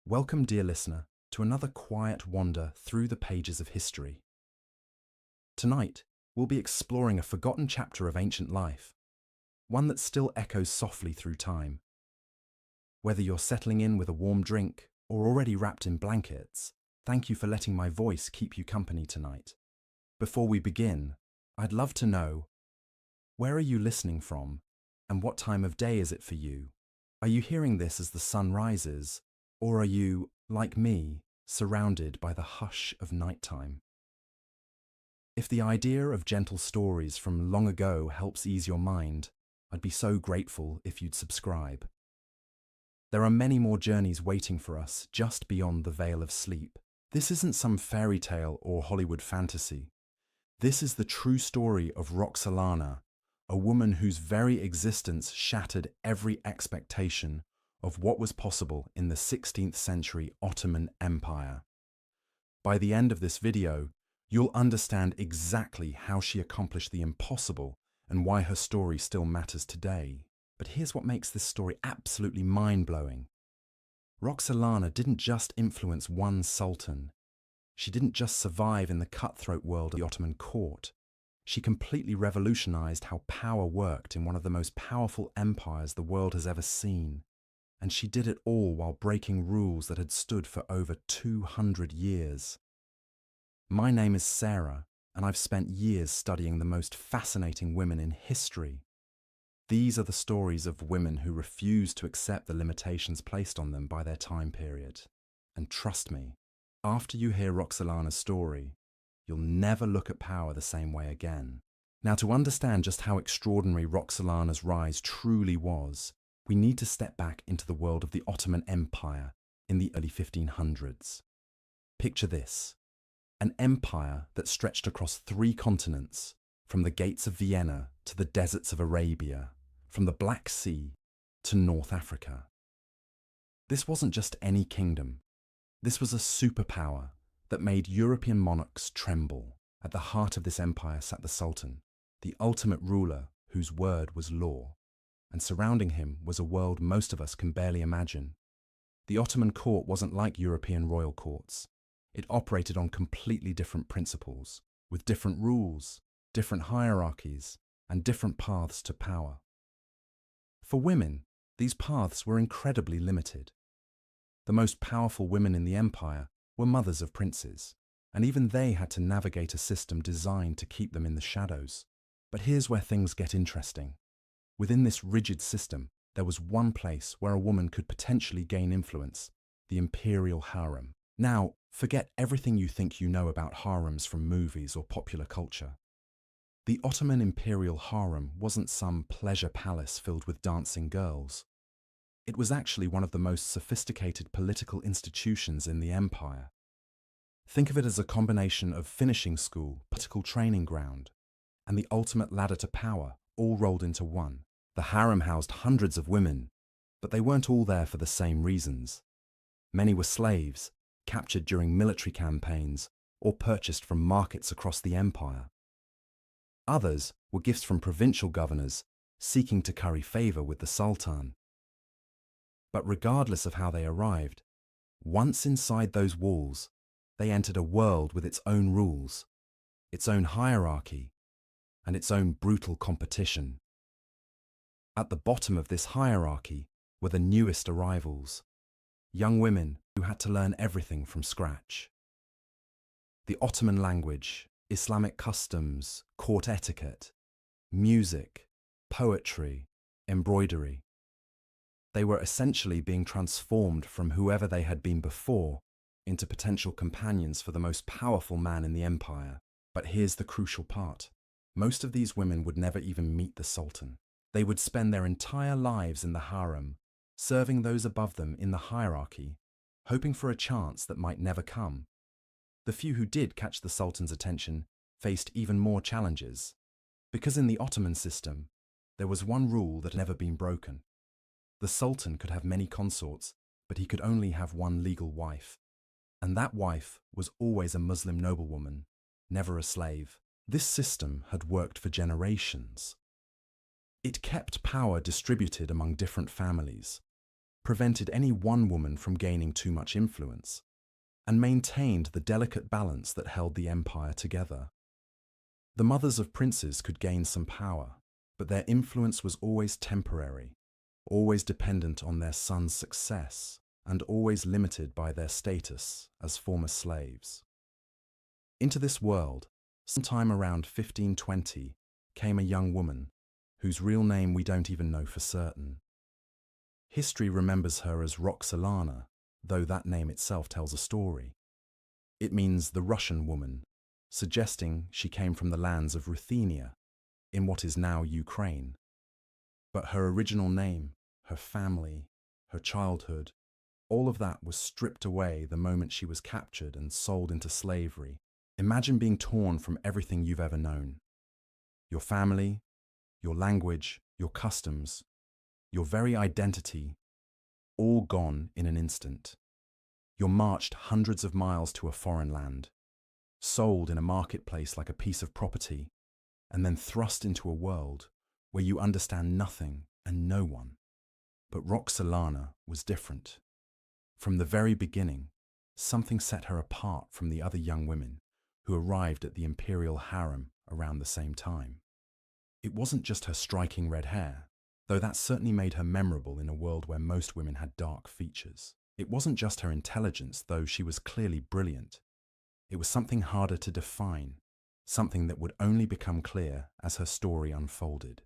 Welcome, dear listener, to another quiet wander through the pages of history. Tonight, we'll be exploring a forgotten chapter of ancient life, one that still echoes softly through time. Whether you're settling in with a warm drink or already wrapped in blankets, thank you for letting my voice keep you company tonight. Before we begin, I'd love to know, where are you listening from, and what time of day is it for you? Are you hearing this as the sun rises, or are you, like me, surrounded by the hush of nighttime? If the idea of gentle stories from long ago helps ease your mind, I'd be so grateful if you'd subscribe. There are many more journeys waiting for us just beyond the veil of sleep. This isn't some fairy tale or Hollywood fantasy. This is the true story of Roxelana, a woman whose very existence shattered every expectation of what was possible in the 16th century Ottoman Empire. By the end of this video, you'll understand exactly how she accomplished the impossible and why her story still matters today. But here's what makes this story absolutely mind-blowing. Roxelana didn't just influence one sultan. She didn't just survive in the cutthroat world of the Ottoman court. She completely revolutionized how power worked in one of the most powerful empires the world has ever seen. And she did it all while breaking rules that had stood for over 200 years. My name is Sarah, and I've spent years studying the most fascinating women in history. These are the stories of women who refused to accept the limitations placed on them by their time period. And trust me, after you hear Roxelana's story, you'll never look at power the same way again. Now, to understand just how extraordinary Roxelana's rise truly was, we need to step back into the world of the Ottoman Empire in the early 1500s. Picture this: an empire that stretched across 3 continents, from the gates of Vienna to the deserts of Arabia, from the Black Sea to North Africa. This wasn't just any kingdom. This was a superpower that made European monarchs tremble. At the heart of this empire sat the Sultan, the ultimate ruler whose word was law. And surrounding him was a world most of us can barely imagine. The Ottoman court wasn't like European royal courts. It operated on completely different principles, with different rules, different hierarchies, and different paths to power. For women, these paths were incredibly limited. The most powerful women in the empire were mothers of princes, and even they had to navigate a system designed to keep them in the shadows. But here's where things get interesting. Within this rigid system, there was one place where a woman could potentially gain influence: the imperial harem. Now, forget everything you think you know about harems from movies or popular culture. The Ottoman imperial harem wasn't some pleasure palace filled with dancing girls. It was actually one of the most sophisticated political institutions in the empire. Think of it as a combination of finishing school, political training ground, and the ultimate ladder to power, all rolled into one. The harem housed hundreds of women, but they weren't all there for the same reasons. Many were slaves, captured during military campaigns, or purchased from markets across the empire. Others were gifts from provincial governors seeking to curry favor with the Sultan. But regardless of how they arrived, once inside those walls, they entered a world with its own rules, its own hierarchy, and its own brutal competition. At the bottom of this hierarchy were the newest arrivals, young women who had to learn everything from scratch. The Ottoman language, Islamic customs, court etiquette, music, poetry, embroidery. They were essentially being transformed from whoever they had been before into potential companions for the most powerful man in the empire. But here's the crucial part. Most of these women would never even meet the Sultan. They would spend their entire lives in the harem, serving those above them in the hierarchy, hoping for a chance that might never come. The few who did catch the Sultan's attention faced even more challenges, because in the Ottoman system, there was one rule that had never been broken. The Sultan could have many consorts, but he could only have one legal wife. And that wife was always a Muslim noblewoman, never a slave. This system had worked for generations. It kept power distributed among different families, prevented any one woman from gaining too much influence, and maintained the delicate balance that held the empire together. The mothers of princes could gain some power, but their influence was always temporary, always dependent on their sons' success, and always limited by their status as former slaves. Into this world, sometime around 1520, came a young woman, whose real name we don't even know for certain. History remembers her as Roxelana, though that name itself tells a story. It means the Russian woman, suggesting she came from the lands of Ruthenia, in what is now Ukraine. But her original name, her family, her childhood, all of that was stripped away the moment she was captured and sold into slavery. Imagine being torn from everything you've ever known. Your family, your language, your customs, your very identity, all gone in an instant. You're marched hundreds of miles to a foreign land, sold in a marketplace like a piece of property, and then thrust into a world where you understand nothing and no one. But Roxelana was different. From the very beginning, something set her apart from the other young women who arrived at the imperial harem around the same time. It wasn't just her striking red hair, though that certainly made her memorable in a world where most women had dark features. It wasn't just her intelligence, though she was clearly brilliant. It was something harder to define, something that would only become clear as her story unfolded.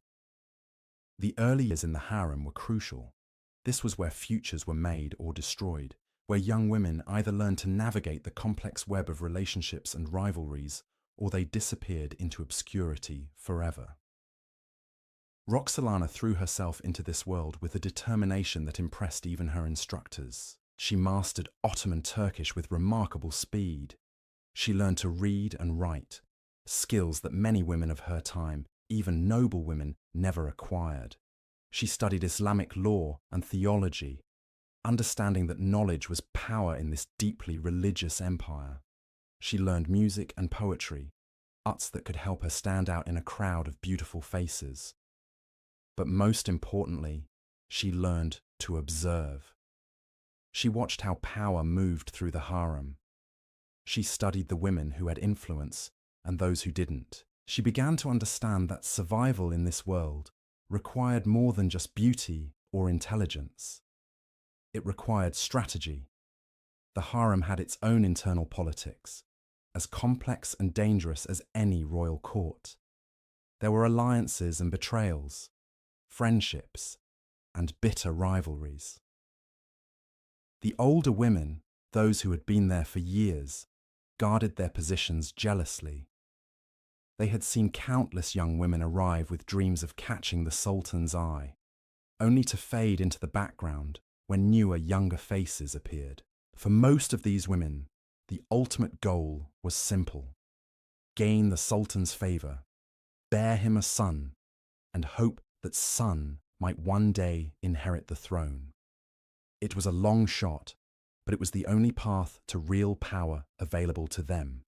The early years in the harem were crucial. This was where futures were made or destroyed, where young women either learned to navigate the complex web of relationships and rivalries, or they disappeared into obscurity forever. Roxelana threw herself into this world with a determination that impressed even her instructors. She mastered Ottoman Turkish with remarkable speed. She learned to read and write, skills that many women of her time, even noble women, never acquired. She studied Islamic law and theology, understanding that knowledge was power in this deeply religious empire. She learned music and poetry, arts that could help her stand out in a crowd of beautiful faces. But most importantly, she learned to observe. She watched how power moved through the harem. She studied the women who had influence and those who didn't. She began to understand that survival in this world required more than just beauty or intelligence. It required strategy. The harem had its own internal politics, as complex and dangerous as any royal court. There were alliances and betrayals, friendships, and bitter rivalries. The older women, those who had been there for years, guarded their positions jealously. They had seen countless young women arrive with dreams of catching the Sultan's eye, only to fade into the background when newer, younger faces appeared. For most of these women, the ultimate goal was simple: gain the Sultan's favor, bear him a son, and hope that son might one day inherit the throne. It was a long shot, but it was the only path to real power available to them.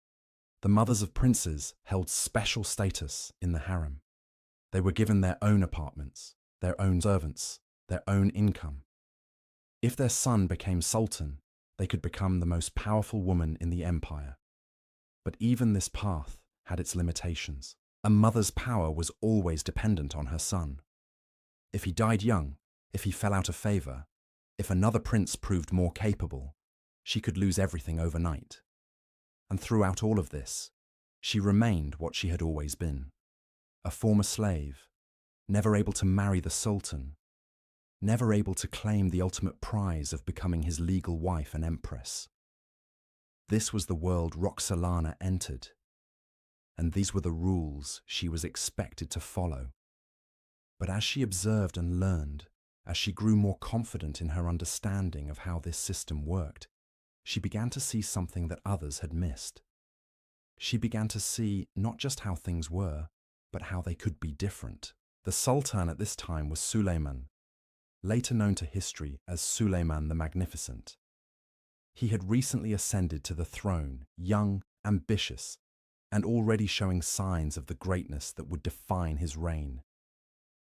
The mothers of princes held special status in the harem. They were given their own apartments, their own servants, their own income. If their son became sultan, they could become the most powerful woman in the empire. But even this path had its limitations. A mother's power was always dependent on her son. If he died young, if he fell out of favor, if another prince proved more capable, she could lose everything overnight. And throughout all of this, she remained what she had always been: a former slave, never able to marry the Sultan, never able to claim the ultimate prize of becoming his legal wife and empress. This was the world Roxelana entered, and these were the rules she was expected to follow. But as she observed and learned, as she grew more confident in her understanding of how this system worked, she began to see something that others had missed. She began to see not just how things were, but how they could be different. The Sultan at this time was Suleiman, later known to history as Suleiman the Magnificent. He had recently ascended to the throne, young, ambitious, and already showing signs of the greatness that would define his reign.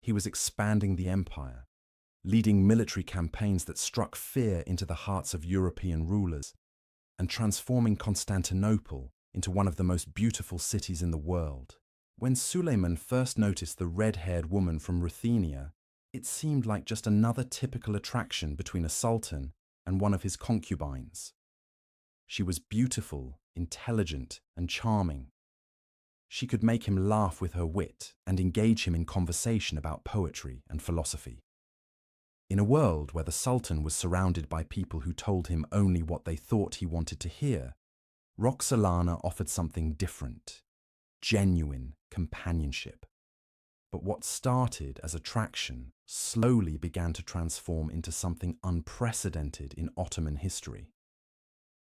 He was expanding the empire, leading military campaigns that struck fear into the hearts of European rulers, and transforming Constantinople into one of the most beautiful cities in the world. When Suleiman first noticed the red-haired woman from Ruthenia, it seemed like just another typical attraction between a sultan and one of his concubines. She was beautiful, intelligent, and charming. She could make him laugh with her wit and engage him in conversation about poetry and philosophy. In a world where the Sultan was surrounded by people who told him only what they thought he wanted to hear, Roxelana offered something different: genuine companionship. But what started as attraction slowly began to transform into something unprecedented in Ottoman history.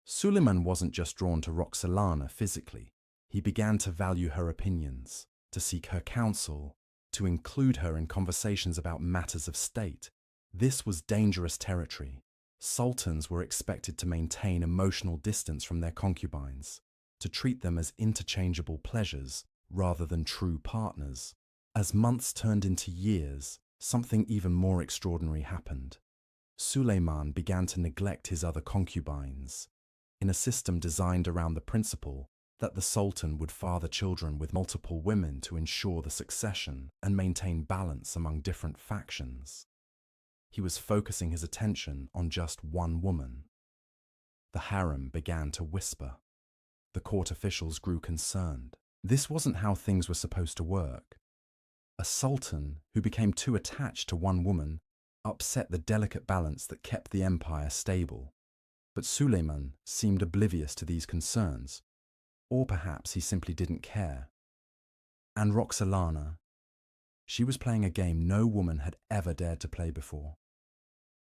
Suleiman wasn't just drawn to Roxelana physically. He began to value her opinions, to seek her counsel, to include her in conversations about matters of state. This was dangerous territory. Sultans were expected to maintain emotional distance from their concubines, to treat them as interchangeable pleasures rather than true partners. As months turned into years, something even more extraordinary happened. Suleiman began to neglect his other concubines, in a system designed around the principle that the Sultan would father children with multiple women to ensure the succession and maintain balance among different factions. He was focusing his attention on just one woman. The harem began to whisper. The court officials grew concerned. This wasn't how things were supposed to work. A sultan who became too attached to one woman upset the delicate balance that kept the empire stable. But Suleiman seemed oblivious to these concerns, or perhaps he simply didn't care. And Roxelana, she was playing a game no woman had ever dared to play before.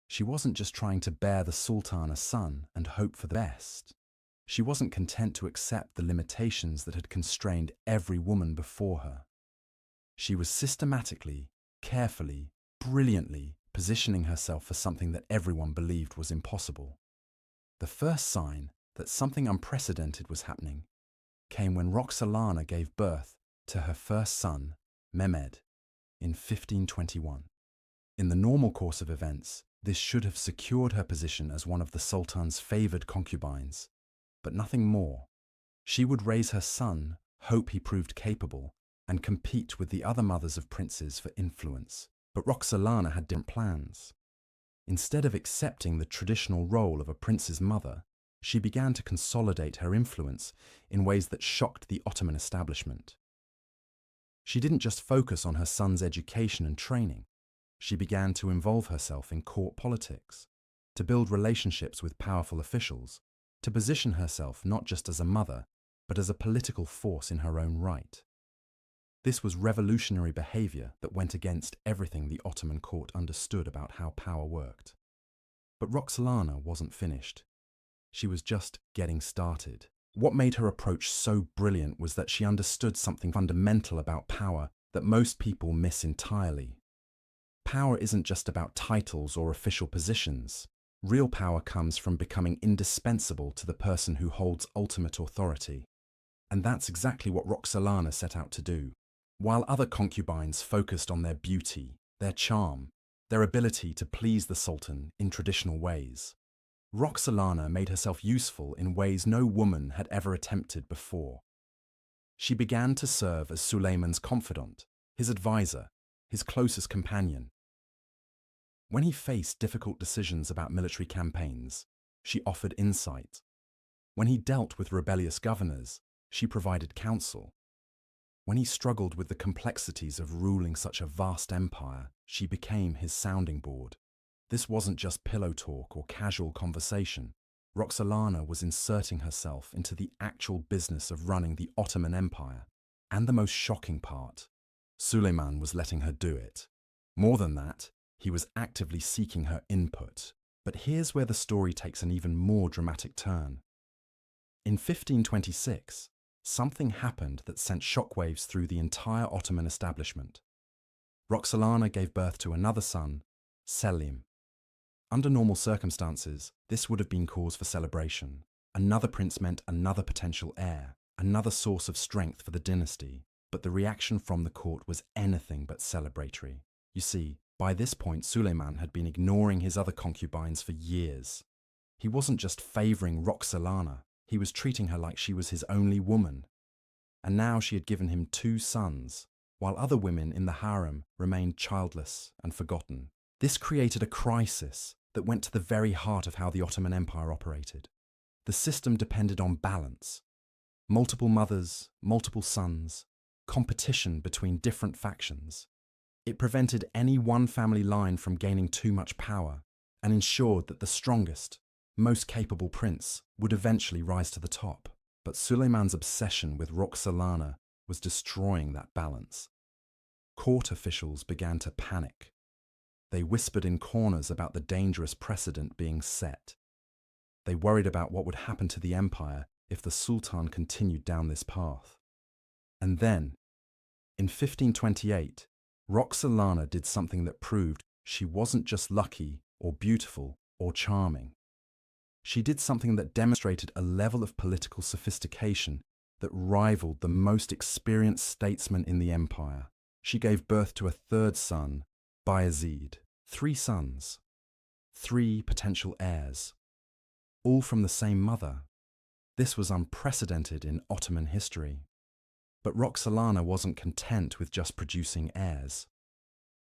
She wasn't just trying to bear the Sultan a son and hope for the best. She wasn't content to accept the limitations that had constrained every woman before her. She was systematically, carefully, brilliantly positioning herself for something that everyone believed was impossible. The first sign that something unprecedented was happening came when Roxelana gave birth to her first son, Mehmed, in 1521. In the normal course of events, this should have secured her position as one of the Sultan's favoured concubines, but nothing more. She would raise her son, hope he proved capable, and compete with the other mothers of princes for influence. But Roxelana had different plans. Instead of accepting the traditional role of a prince's mother, she began to consolidate her influence in ways that shocked the Ottoman establishment. She didn't just focus on her son's education and training. She began to involve herself in court politics, to build relationships with powerful officials, to position herself not just as a mother, but as a political force in her own right. This was revolutionary behavior that went against everything the Ottoman court understood about how power worked. But Roxelana wasn't finished. She was just getting started. What made her approach so brilliant was that she understood something fundamental about power that most people miss entirely. Power isn't just about titles or official positions. Real power comes from becoming indispensable to the person who holds ultimate authority. And that's exactly what Roxelana set out to do. While other concubines focused on their beauty, their charm, their ability to please the Sultan in traditional ways, Roxelana made herself useful in ways no woman had ever attempted before. She began to serve as Suleiman's confidant, his advisor, his closest companion. When he faced difficult decisions about military campaigns, she offered insight. When he dealt with rebellious governors, she provided counsel. When he struggled with the complexities of ruling such a vast empire, she became his sounding board. This wasn't just pillow talk or casual conversation. Roxelana was inserting herself into the actual business of running the Ottoman Empire. And the most shocking part, Suleiman was letting her do it. More than that, he was actively seeking her input. But here's where the story takes an even more dramatic turn. In 1526, something happened that sent shockwaves through the entire Ottoman establishment. Roxelana gave birth to another son, Selim. Under normal circumstances, this would have been cause for celebration. Another prince meant another potential heir, another source of strength for the dynasty. But the reaction from the court was anything but celebratory. You see, By this point, Suleiman had been ignoring his other concubines for years. He wasn't just favouring Roxelana, he was treating her like she was his only woman. And now she had given him 2 sons, while other women in the harem remained childless and forgotten. This created a crisis that went to the very heart of how the Ottoman Empire operated. The system depended on balance. Multiple mothers, multiple sons, competition between different factions. It prevented any one family line from gaining too much power and ensured that the strongest, most capable prince would eventually rise to the top. But Suleiman's obsession with Roxelana was destroying that balance. Court officials began to panic. They whispered in corners about the dangerous precedent being set. They worried about what would happen to the empire if the Sultan continued down this path. And then, in 1528, Roxelana did something that proved she wasn't just lucky or beautiful or charming. She did something that demonstrated a level of political sophistication that rivaled the most experienced statesmen in the empire. She gave birth to a 3rd son, Bayezid. 3 sons, 3 potential heirs, all from the same mother. This was unprecedented in Ottoman history. But Roxelana wasn't content with just producing heirs.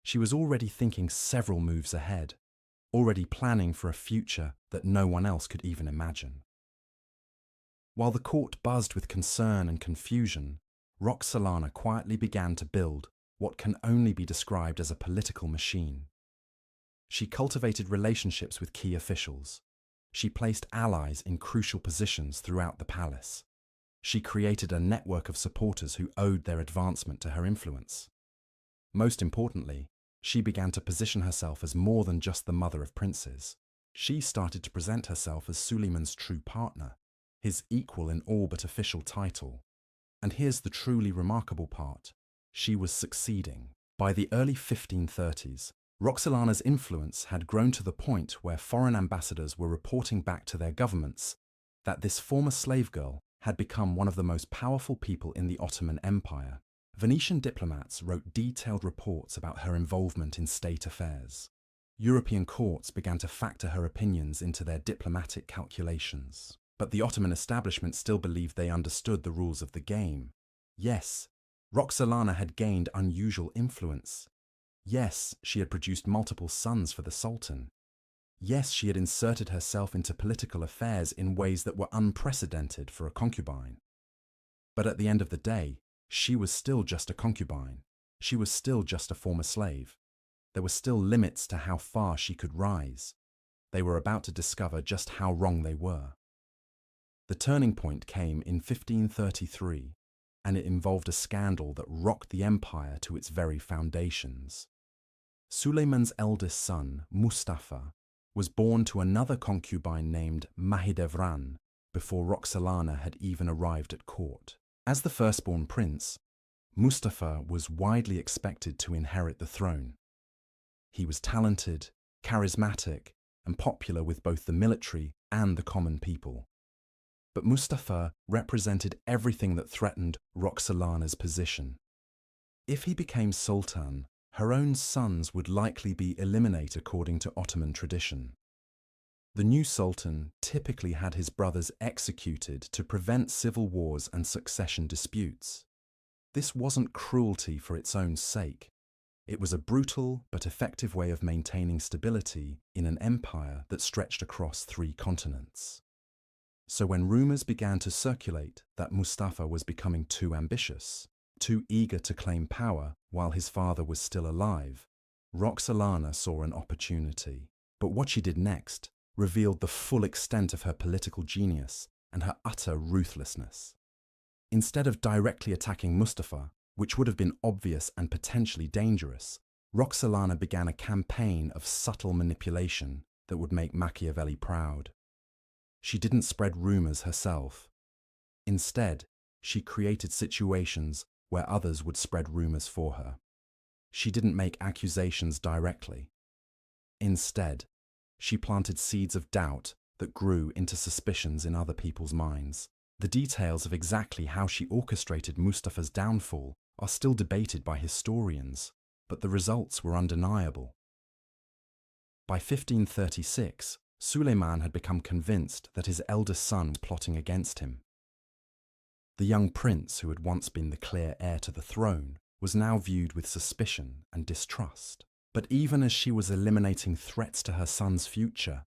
She was already thinking several moves ahead, already planning for a future that no one else could even imagine. While the court buzzed with concern and confusion, Roxelana quietly began to build what can only be described as a political machine. She cultivated relationships with key officials. She placed allies in crucial positions throughout the palace. She created a network of supporters who owed their advancement to her influence. Most importantly, she began to position herself as more than just the mother of princes. She started to present herself as Suleiman's true partner, his equal in all but official title. And here's the truly remarkable part. She was succeeding. By the early 1530s, Roxelana's influence had grown to the point where foreign ambassadors were reporting back to their governments that this former slave girl had become one of the most powerful people in the Ottoman Empire. Venetian diplomats wrote detailed reports about her involvement in state affairs. European courts began to factor her opinions into their diplomatic calculations. But the Ottoman establishment still believed they understood the rules of the game. Yes, Roxelana had gained unusual influence. Yes, she had produced multiple sons for the Sultan. Yes, she had inserted herself into political affairs in ways that were unprecedented for a concubine. But at the end of the day, she was still just a concubine. She was still just a former slave. There were still limits to how far she could rise. They were about to discover just how wrong they were. The turning point came in 1533, and it involved a scandal that rocked the empire to its very foundations. Suleiman's eldest son, Mustafa, was born to another concubine named Mahidevran before Roxelana had even arrived at court. As the firstborn prince, Mustafa was widely expected to inherit the throne. He was talented, charismatic, and popular with both the military and the common people. But Mustafa represented everything that threatened Roxelana's position. If he became Sultan, her own sons would likely be eliminated according to Ottoman tradition. The new Sultan typically had his brothers executed to prevent civil wars and succession disputes. This wasn't cruelty for its own sake. It was a brutal but effective way of maintaining stability in an empire that stretched across 3 continents. So when rumors began to circulate that Mustafa was becoming too ambitious, too eager to claim power while his father was still alive, Roxelana saw an opportunity. But what she did next revealed the full extent of her political genius and her utter ruthlessness. Instead of directly attacking Mustafa, which would have been obvious and potentially dangerous, Roxelana began a campaign of subtle manipulation that would make Machiavelli proud. She didn't spread rumors herself. Instead, she created situations where others would spread rumors for her. She didn't make accusations directly. Instead, she planted seeds of doubt that grew into suspicions in other people's minds. The details of exactly how she orchestrated Mustafa's downfall are still debated by historians, but the results were undeniable. By 1536, Suleiman had become convinced that his eldest son was plotting against him. The young prince, who had once been the clear heir to the throne, was now viewed with suspicion and distrust. But even as she was eliminating threats to her son's future,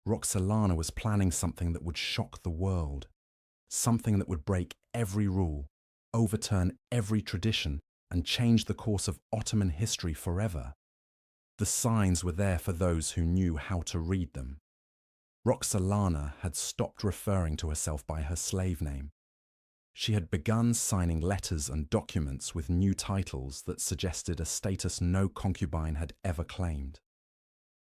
Roxelana was planning something that would shock the world, something that would break every rule, overturn every tradition, and change the course of Ottoman history forever. The signs were there for those who knew how to read them. Roxelana had stopped referring to herself by her slave name. She had begun signing letters and documents with new titles that suggested a status no concubine had ever claimed.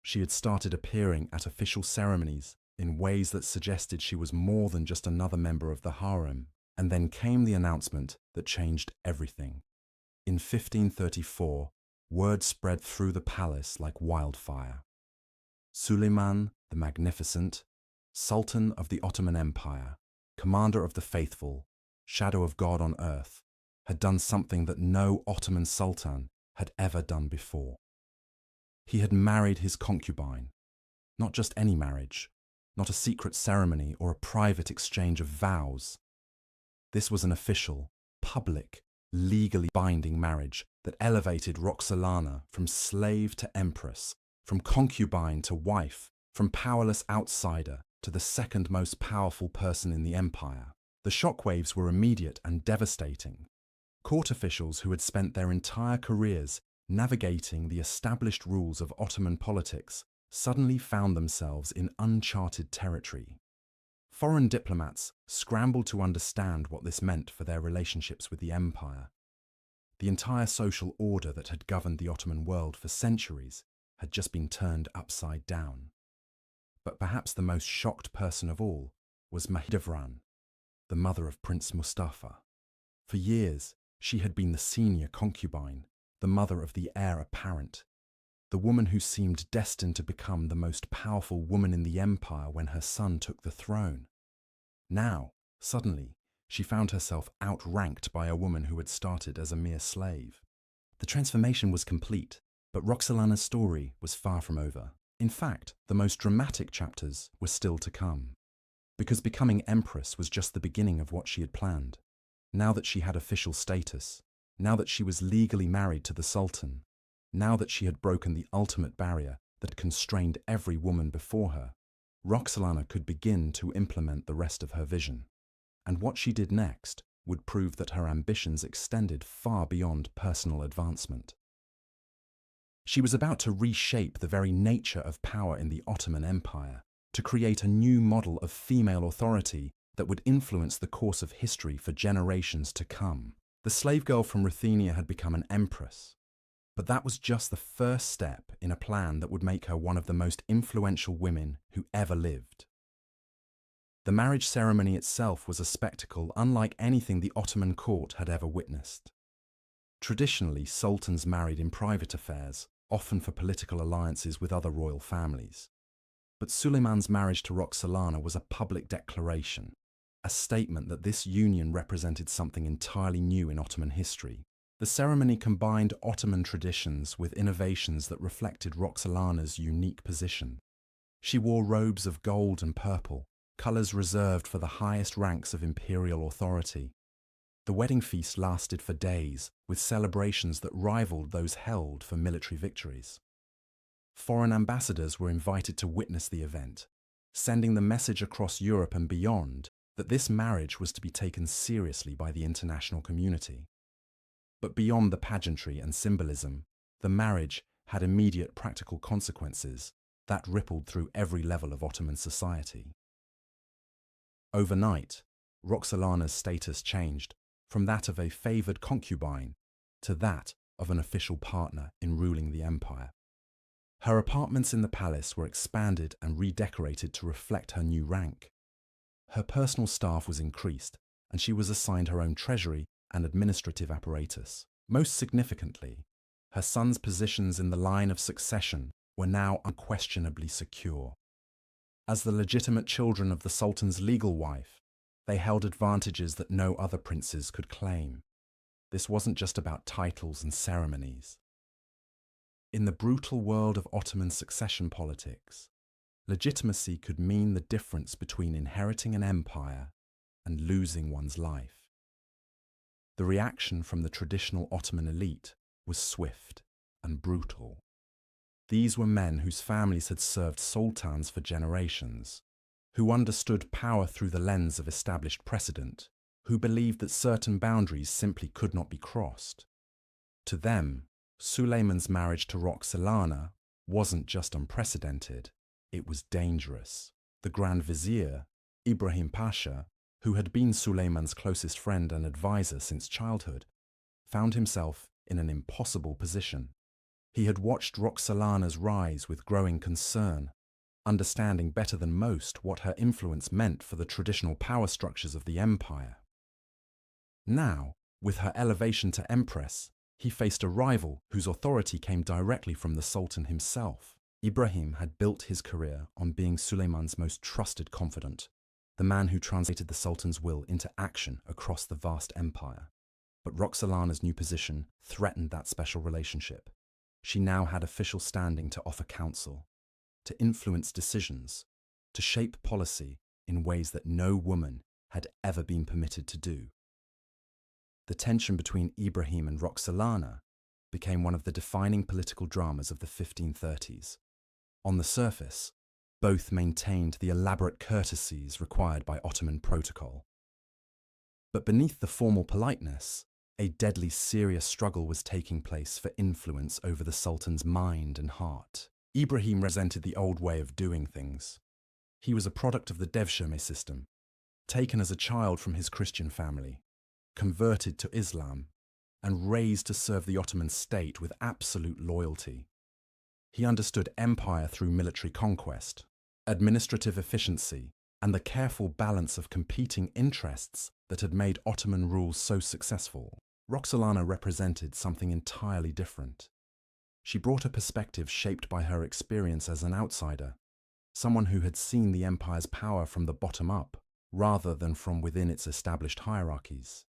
She had started appearing at official ceremonies in ways that suggested she was more than just another member of the harem, and then came the announcement that changed everything. In 1534, word spread through the palace like wildfire. Suleiman the Magnificent, Sultan of the Ottoman Empire, commander of the faithful, shadow of God on earth, had done something that no Ottoman sultan had ever done before. He had married his concubine, not just any marriage, not a secret ceremony or a private exchange of vows. This was an official, public, legally binding marriage that elevated Roxelana from slave to empress, from concubine to wife, from powerless outsider to the second most powerful person in the empire. The shockwaves were immediate and devastating. Court officials who had spent their entire careers navigating the established rules of Ottoman politics suddenly found themselves in uncharted territory. Foreign diplomats scrambled to understand what this meant for their relationships with the empire. The entire social order that had governed the Ottoman world for centuries had just been turned upside down. But perhaps the most shocked person of all was Mahidevran, the mother of Prince Mustafa. For years, she had been the senior concubine, the mother of the heir apparent, the woman who seemed destined to become the most powerful woman in the empire when her son took the throne. Now, suddenly, she found herself outranked by a woman who had started as a mere slave. The transformation was complete, but Roxelana's story was far from over. In fact, the most dramatic chapters were still to come. Because becoming empress was just the beginning of what she had planned. Now that she had official status, now that she was legally married to the Sultan, now that she had broken the ultimate barrier that constrained every woman before her, Roxelana could begin to implement the rest of her vision. And what she did next would prove that her ambitions extended far beyond personal advancement. She was about to reshape the very nature of power in the Ottoman Empire, to create a new model of female authority that would influence the course of history for generations to come. The slave girl from Ruthenia had become an empress, but that was just the first step in a plan that would make her one of the most influential women who ever lived. The marriage ceremony itself was a spectacle unlike anything the Ottoman court had ever witnessed. Traditionally, sultans married in private affairs, often for political alliances with other royal families. But Suleiman's marriage to Roxelana was a public declaration, a statement that this union represented something entirely new in Ottoman history. The ceremony combined Ottoman traditions with innovations that reflected Roxelana's unique position. She wore robes of gold and purple, colours reserved for the highest ranks of imperial authority. The wedding feast lasted for days, with celebrations that rivaled those held for military victories. Foreign ambassadors were invited to witness the event, sending the message across Europe and beyond that this marriage was to be taken seriously by the international community. But beyond the pageantry and symbolism, the marriage had immediate practical consequences that rippled through every level of Ottoman society. Overnight, Roxelana's status changed from that of a favoured concubine to that of an official partner in ruling the empire. Her apartments in the palace were expanded and redecorated to reflect her new rank. Her personal staff was increased, and she was assigned her own treasury and administrative apparatus. Most significantly, her son's positions in the line of succession were now unquestionably secure. As the legitimate children of the Sultan's legal wife, they held advantages that no other princes could claim. This wasn't just about titles and ceremonies. In the brutal world of Ottoman succession politics, legitimacy could mean the difference between inheriting an empire and losing one's life. The reaction from the traditional Ottoman elite was swift and brutal. These were men whose families had served sultans for generations, who understood power through the lens of established precedent, who believed that certain boundaries simply could not be crossed. To them, Suleiman's marriage to Roxelana wasn't just unprecedented, it was dangerous. The Grand Vizier, Ibrahim Pasha, who had been Suleiman's closest friend and advisor since childhood, found himself in an impossible position. He had watched Roxelana's rise with growing concern, understanding better than most what her influence meant for the traditional power structures of the empire. Now, with her elevation to empress, he faced a rival whose authority came directly from the Sultan himself. Ibrahim had built his career on being Suleiman's most trusted confidant, the man who translated the Sultan's will into action across the vast empire. But Roxelana's new position threatened that special relationship. She now had official standing to offer counsel, to influence decisions, to shape policy in ways that no woman had ever been permitted to do. The tension between Ibrahim and Roxelana became one of the defining political dramas of the 1530s. On the surface, both maintained the elaborate courtesies required by Ottoman protocol. But beneath the formal politeness, a deadly serious struggle was taking place for influence over the Sultan's mind and heart. Ibrahim resented the old way of doing things. He was a product of the Devshirme system, taken as a child from his Christian family, converted to Islam, and raised to serve the Ottoman state with absolute loyalty. He understood empire through military conquest, administrative efficiency, and the careful balance of competing interests that had made Ottoman rule so successful. Roxelana represented something entirely different. She brought a perspective shaped by her experience as an outsider, someone who had seen the empire's power from the bottom up, rather than from within its established hierarchies.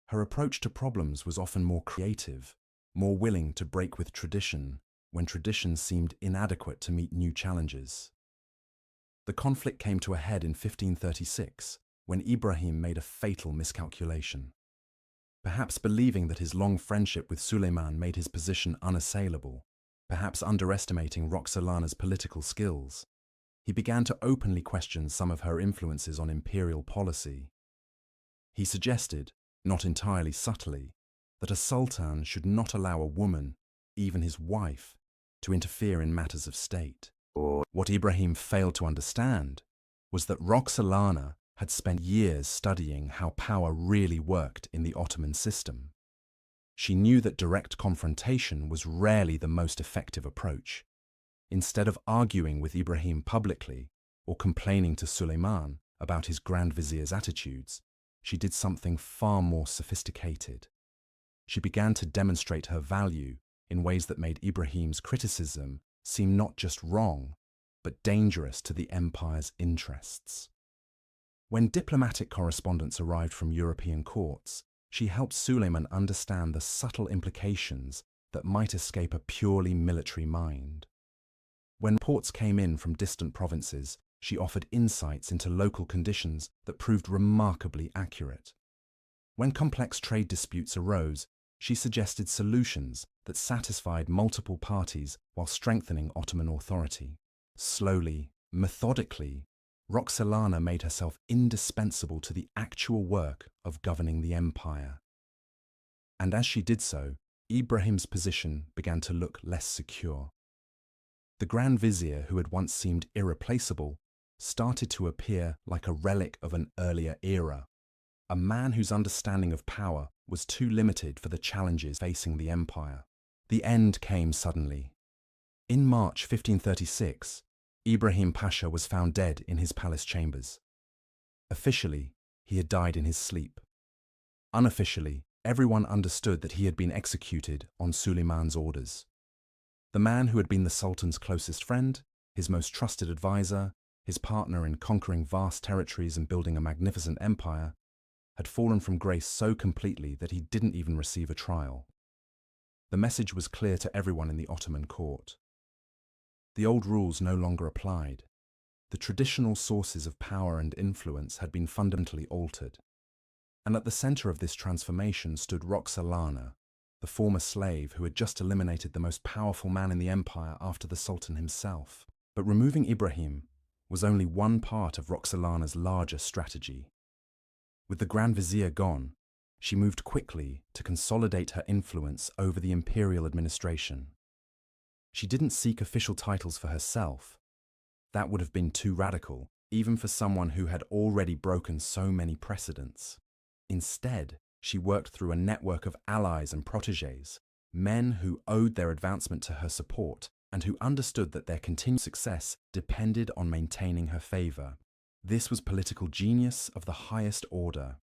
Her approach to problems was often more creative, more willing to break with tradition when tradition seemed inadequate to meet new challenges. The conflict came to a head in 1536, when Ibrahim made a fatal miscalculation. Perhaps believing that his long friendship with Suleiman made his position unassailable, perhaps underestimating Roxelana's political skills, he began to openly question some of her influences on imperial policy. He suggested, not entirely subtly, that a sultan should not allow a woman, even his wife, to interfere in matters of state. What Ibrahim failed to understand was that Roxelana had spent years studying how power really worked in the Ottoman system. She knew that direct confrontation was rarely the most effective approach. Instead of arguing with Ibrahim publicly or complaining to Suleiman about his Grand Vizier's attitudes, she did something far more sophisticated. She began to demonstrate her value in ways that made Ibrahim's criticism seem not just wrong, but dangerous to the empire's interests. When diplomatic correspondence arrived from European courts, she helped Suleiman understand the subtle implications that might escape a purely military mind. When reports came in from distant provinces, she offered insights into local conditions that proved remarkably accurate. When complex trade disputes arose, she suggested solutions that satisfied multiple parties while strengthening Ottoman authority. Slowly, methodically, Roxelana made herself indispensable to the actual work of governing the empire. And as she did so, Ibrahim's position began to look less secure. The Grand Vizier, who had once seemed irreplaceable, started to appear like a relic of an earlier era, a man whose understanding of power was too limited for the challenges facing the empire. The end came suddenly. In March 1536, Ibrahim Pasha was found dead in his palace chambers. Officially, he had died in his sleep. Unofficially, everyone understood that he had been executed on Suleiman's orders. The man who had been the Sultan's closest friend, his most trusted advisor, his partner in conquering vast territories and building a magnificent empire, had fallen from grace so completely that he didn't even receive a trial. The message was clear to everyone in the Ottoman court. The old rules no longer applied. The traditional sources of power and influence had been fundamentally altered. And at the center of this transformation stood Roxelana, the former slave who had just eliminated the most powerful man in the empire after the Sultan himself. But removing Ibrahim was only one part of Roxelana's larger strategy. With the Grand Vizier gone, she moved quickly to consolidate her influence over the imperial administration. She didn't seek official titles for herself. That would have been too radical, even for someone who had already broken so many precedents. Instead, she worked through a network of allies and protégés, men who owed their advancement to her support and who understood that their continued success depended on maintaining her favor. This was political genius of the highest order.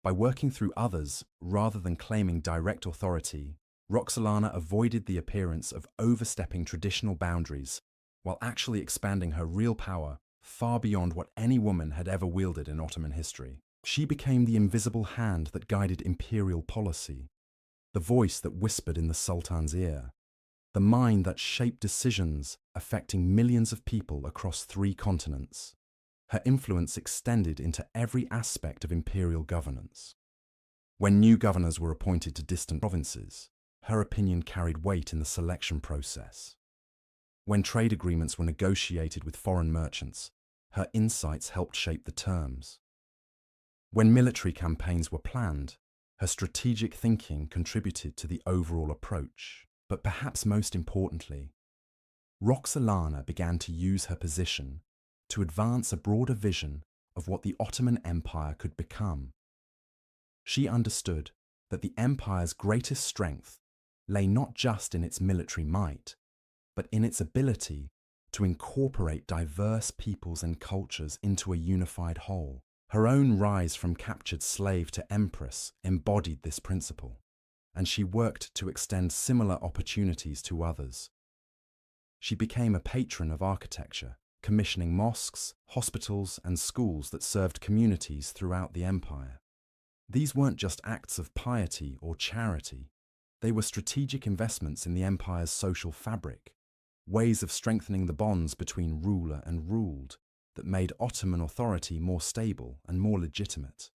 By working through others rather than claiming direct authority, Roxelana avoided the appearance of overstepping traditional boundaries while actually expanding her real power far beyond what any woman had ever wielded in Ottoman history. She became the invisible hand that guided imperial policy, the voice that whispered in the Sultan's ear, the mind that shaped decisions affecting millions of people across 3 continents. Her influence extended into every aspect of imperial governance. When new governors were appointed to distant provinces, her opinion carried weight in the selection process. When trade agreements were negotiated with foreign merchants, her insights helped shape the terms. When military campaigns were planned, her strategic thinking contributed to the overall approach. But perhaps most importantly, Roxelana began to use her position to advance a broader vision of what the Ottoman Empire could become. She understood that the empire's greatest strength lay not just in its military might, but in its ability to incorporate diverse peoples and cultures into a unified whole. Her own rise from captured slave to empress embodied this principle, and she worked to extend similar opportunities to others. She became a patron of architecture, commissioning mosques, hospitals, and schools that served communities throughout the empire. These weren't just acts of piety or charity. They were strategic investments in the empire's social fabric, ways of strengthening the bonds between ruler and ruled that made Ottoman authority more stable and more legitimate.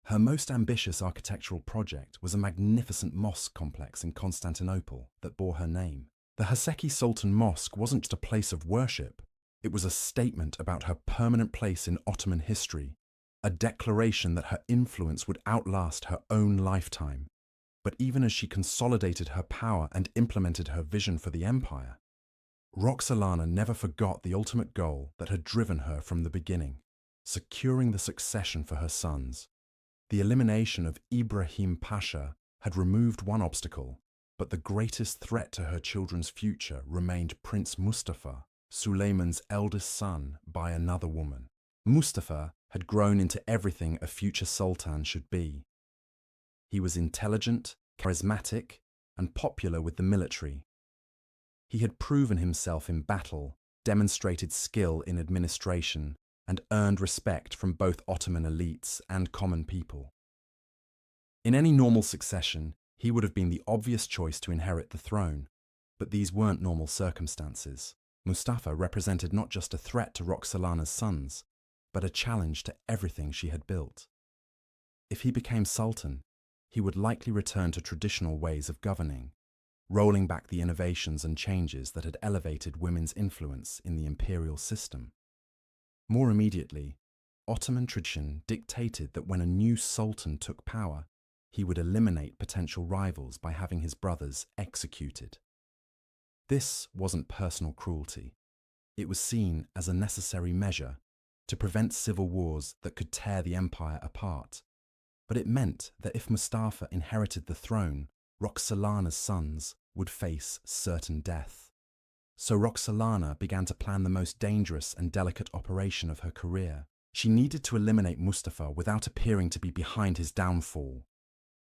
Her most ambitious architectural project was a magnificent mosque complex in Constantinople that bore her name. The Haseki Sultan Mosque wasn't just a place of worship, it was a statement about her permanent place in Ottoman history, a declaration that her influence would outlast her own lifetime. But even as she consolidated her power and implemented her vision for the empire, Roxelana never forgot the ultimate goal that had driven her from the beginning: securing the succession for her sons. The elimination of Ibrahim Pasha had removed one obstacle, but the greatest threat to her children's future remained Prince Mustafa, Suleiman's eldest son by another woman. Mustafa had grown into everything a future sultan should be. He was intelligent, charismatic, and popular with the military. He had proven himself in battle, demonstrated skill in administration, and earned respect from both Ottoman elites and common people. In any normal succession, he would have been the obvious choice to inherit the throne, but these weren't normal circumstances. Mustafa represented not just a threat to Roxelana's sons, but a challenge to everything she had built. If he became sultan, he would likely return to traditional ways of governing, rolling back the innovations and changes that had elevated women's influence in the imperial system. More immediately, Ottoman tradition dictated that when a new sultan took power, he would eliminate potential rivals by having his brothers executed. This wasn't personal cruelty. It was seen as a necessary measure to prevent civil wars that could tear the empire apart. But it meant that if Mustafa inherited the throne, Roxelana's sons would face certain death. So Roxelana began to plan the most dangerous and delicate operation of her career. She needed to eliminate Mustafa without appearing to be behind his downfall.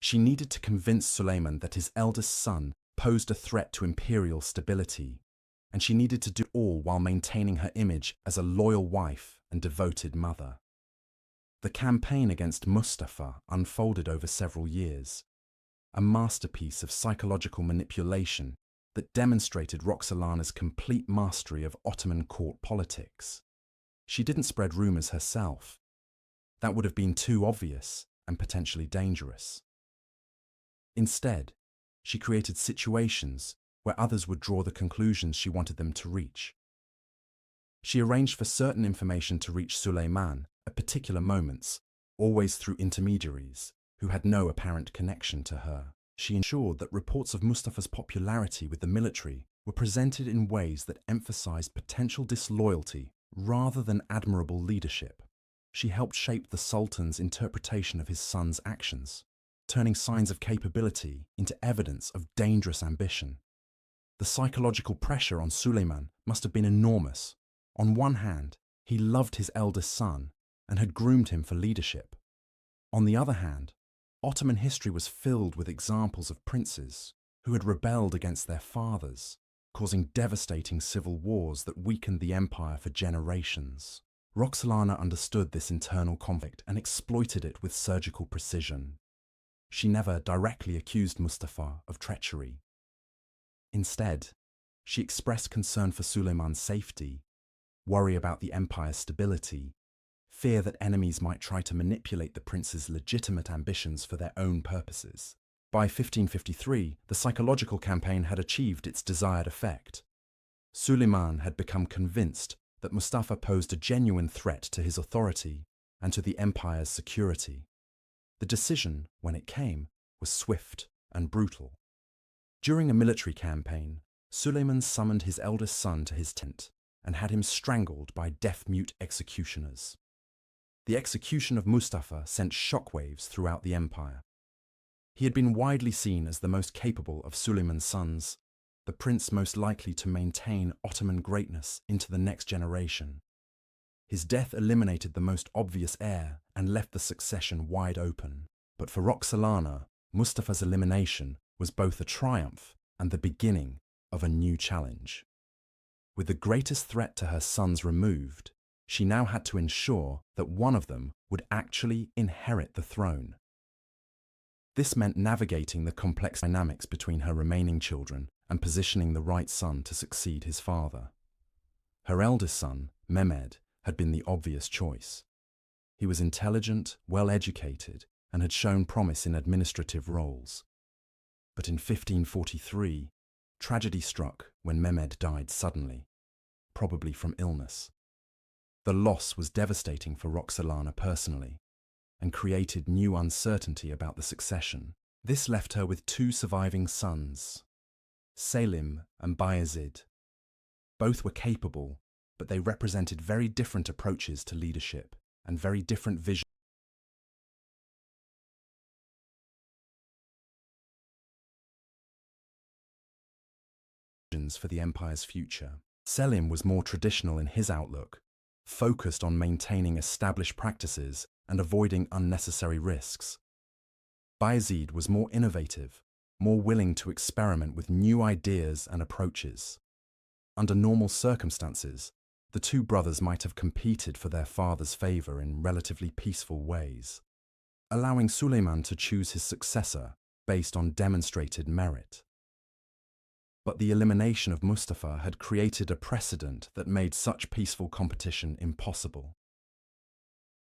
She needed to convince Suleiman that his eldest son posed a threat to imperial stability, and she needed to do all while maintaining her image as a loyal wife and devoted mother. The campaign against Mustafa unfolded over several years. a masterpiece of psychological manipulation that demonstrated Roxelana's complete mastery of Ottoman court politics. She didn't spread rumors herself. That would have been too obvious and potentially dangerous. Instead, she created situations where others would draw the conclusions she wanted them to reach. She arranged for certain information to reach Suleyman at particular moments, always through intermediaries who had no apparent connection to her. She ensured that reports of Mustafa's popularity with the military were presented in ways that emphasized potential disloyalty rather than admirable leadership. She helped shape the Sultan's interpretation of his son's actions, turning signs of capability into evidence of dangerous ambition. The psychological pressure on Suleyman must have been enormous. On one hand, he loved his eldest son and had groomed him for leadership. On the other hand, Ottoman history was filled with examples of princes who had rebelled against their fathers, causing devastating civil wars that weakened the empire for generations. Roxelana understood this internal conflict and exploited it with surgical precision. She never directly accused Mustafa of treachery. Instead, she expressed concern for Suleyman's safety, worry about the empire's stability, fear that enemies might try to manipulate the prince's legitimate ambitions for their own purposes. By 1553, the psychological campaign had achieved its desired effect. Suleyman had become convinced that Mustafa posed a genuine threat to his authority and to the empire's security. The decision, when it came, was swift and brutal. During a military campaign, Suleyman summoned his eldest son to his tent and had him strangled by deaf-mute executioners. The execution of Mustafa sent shockwaves throughout the empire. He had been widely seen as the most capable of Suleyman's sons, the prince most likely to maintain Ottoman greatness into the next generation. His death eliminated the most obvious heir and left the succession wide open. But for Roxelana, Mustafa's elimination was both a triumph and the beginning of a new challenge. With the greatest threat to her sons removed, she now had to ensure that one of them would actually inherit the throne. This meant navigating the complex dynamics between her remaining children and positioning the right son to succeed his father. Her eldest son, Mehmed, had been the obvious choice. He was intelligent, well-educated, and had shown promise in administrative roles. But in 1543, tragedy struck when Mehmed died suddenly, probably from illness. The loss was devastating for Roxelana personally, and created new uncertainty about the succession. This left her with two surviving sons, Selim and Bayezid. Both were capable, but they represented very different approaches to leadership and very different visions for the empire's future. Selim was more traditional in his outlook, focused on maintaining established practices and avoiding unnecessary risks. Bayezid was more innovative, more willing to experiment with new ideas and approaches. Under normal circumstances, the two brothers might have competed for their father's favor in relatively peaceful ways, allowing Suleyman to choose his successor based on demonstrated merit. But the elimination of Mustafa had created a precedent that made such peaceful competition impossible.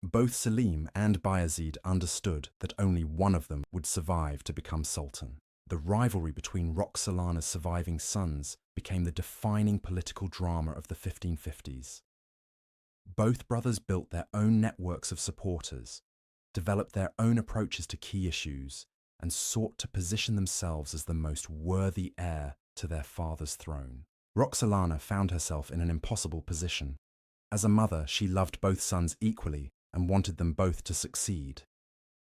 Both Selim and Bayezid understood that only one of them would survive to become Sultan. The rivalry between Roxelana's surviving sons became the defining political drama of the 1550s. Both brothers built their own networks of supporters, developed their own approaches to key issues, and sought to position themselves as the most worthy heir to their father's throne. Roxelana found herself in an impossible position. As a mother, she loved both sons equally and wanted them both to succeed.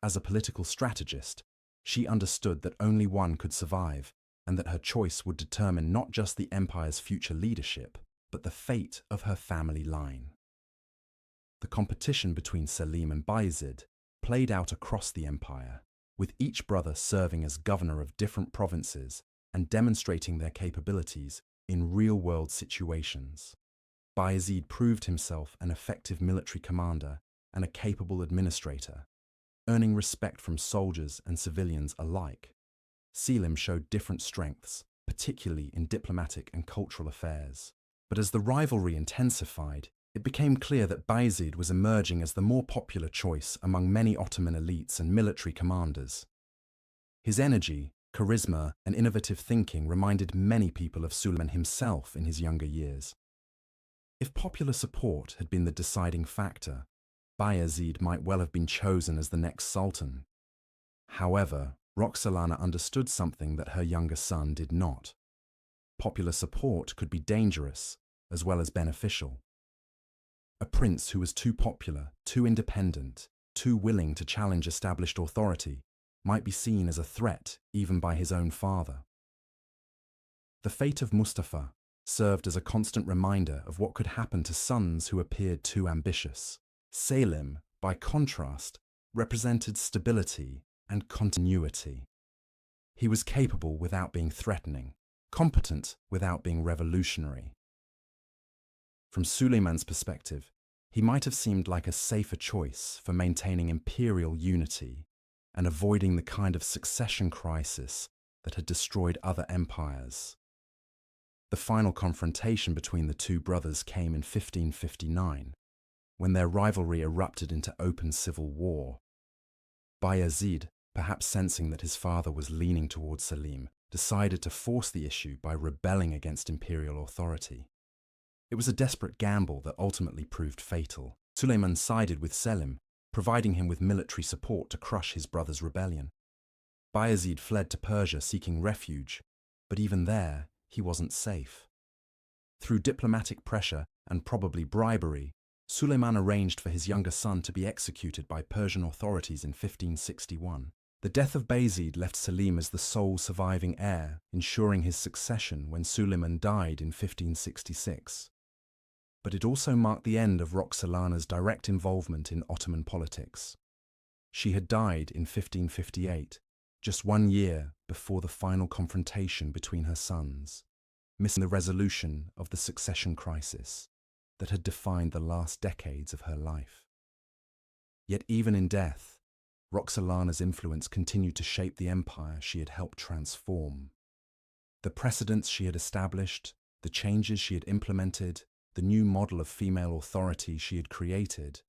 As a political strategist, she understood that only one could survive and that her choice would determine not just the empire's future leadership, but the fate of her family line. The competition between Selim and Bayezid played out across the empire, with each brother serving as governor of different provinces and demonstrating their capabilities in real-world situations. Bayezid proved himself an effective military commander and a capable administrator, earning respect from soldiers and civilians alike. Selim showed different strengths, particularly in diplomatic and cultural affairs. But as the rivalry intensified, it became clear that Bayezid was emerging as the more popular choice among many Ottoman elites and military commanders. His energy, charisma, and innovative thinking reminded many people of Suleiman himself in his younger years. If popular support had been the deciding factor, Bayezid might well have been chosen as the next sultan. However, Roxelana understood something that her younger son did not. Popular support could be dangerous as well as beneficial. A prince who was too popular, too independent, too willing to challenge established authority might be seen as a threat even by his own father. The fate of Mustafa served as a constant reminder of what could happen to sons who appeared too ambitious. Selim, by contrast, represented stability and continuity. He was capable without being threatening, competent without being revolutionary. From Suleiman's perspective, he might have seemed like a safer choice for maintaining imperial unity and avoiding the kind of succession crisis that had destroyed other empires. The final confrontation between the two brothers came in 1559, when their rivalry erupted into open civil war. Bayezid, perhaps sensing that his father was leaning towards Selim, decided to force the issue by rebelling against imperial authority. It was a desperate gamble that ultimately proved fatal. Suleiman sided with Selim, providing him with military support to crush his brother's rebellion. Bayezid fled to Persia seeking refuge, but even there, he wasn't safe. Through diplomatic pressure and probably bribery, Suleiman arranged for his younger son to be executed by Persian authorities in 1561. The death of Bayezid left Selim as the sole surviving heir, ensuring his succession when Suleiman died in 1566. But it also marked the end of Roxelana's direct involvement in Ottoman politics. She had died in 1558, just 1 year before the final confrontation between her sons, missing the resolution of the succession crisis that had defined the last decades of her life. Yet even in death, Roxelana's influence continued to shape the empire she had helped transform. The precedents she had established, the changes she had implemented, the new model of female authority she had created,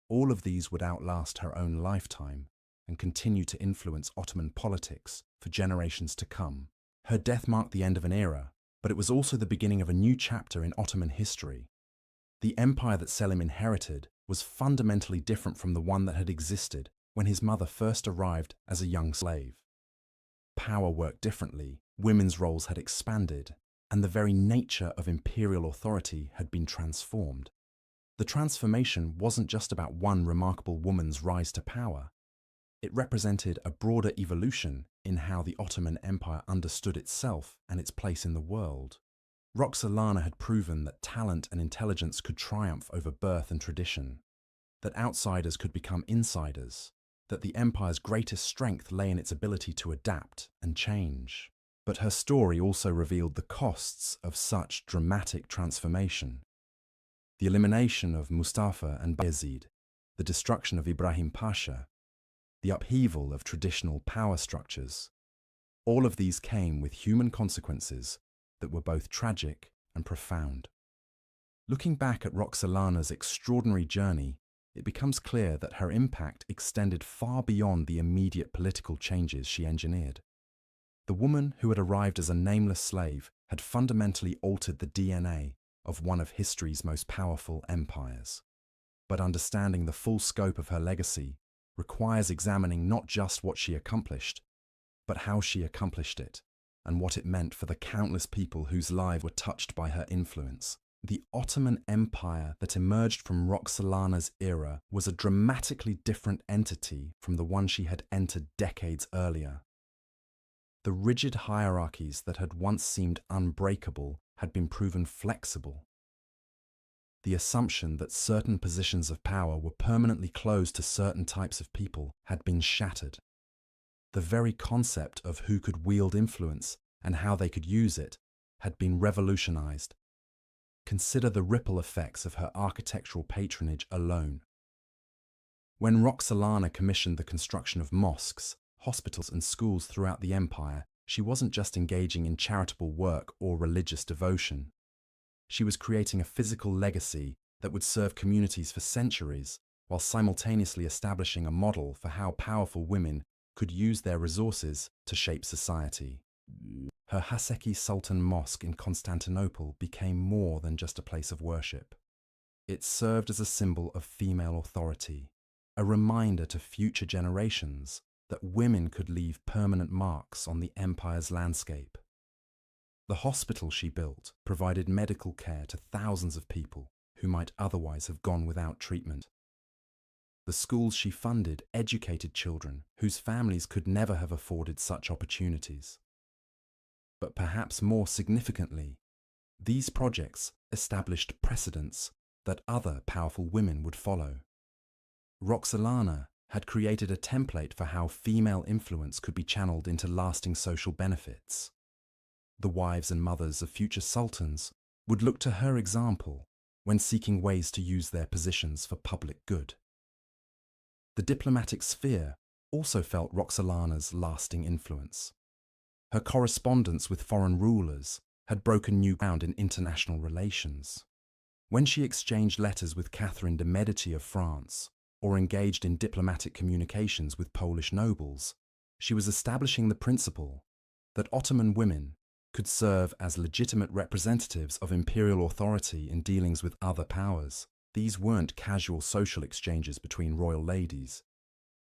all of these would outlast her own lifetime and continue to influence Ottoman politics for generations to come. Her death marked the end of an era, but it was also the beginning of a new chapter in Ottoman history. The empire that Selim inherited was fundamentally different from the one that had existed when his mother first arrived as a young slave. Power worked differently, women's roles had expanded, and the very nature of imperial authority had been transformed. The transformation wasn't just about one remarkable woman's rise to power. It represented a broader evolution in how the Ottoman Empire understood itself and its place in the world. Roxelana had proven that talent and intelligence could triumph over birth and tradition, that outsiders could become insiders, that the empire's greatest strength lay in its ability to adapt and change. But her story also revealed the costs of such dramatic transformation. The elimination of Mustafa and Bayezid, the destruction of Ibrahim Pasha, the upheaval of traditional power structures. All of these came with human consequences that were both tragic and profound. Looking back at Roxelana's extraordinary journey, it becomes clear that her impact extended far beyond the immediate political changes she engineered. The woman who had arrived as a nameless slave had fundamentally altered the DNA of one of history's most powerful empires. But understanding the full scope of her legacy requires examining not just what she accomplished, but how she accomplished it, and what it meant for the countless people whose lives were touched by her influence. The Ottoman Empire that emerged from Roxelana's era was a dramatically different entity from the one she had entered decades earlier. The rigid hierarchies that had once seemed unbreakable had been proven flexible. The assumption that certain positions of power were permanently closed to certain types of people had been shattered. The very concept of who could wield influence and how they could use it had been revolutionized. Consider the ripple effects of her architectural patronage alone. When Roxelana commissioned the construction of mosques, hospitals and schools throughout the empire, she wasn't just engaging in charitable work or religious devotion. She was creating a physical legacy that would serve communities for centuries, while simultaneously establishing a model for how powerful women could use their resources to shape society. Her Haseki Sultan Mosque in Constantinople became more than just a place of worship. It served as a symbol of female authority, a reminder to future generations that women could leave permanent marks on the empire's landscape. The hospital she built provided medical care to thousands of people who might otherwise have gone without treatment. The schools she funded educated children whose families could never have afforded such opportunities. But perhaps more significantly, these projects established precedents that other powerful women would follow. Roxelana had created a template for how female influence could be channeled into lasting social benefits. The wives and mothers of future sultans would look to her example when seeking ways to use their positions for public good. The diplomatic sphere also felt Roxelana's lasting influence. Her correspondence with foreign rulers had broken new ground in international relations. When she exchanged letters with Catherine de' Medici of France, or engaged in diplomatic communications with Polish nobles, she was establishing the principle that Ottoman women could serve as legitimate representatives of imperial authority in dealings with other powers. These weren't casual social exchanges between royal ladies.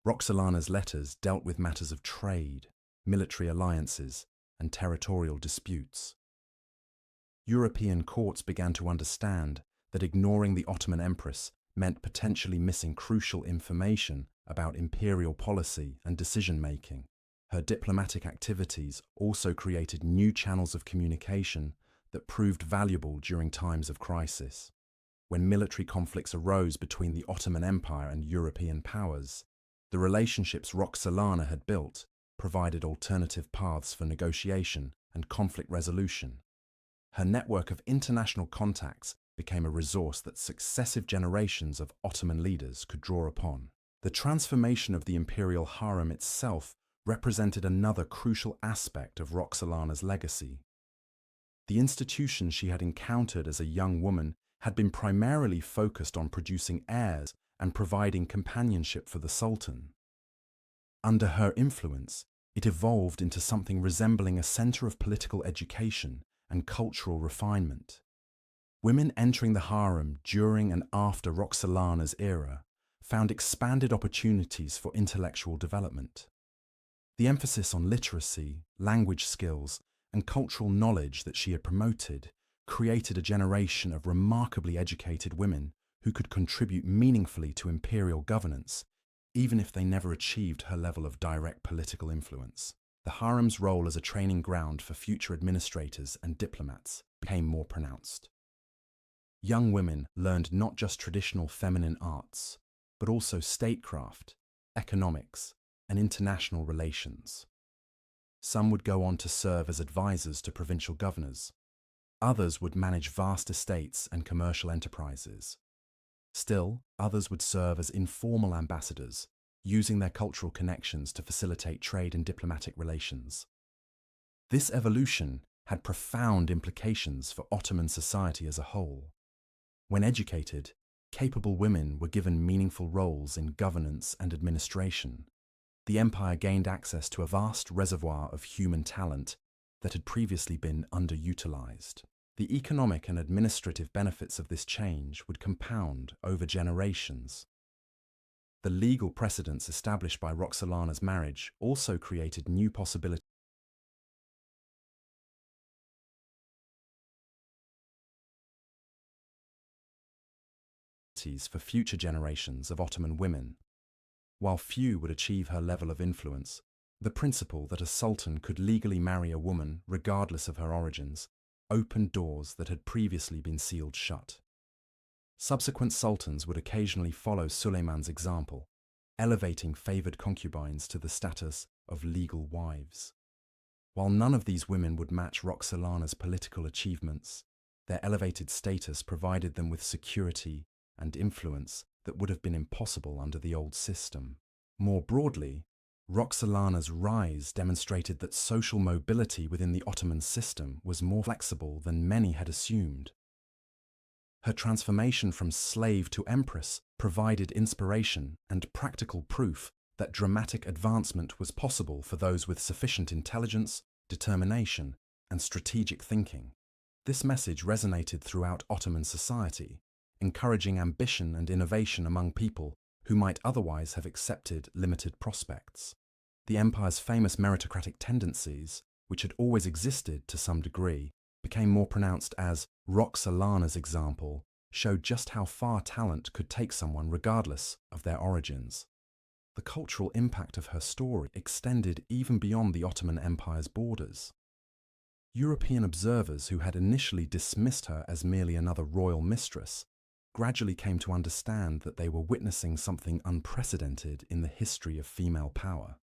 Roxelana's letters dealt with matters of trade, military alliances, and territorial disputes. European courts began to understand that ignoring the Ottoman Empress meant potentially missing crucial information about imperial policy and decision-making. Her diplomatic activities also created new channels of communication that proved valuable during times of crisis. When military conflicts arose between the Ottoman Empire and European powers, the relationships Roxelana had built provided alternative paths for negotiation and conflict resolution. Her network of international contacts became a resource that successive generations of Ottoman leaders could draw upon. The transformation of the imperial harem itself represented another crucial aspect of Roxelana's legacy. The institution she had encountered as a young woman had been primarily focused on producing heirs and providing companionship for the Sultan. Under her influence, it evolved into something resembling a center of political education and cultural refinement. Women entering the harem during and after Roxelana's era found expanded opportunities for intellectual development. The emphasis on literacy, language skills, and cultural knowledge that she had promoted created a generation of remarkably educated women who could contribute meaningfully to imperial governance, even if they never achieved her level of direct political influence. The harem's role as a training ground for future administrators and diplomats became more pronounced. Young women learned not just traditional feminine arts, but also statecraft, economics, and international relations. Some would go on to serve as advisors to provincial governors. Others would manage vast estates and commercial enterprises. Still, others would serve as informal ambassadors, using their cultural connections to facilitate trade and diplomatic relations. This evolution had profound implications for Ottoman society as a whole. When educated, capable women were given meaningful roles in governance and administration. The empire gained access to a vast reservoir of human talent that had previously been underutilized. The economic and administrative benefits of this change would compound over generations. The legal precedents established by Roxelana's marriage also created new possibilities for future generations of Ottoman women. While few would achieve her level of influence, the principle that a sultan could legally marry a woman regardless of her origins opened doors that had previously been sealed shut. Subsequent sultans would occasionally follow Suleiman's example, elevating favored concubines to the status of legal wives. While none of these women would match Roxelana's political achievements, their elevated status provided them with security and influence that would have been impossible under the old system. More broadly, Roxelana's rise demonstrated that social mobility within the Ottoman system was more flexible than many had assumed. Her transformation from slave to empress provided inspiration and practical proof that dramatic advancement was possible for those with sufficient intelligence, determination, and strategic thinking. This message resonated throughout Ottoman society, encouraging ambition and innovation among people who might otherwise have accepted limited prospects. The empire's famous meritocratic tendencies, which had always existed to some degree, became more pronounced as Roxelana's example showed just how far talent could take someone regardless of their origins. The cultural impact of her story extended even beyond the Ottoman Empire's borders. European observers who had initially dismissed her as merely another royal mistress gradually came to understand that they were witnessing something unprecedented in the history of female power.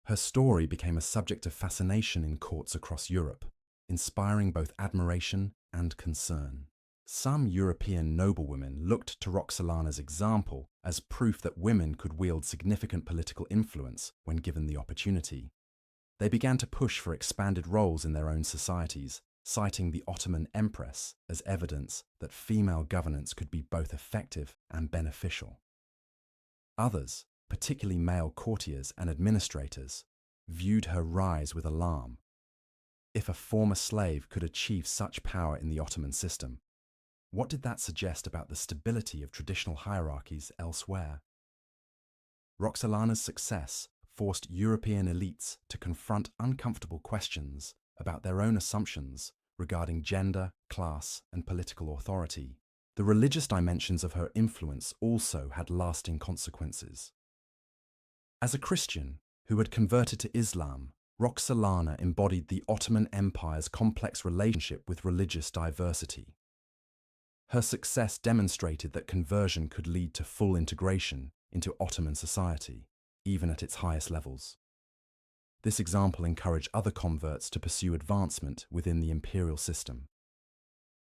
Her story became a subject of fascination in courts across Europe, inspiring both admiration and concern. Some European noblewomen looked to Roxelana's example as proof that women could wield significant political influence when given the opportunity. They began to push for expanded roles in their own societies, citing the Ottoman Empress as evidence that female governance could be both effective and beneficial. Others, particularly male courtiers and administrators, viewed her rise with alarm. If a former slave could achieve such power in the Ottoman system, what did that suggest about the stability of traditional hierarchies elsewhere? Roxelana's success forced European elites to confront uncomfortable questions about their own assumptions regarding gender, class, and political authority. The religious dimensions of her influence also had lasting consequences. As a Christian who had converted to Islam, Roxelana embodied the Ottoman Empire's complex relationship with religious diversity. Her success demonstrated that conversion could lead to full integration into Ottoman society, even at its highest levels. This example encouraged other converts to pursue advancement within the imperial system.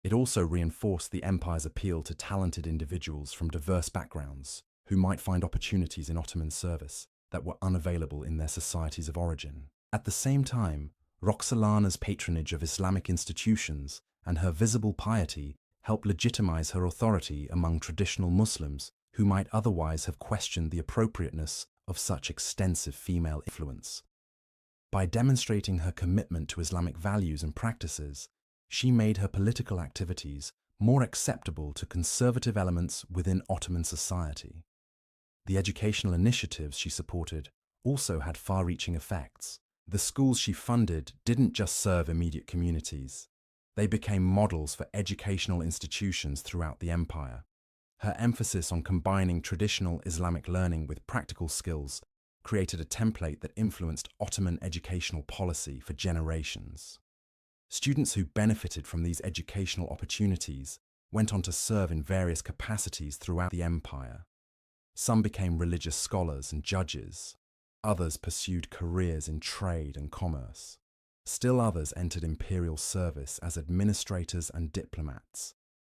It also reinforced the empire's appeal to talented individuals from diverse backgrounds who might find opportunities in Ottoman service that were unavailable in their societies of origin. At the same time, Roxelana's patronage of Islamic institutions and her visible piety helped legitimize her authority among traditional Muslims who might otherwise have questioned the appropriateness of such extensive female influence. By demonstrating her commitment to Islamic values and practices, she made her political activities more acceptable to conservative elements within Ottoman society. The educational initiatives she supported also had far-reaching effects. The schools she funded didn't just serve immediate communities. They became models for educational institutions throughout the empire. Her emphasis on combining traditional Islamic learning with practical skills created a template that influenced Ottoman educational policy for generations. Students who benefited from these educational opportunities went on to serve in various capacities throughout the empire. Some became religious scholars and judges. Others pursued careers in trade and commerce. Still others entered imperial service as administrators and diplomats.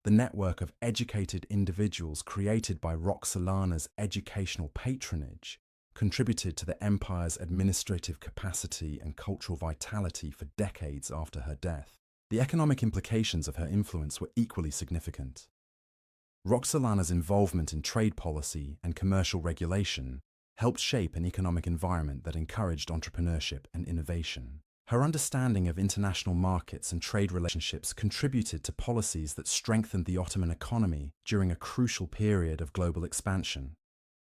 The network of educated individuals created by Roxelana's educational patronage contributed to the empire's administrative capacity and cultural vitality for decades after her death. The economic implications of her influence were equally significant. Roxelana's involvement in trade policy and commercial regulation helped shape an economic environment that encouraged entrepreneurship and innovation. Her understanding of international markets and trade relationships contributed to policies that strengthened the Ottoman economy during a crucial period of global expansion.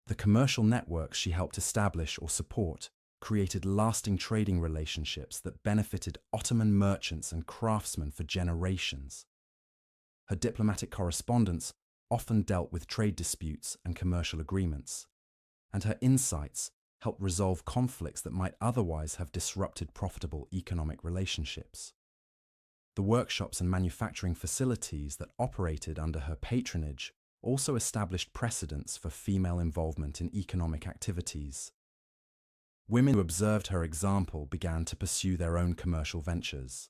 The commercial networks she helped establish or support created lasting trading relationships that benefited Ottoman merchants and craftsmen for generations. Her diplomatic correspondence often dealt with trade disputes and commercial agreements, and her insights helped resolve conflicts that might otherwise have disrupted profitable economic relationships. The workshops and manufacturing facilities that operated under her patronage also established precedents for female involvement in economic activities. Women who observed her example began to pursue their own commercial ventures,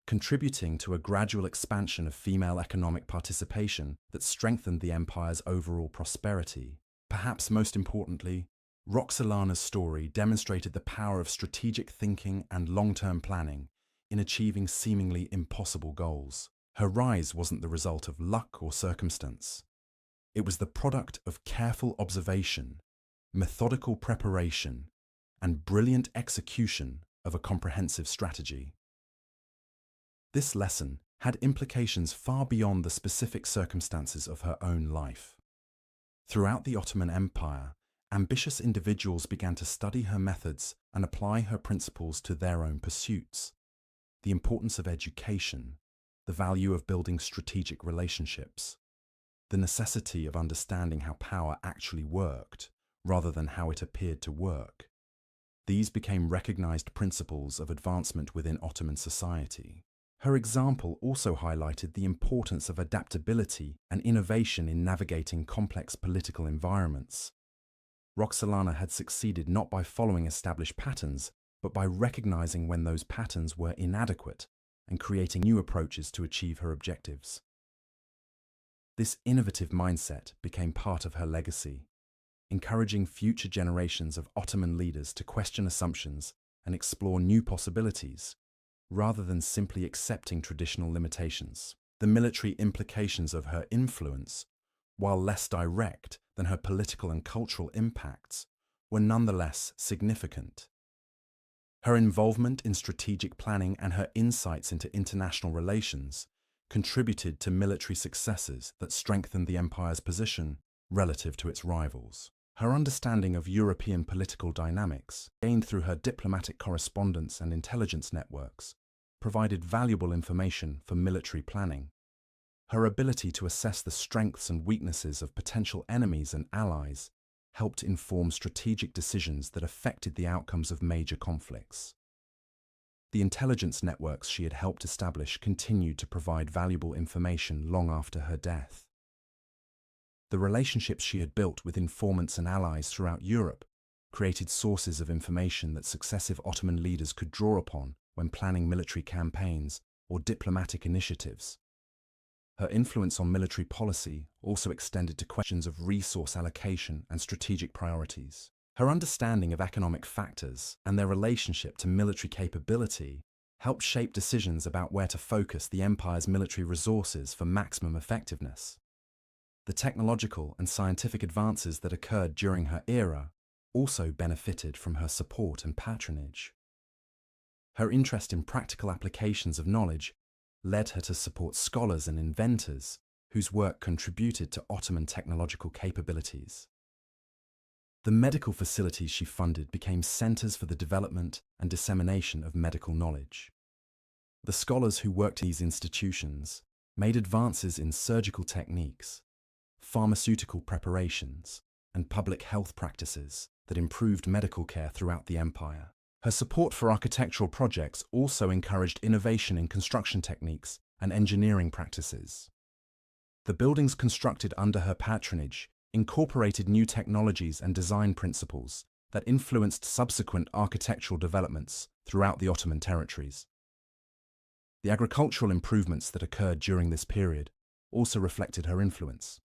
contributing to a gradual expansion of female economic participation that strengthened the empire's overall prosperity. Perhaps most importantly, Roxelana's story demonstrated the power of strategic thinking and long-term planning in achieving seemingly impossible goals. Her rise wasn't the result of luck or circumstance. It was the product of careful observation, methodical preparation, and brilliant execution of a comprehensive strategy. This lesson had implications far beyond the specific circumstances of her own life. Throughout the Ottoman Empire, ambitious individuals began to study her methods and apply her principles to their own pursuits. The importance of education, the value of building strategic relationships, the necessity of understanding how power actually worked rather than how it appeared to work. These became recognized principles of advancement within Ottoman society. Her example also highlighted the importance of adaptability and innovation in navigating complex political environments. Roxelana had succeeded not by following established patterns, but by recognizing when those patterns were inadequate and creating new approaches to achieve her objectives. This innovative mindset became part of her legacy, encouraging future generations of Ottoman leaders to question assumptions and explore new possibilities, rather than simply accepting traditional limitations. The military implications of her influence, while less direct than her political and cultural impacts, were nonetheless significant. Her involvement in strategic planning and her insights into international relations contributed to military successes that strengthened the empire's position relative to its rivals. Her understanding of European political dynamics, gained through her diplomatic correspondence and intelligence networks, provided valuable information for military planning. Her ability to assess the strengths and weaknesses of potential enemies and allies helped inform strategic decisions that affected the outcomes of major conflicts. The intelligence networks she had helped establish continued to provide valuable information long after her death. The relationships she had built with informants and allies throughout Europe created sources of information that successive Ottoman leaders could draw upon when planning military campaigns or diplomatic initiatives. Her influence on military policy also extended to questions of resource allocation and strategic priorities. Her understanding of economic factors and their relationship to military capability helped shape decisions about where to focus the empire's military resources for maximum effectiveness. The technological and scientific advances that occurred during her era also benefited from her support and patronage. Her interest in practical applications of knowledge led her to support scholars and inventors whose work contributed to Ottoman technological capabilities. The medical facilities she funded became centers for the development and dissemination of medical knowledge. The scholars who worked in these institutions made advances in surgical techniques, pharmaceutical preparations, and public health practices that improved medical care throughout the empire. Her support for architectural projects also encouraged innovation in construction techniques and engineering practices. The buildings constructed under her patronage incorporated new technologies and design principles that influenced subsequent architectural developments throughout the Ottoman territories. The agricultural improvements that occurred during this period also reflected her influence.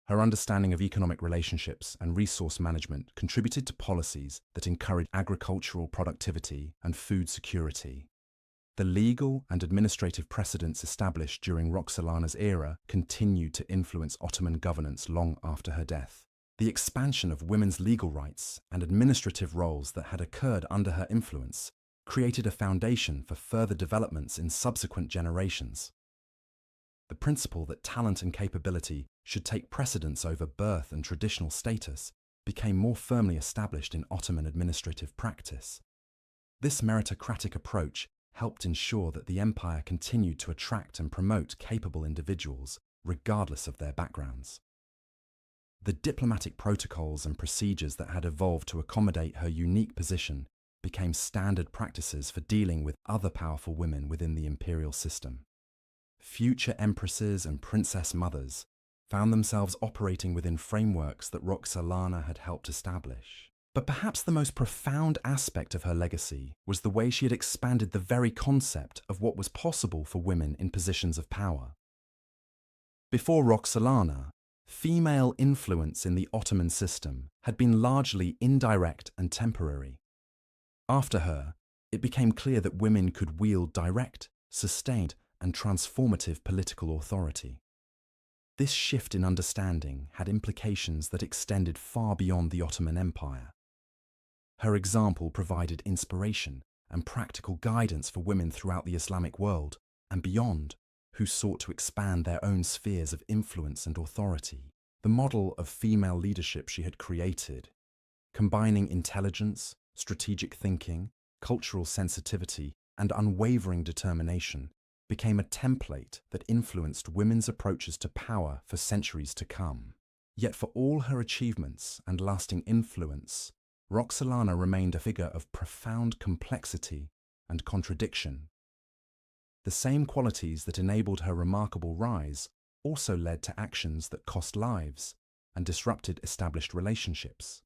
Her understanding of economic relationships and resource management contributed to policies that encouraged agricultural productivity and food security. The legal and administrative precedents established during Roxelana's era continued to influence Ottoman governance long after her death. The expansion of women's legal rights and administrative roles that had occurred under her influence created a foundation for further developments in subsequent generations. The principle that talent and capability should take precedence over birth and traditional status became more firmly established in Ottoman administrative practice. This meritocratic approach helped ensure that the empire continued to attract and promote capable individuals, regardless of their backgrounds. The diplomatic protocols and procedures that had evolved to accommodate her unique position became standard practices for dealing with other powerful women within the imperial system. Future empresses and princess mothers found themselves operating within frameworks that Roxelana had helped establish. But perhaps the most profound aspect of her legacy was the way she had expanded the very concept of what was possible for women in positions of power. Before Roxelana, Female influence in the Ottoman system had been largely indirect and temporary. After her, it became clear that women could wield direct, sustained, and transformative political authority. This shift in understanding had implications that extended far beyond the Ottoman Empire. Her example provided inspiration and practical guidance for women throughout the Islamic world and beyond, who sought to expand their own spheres of influence and authority. The model of female leadership she had created, combining intelligence, strategic thinking, cultural sensitivity, and unwavering determination, became a template that influenced women's approaches to power for centuries to come. Yet for all her achievements and lasting influence, Roxelana remained a figure of profound complexity and contradiction. The same qualities that enabled her remarkable rise also led to actions that cost lives and disrupted established relationships.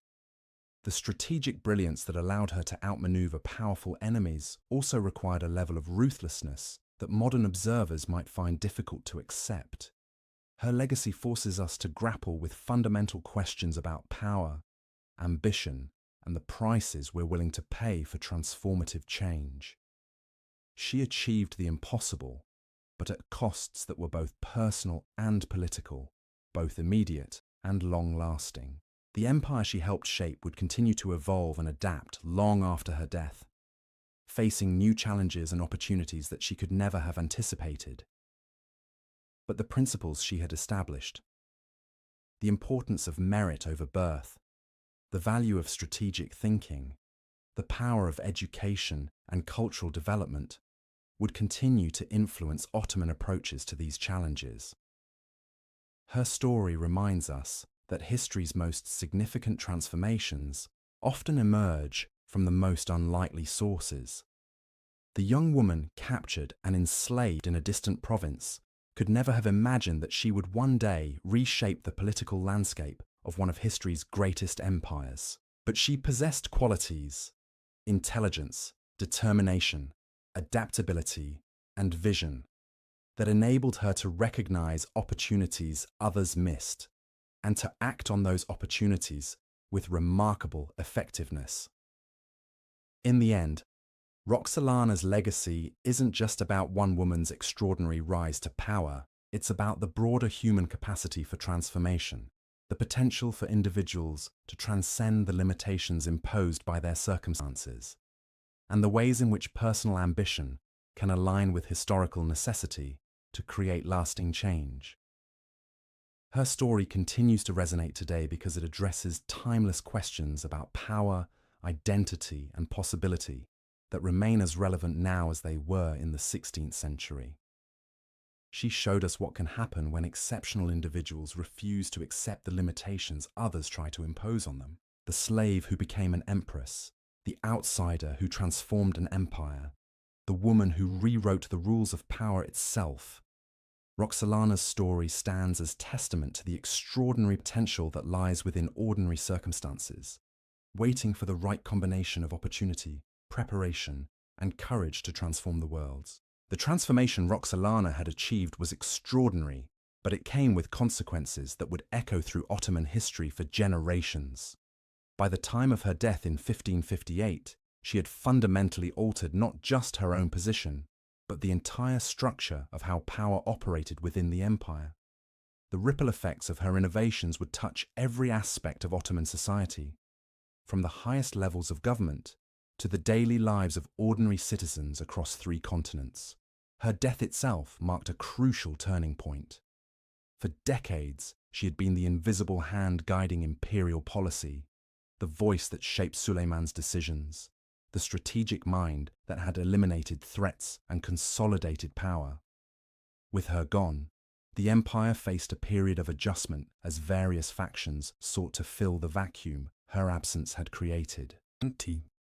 The strategic brilliance that allowed her to outmaneuver powerful enemies also required a level of ruthlessness that modern observers might find difficult to accept. Her legacy forces us to grapple with fundamental questions about power, ambition, and the prices we're willing to pay for transformative change. She achieved the impossible, but at costs that were both personal and political, both immediate and long-lasting. The empire she helped shape would continue to evolve and adapt long after her death, facing new challenges and opportunities that she could never have anticipated. But the principles she had established, the importance of merit over birth, the value of strategic thinking, the power of education and cultural development, would continue to influence Ottoman approaches to these challenges. Her story reminds us that history's most significant transformations often emerge from the most unlikely sources. The young woman captured and enslaved in a distant province could never have imagined that she would one day reshape the political landscape of one of history's greatest empires. But she possessed qualities, intelligence, determination, adaptability, and vision that enabled her to recognize opportunities others missed and to act on those opportunities with remarkable effectiveness. In the end, Roxelana's legacy isn't just about one woman's extraordinary rise to power, it's about the broader human capacity for transformation, the potential for individuals to transcend the limitations imposed by their circumstances, and the ways in which personal ambition can align with historical necessity to create lasting change. Her story continues to resonate today because it addresses timeless questions about power, identity, and possibility that remain as relevant now as they were in the 16th century. She showed us what can happen when exceptional individuals refuse to accept the limitations others try to impose on them. The slave who became an empress, the outsider who transformed an empire, the woman who rewrote the rules of power itself. Roxelana's story stands as testament to the extraordinary potential that lies within ordinary circumstances, waiting for the right combination of opportunity, preparation, and courage to transform the world. The transformation Roxelana had achieved was extraordinary, but it came with consequences that would echo through Ottoman history for generations. By the time of her death in 1558, she had fundamentally altered not just her own position, but the entire structure of how power operated within the empire. The ripple effects of her innovations would touch every aspect of Ottoman society, from the highest levels of government to the daily lives of ordinary citizens across 3 continents. Her death itself marked a crucial turning point. For decades, she had been the invisible hand guiding imperial policy, the voice that shaped Suleiman's decisions, the strategic mind that had eliminated threats and consolidated power. With her gone, the empire faced a period of adjustment as various factions sought to fill the vacuum her absence had created.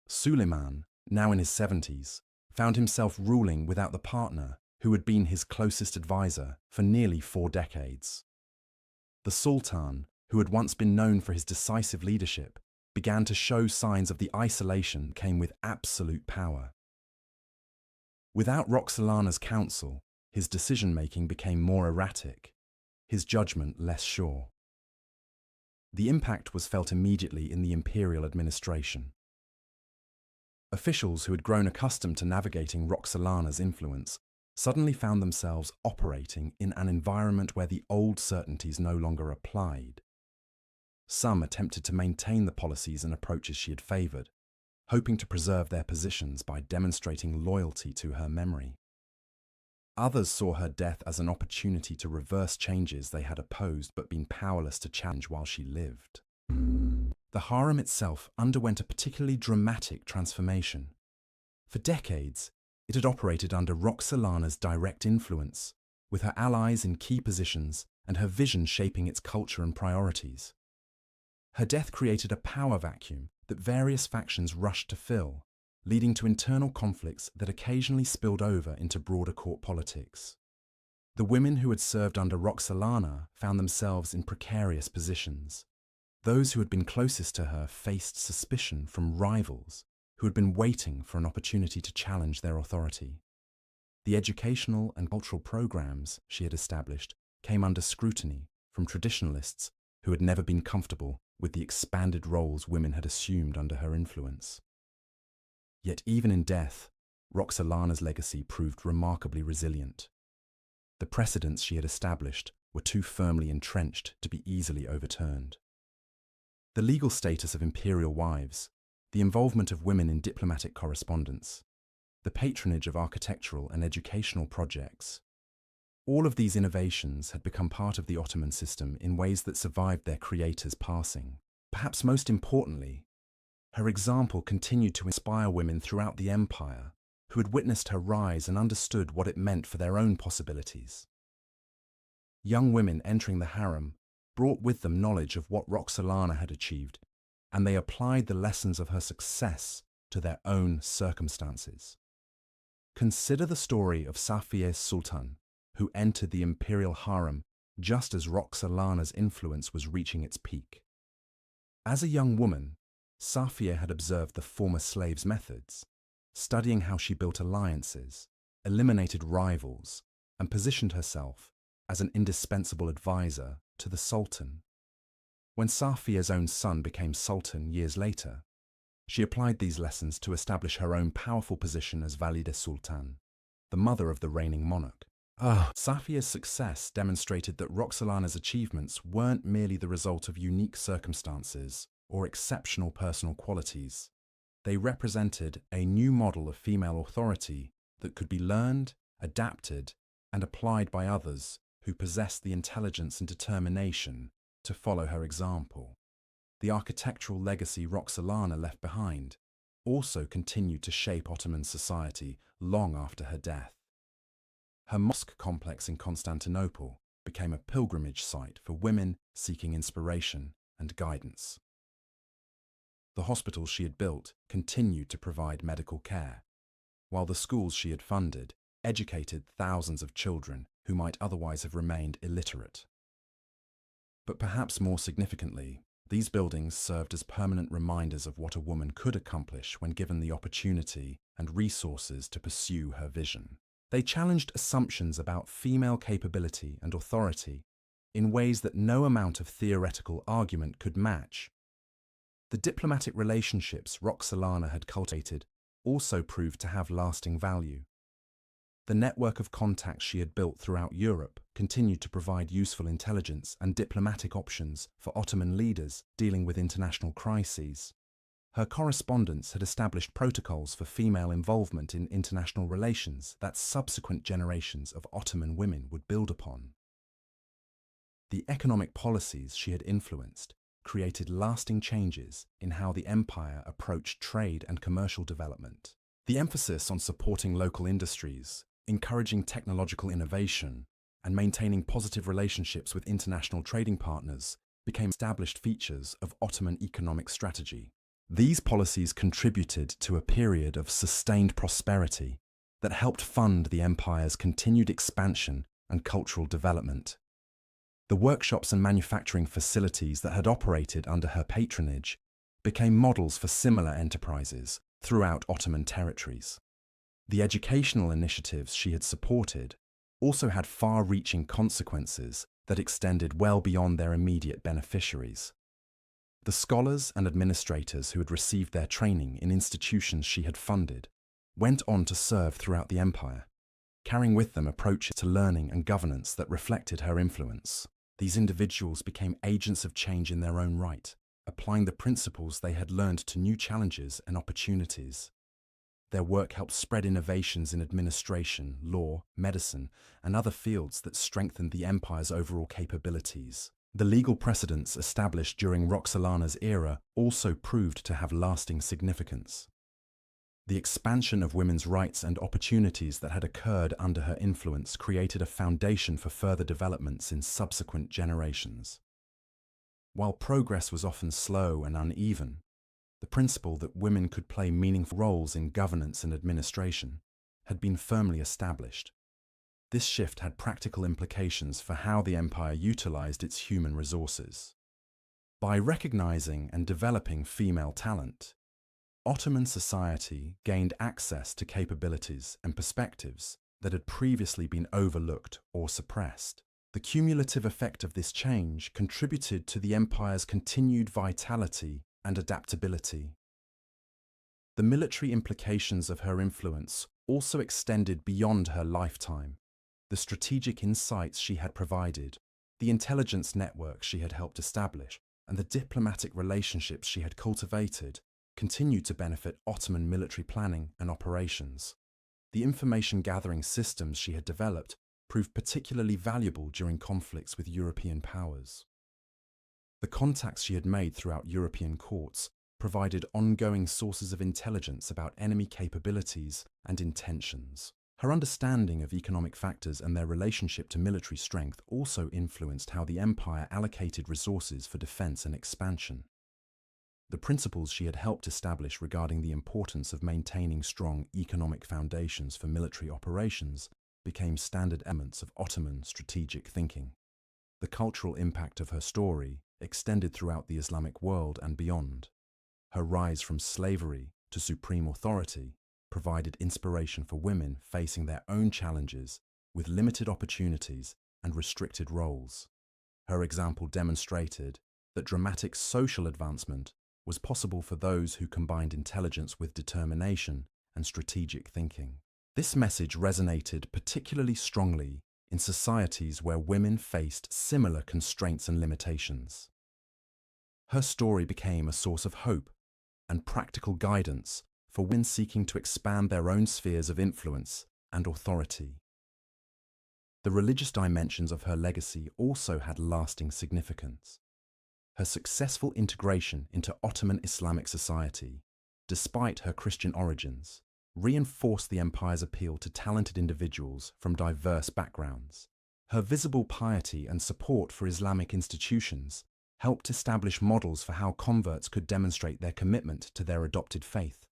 Suleiman, now in his 70s, found himself ruling without the partner who had been his closest advisor for nearly 4 decades. The Sultan, who had once been known for his decisive leadership, began to show signs of the isolation that came with absolute power. Without Roxelana's counsel, his decision-making became more erratic, his judgment less sure. The impact was felt immediately in the imperial administration. Officials who had grown accustomed to navigating Roxelana's influence suddenly found themselves operating in an environment where the old certainties no longer applied. Some attempted to maintain the policies and approaches she had favoured, hoping to preserve their positions by demonstrating loyalty to her memory. Others saw her death as an opportunity to reverse changes they had opposed but been powerless to challenge while she lived. The harem itself underwent a particularly dramatic transformation. For decades, it had operated under Roxelana's direct influence, with her allies in key positions and her vision shaping its culture and priorities. Her death created a power vacuum that various factions rushed to fill, leading to internal conflicts that occasionally spilled over into broader court politics. The women who had served under Roxelana found themselves in precarious positions. Those who had been closest to her faced suspicion from rivals who had been waiting for an opportunity to challenge their authority. The educational and cultural programs she had established came under scrutiny from traditionalists who had never been comfortable with the expanded roles women had assumed under her influence. Yet even in death, Roxelana's legacy proved remarkably resilient. The precedents she had established were too firmly entrenched to be easily overturned. The legal status of imperial wives, the involvement of women in diplomatic correspondence, the patronage of architectural and educational projects, all of these innovations had become part of the Ottoman system in ways that survived their creators' passing. Perhaps most importantly, her example continued to inspire women throughout the empire who had witnessed her rise and understood what it meant for their own possibilities. Young women entering the harem brought with them knowledge of what Roxelana had achieved, and they applied the lessons of her success to their own circumstances. Consider the story of Safiye's Sultan, who entered the imperial harem just as Roxelana's influence was reaching its peak. As a young woman, Safiye had observed the former slave's methods, studying how she built alliances, eliminated rivals, and positioned herself as an indispensable advisor to the Sultan. When Safiye's own son became Sultan years later, she applied these lessons to establish her own powerful position as Valide Sultan, the mother of the reigning monarch. Safiye's success demonstrated that Roxelana's achievements weren't merely the result of unique circumstances or exceptional personal qualities. They represented a new model of female authority that could be learned, adapted, and applied by others who possessed the intelligence and determination to follow her example. The architectural legacy Roxelana left behind also continued to shape Ottoman society long after her death. Her mosque complex in Constantinople became a pilgrimage site for women seeking inspiration and guidance. The hospitals she had built continued to provide medical care, while the schools she had funded educated thousands of children who might otherwise have remained illiterate. But perhaps more significantly, these buildings served as permanent reminders of what a woman could accomplish when given the opportunity and resources to pursue her vision. They challenged assumptions about female capability and authority in ways that no amount of theoretical argument could match. The diplomatic relationships Roxelana had cultivated also proved to have lasting value. The network of contacts she had built throughout Europe continued to provide useful intelligence and diplomatic options for Ottoman leaders dealing with international crises. Her correspondence had established protocols for female involvement in international relations that subsequent generations of Ottoman women would build upon. The economic policies she had influenced created lasting changes in how the empire approached trade and commercial development. The emphasis on supporting local industries, encouraging technological innovation, and maintaining positive relationships with international trading partners became established features of Ottoman economic strategy. These policies contributed to a period of sustained prosperity that helped fund the empire's continued expansion and cultural development. The workshops and manufacturing facilities that had operated under her patronage became models for similar enterprises throughout Ottoman territories. The educational initiatives she had supported also had far-reaching consequences that extended well beyond their immediate beneficiaries. The scholars and administrators who had received their training in institutions she had funded went on to serve throughout the empire, carrying with them approaches to learning and governance that reflected her influence. These individuals became agents of change in their own right, applying the principles they had learned to new challenges and opportunities. Their work helped spread innovations in administration, law, medicine, and other fields that strengthened the empire's overall capabilities. The legal precedents established during Roxelana's era also proved to have lasting significance. The expansion of women's rights and opportunities that had occurred under her influence created a foundation for further developments in subsequent generations. While progress was often slow and uneven, the principle that women could play meaningful roles in governance and administration had been firmly established. This shift had practical implications for how the empire utilized its human resources. By recognizing and developing female talent, Ottoman society gained access to capabilities and perspectives that had previously been overlooked or suppressed. The cumulative effect of this change contributed to the empire's continued vitality and adaptability. The military implications of her influence also extended beyond her lifetime. The strategic insights she had provided, the intelligence networks she had helped establish, and the diplomatic relationships she had cultivated continued to benefit Ottoman military planning and operations. The information-gathering systems she had developed proved particularly valuable during conflicts with European powers. The contacts she had made throughout European courts provided ongoing sources of intelligence about enemy capabilities and intentions. Her understanding of economic factors and their relationship to military strength also influenced how the empire allocated resources for defense and expansion. The principles she had helped establish regarding the importance of maintaining strong economic foundations for military operations became standard elements of Ottoman strategic thinking. The cultural impact of her story extended throughout the Islamic world and beyond. Her rise from slavery to supreme authority provided inspiration for women facing their own challenges with limited opportunities and restricted roles. Her example demonstrated that dramatic social advancement was possible for those who combined intelligence with determination and strategic thinking. This message resonated particularly strongly in societies where women faced similar constraints and limitations. Her story became a source of hope and practical guidance for women seeking to expand their own spheres of influence and authority. The religious dimensions of her legacy also had lasting significance. Her successful integration into Ottoman Islamic society, despite her Christian origins, reinforced the empire's appeal to talented individuals from diverse backgrounds. Her visible piety and support for Islamic institutions helped establish models for how converts could demonstrate their commitment to their adopted faith.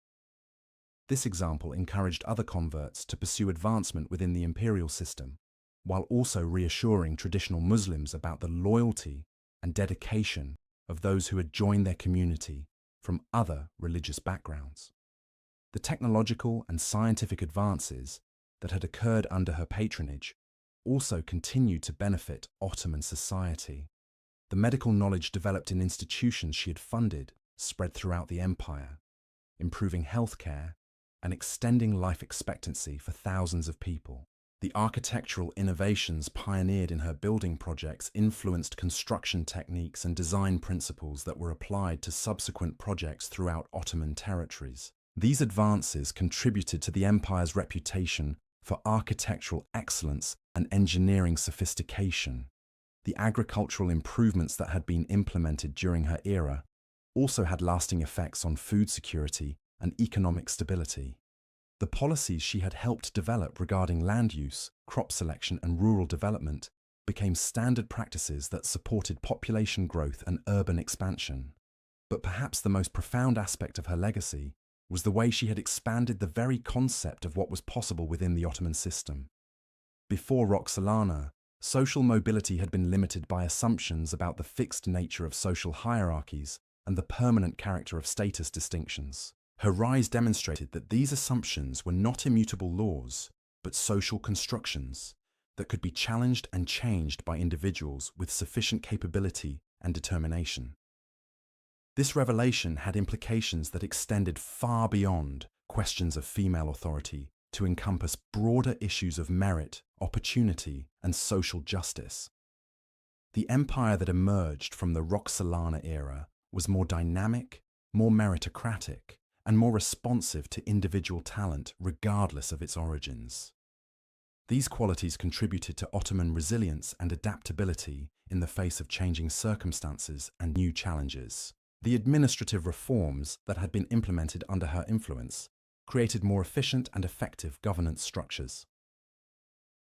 This example encouraged other converts to pursue advancement within the imperial system, while also reassuring traditional Muslims about the loyalty and dedication of those who had joined their community from other religious backgrounds. The technological and scientific advances that had occurred under her patronage also continued to benefit Ottoman society. The medical knowledge developed in institutions she had funded spread throughout the empire, improving healthcare and extending life expectancy for thousands of people. The architectural innovations pioneered in her building projects influenced construction techniques and design principles that were applied to subsequent projects throughout Ottoman territories. These advances contributed to the empire's reputation for architectural excellence and engineering sophistication. The agricultural improvements that had been implemented during her era also had lasting effects on food security and economic stability. The policies she had helped develop regarding land use, crop selection, and rural development became standard practices that supported population growth and urban expansion. But perhaps the most profound aspect of her legacy was the way she had expanded the very concept of what was possible within the Ottoman system. Before Roxelana, social mobility had been limited by assumptions about the fixed nature of social hierarchies and the permanent character of status distinctions. Her rise demonstrated that these assumptions were not immutable laws, but social constructions that could be challenged and changed by individuals with sufficient capability and determination. This revelation had implications that extended far beyond questions of female authority to encompass broader issues of merit, opportunity, and social justice. The empire that emerged from the Roxelana era was more dynamic, more meritocratic, and more responsive to individual talent regardless of its origins. These qualities contributed to Ottoman resilience and adaptability in the face of changing circumstances and new challenges. The administrative reforms that had been implemented under her influence created more efficient and effective governance structures.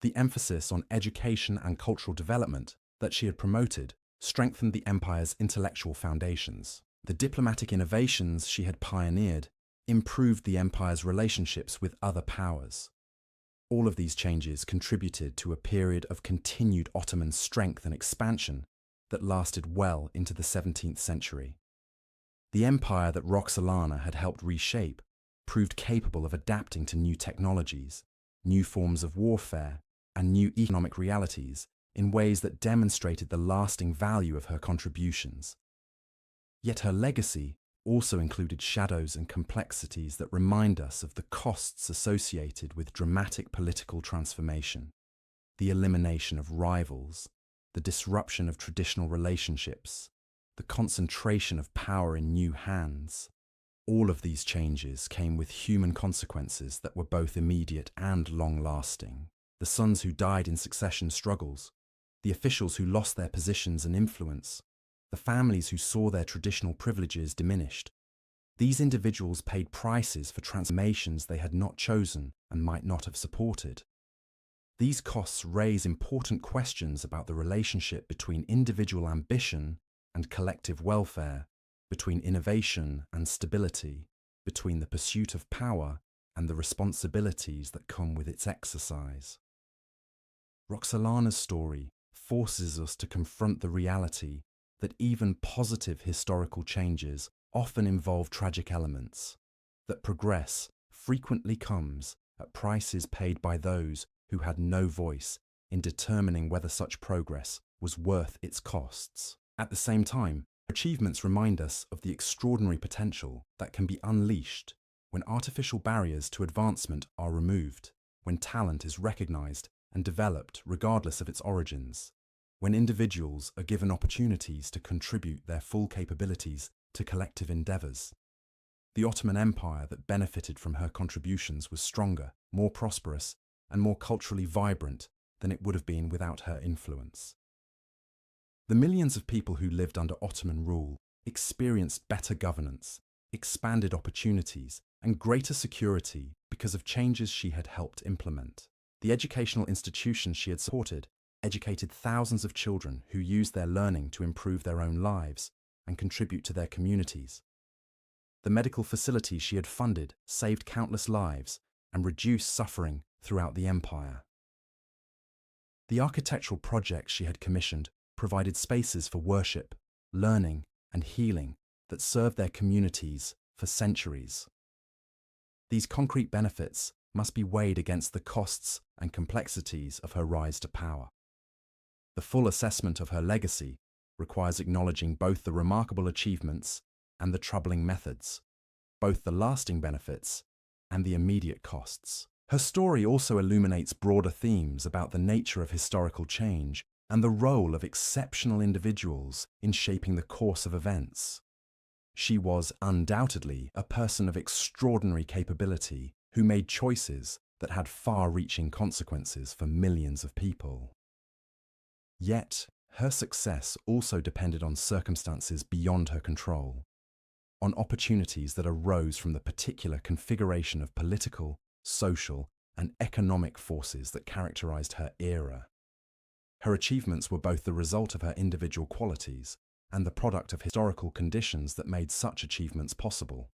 The emphasis on education and cultural development that she had promoted strengthened the empire's intellectual foundations. The diplomatic innovations she had pioneered improved the empire's relationships with other powers. All of these changes contributed to a period of continued Ottoman strength and expansion that lasted well into the 17th century. The empire that Roxelana had helped reshape proved capable of adapting to new technologies, new forms of warfare, and new economic realities in ways that demonstrated the lasting value of her contributions. Yet her legacy also included shadows and complexities that remind us of the costs associated with dramatic political transformation, the elimination of rivals, the disruption of traditional relationships, the concentration of power in new hands. All of these changes came with human consequences that were both immediate and long-lasting. The sons who died in succession struggles, the officials who lost their positions and influence, the families who saw their traditional privileges diminished. These individuals paid prices for transformations they had not chosen and might not have supported. These costs raise important questions about the relationship between individual ambition and collective welfare, between innovation and stability, between the pursuit of power and the responsibilities that come with its exercise. Roxelana's story forces us to confront the reality that even positive historical changes often involve tragic elements, that progress frequently comes at prices paid by those who had no voice in determining whether such progress was worth its costs. At the same time, achievements remind us of the extraordinary potential that can be unleashed when artificial barriers to advancement are removed, when talent is recognized and developed regardless of its origins, when individuals are given opportunities to contribute their full capabilities to collective endeavors. The Ottoman Empire that benefited from her contributions was stronger, more prosperous, and more culturally vibrant than it would have been without her influence. The millions of people who lived under Ottoman rule experienced better governance, expanded opportunities, and greater security because of changes she had helped implement. The educational institutions she had supported educated thousands of children who used their learning to improve their own lives and contribute to their communities. The medical facilities she had funded saved countless lives and reduced suffering throughout the empire. The architectural projects she had commissioned provided spaces for worship, learning, and healing that served their communities for centuries. These concrete benefits must be weighed against the costs and complexities of her rise to power. The full assessment of her legacy requires acknowledging both the remarkable achievements and the troubling methods, both the lasting benefits and the immediate costs. Her story also illuminates broader themes about the nature of historical change and the role of exceptional individuals in shaping the course of events. She was undoubtedly a person of extraordinary capability who made choices that had far-reaching consequences for millions of people. Yet, her success also depended on circumstances beyond her control, on opportunities that arose from the particular configuration of political, social, and economic forces that characterized her era. Her achievements were both the result of her individual qualities and the product of historical conditions that made such achievements possible.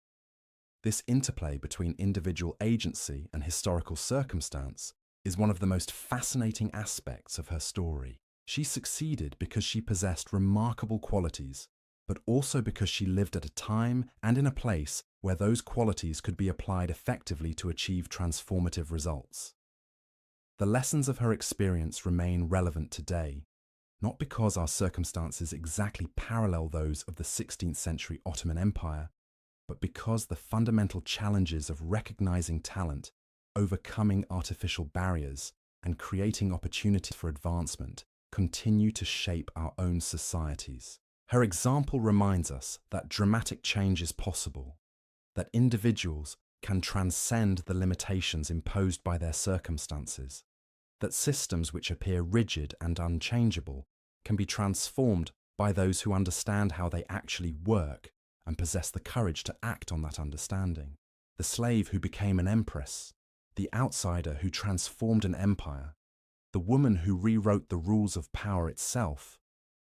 This interplay between individual agency and historical circumstance is one of the most fascinating aspects of her story. She succeeded because she possessed remarkable qualities, but also because she lived at a time and in a place where those qualities could be applied effectively to achieve transformative results. The lessons of her experience remain relevant today, not because our circumstances exactly parallel those of the 16th century Ottoman Empire, but because the fundamental challenges of recognizing talent, overcoming artificial barriers, and creating opportunities for advancement continue to shape our own societies. Her example reminds us that dramatic change is possible, that individuals can transcend the limitations imposed by their circumstances, that systems which appear rigid and unchangeable can be transformed by those who understand how they actually work and possess the courage to act on that understanding. The slave who became an empress, the outsider who transformed an empire, the woman who rewrote the rules of power itself,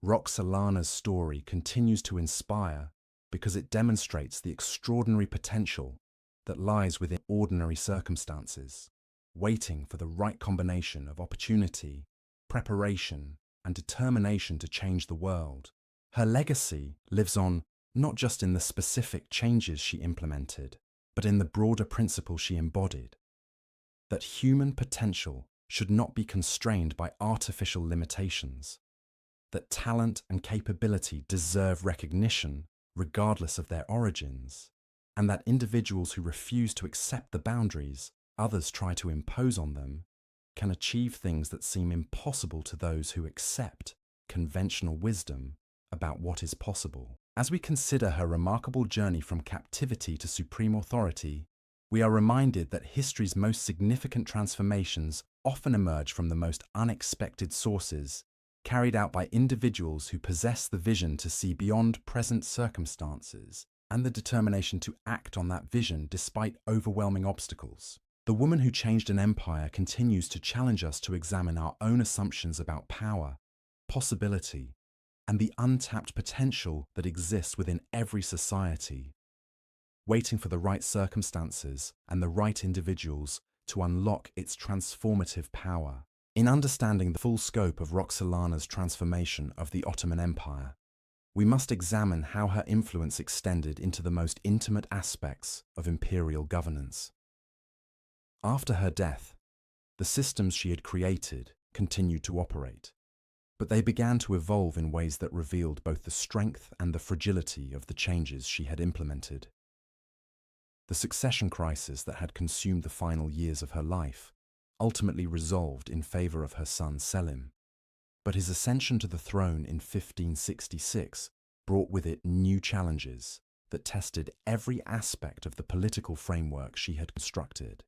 Roxelana's story continues to inspire because it demonstrates the extraordinary potential that lies within ordinary circumstances, waiting for the right combination of opportunity, preparation, and determination to change the world. Her legacy lives on not just in the specific changes she implemented, but in the broader principle she embodied, that human potential should not be constrained by artificial limitations, that talent and capability deserve recognition regardless of their origins, and that individuals who refuse to accept the boundaries others try to impose on them can achieve things that seem impossible to those who accept conventional wisdom about what is possible. As we consider her remarkable journey from captivity to supreme authority, we are reminded that history's most significant transformations often emerge from the most unexpected sources, carried out by individuals who possess the vision to see beyond present circumstances and the determination to act on that vision despite overwhelming obstacles. The woman who changed an empire continues to challenge us to examine our own assumptions about power, possibility, and the untapped potential that exists within every society, waiting for the right circumstances and the right individuals to unlock its transformative power. In understanding the full scope of Roxelana's transformation of the Ottoman Empire, we must examine how her influence extended into the most intimate aspects of imperial governance. After her death, the systems she had created continued to operate, but they began to evolve in ways that revealed both the strength and the fragility of the changes she had implemented. The succession crisis that had consumed the final years of her life ultimately resolved in favor of her son Selim, but his ascension to the throne in 1566 brought with it new challenges that tested every aspect of the political framework she had constructed.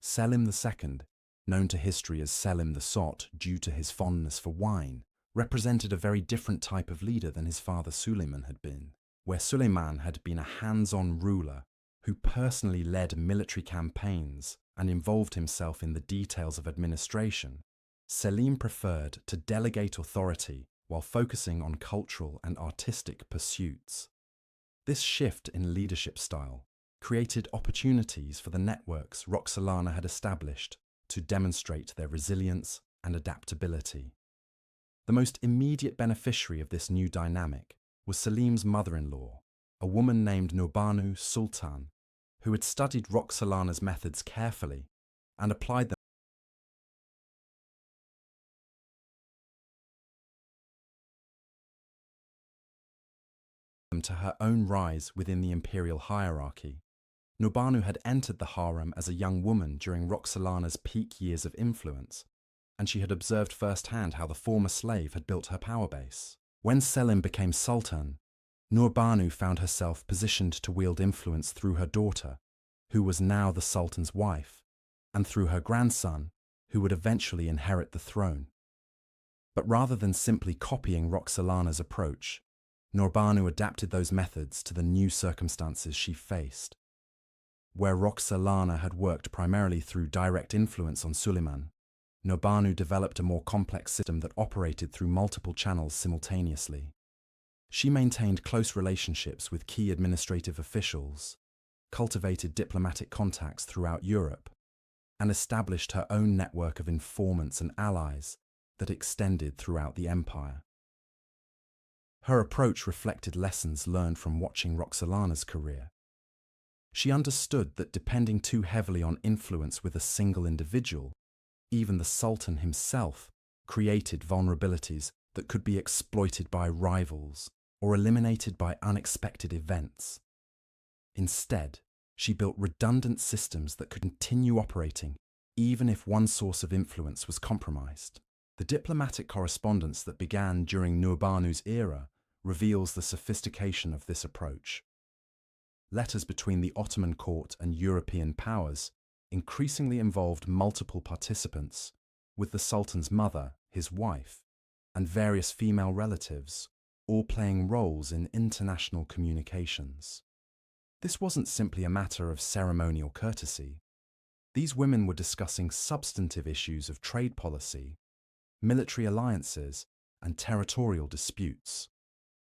Selim II, known to history as Selim the Sot due to his fondness for wine, represented a very different type of leader than his father Suleiman had been. Where Suleiman had been a hands-on ruler who personally led military campaigns and involved himself in the details of administration, Selim preferred to delegate authority while focusing on cultural and artistic pursuits. This shift in leadership style created opportunities for the networks Roxelana had established to demonstrate their resilience and adaptability. The most immediate beneficiary of this new dynamic was Selim's mother-in-law, a woman named Nurbanu Sultan, who had studied Roxelana's methods carefully and applied them to her own rise within the imperial hierarchy. Nurbanu had entered the harem as a young woman during Roxelana's peak years of influence, and she had observed firsthand how the former slave had built her power base. When Selim became Sultan, Nurbanu found herself positioned to wield influence through her daughter, who was now the Sultan's wife, and through her grandson, who would eventually inherit the throne. But rather than simply copying Roxelana's approach, Nurbanu adapted those methods to the new circumstances she faced. Where Roxelana had worked primarily through direct influence on Suleiman, Nurbanu developed a more complex system that operated through multiple channels simultaneously. She maintained close relationships with key administrative officials, cultivated diplomatic contacts throughout Europe, and established her own network of informants and allies that extended throughout the empire. Her approach reflected lessons learned from watching Roxelana's career. She understood that depending too heavily on influence with a single individual, even the Sultan himself, created vulnerabilities that could be exploited by rivals or eliminated by unexpected events. Instead, she built redundant systems that could continue operating even if one source of influence was compromised. The diplomatic correspondence that began during Nu'ubanu's era reveals the sophistication of this approach. Letters between the Ottoman court and European powers increasingly involved multiple participants, with the Sultan's mother, his wife, and various female relatives all playing roles in international communications. This wasn't simply a matter of ceremonial courtesy. These women were discussing substantive issues of trade policy, military alliances, and territorial disputes.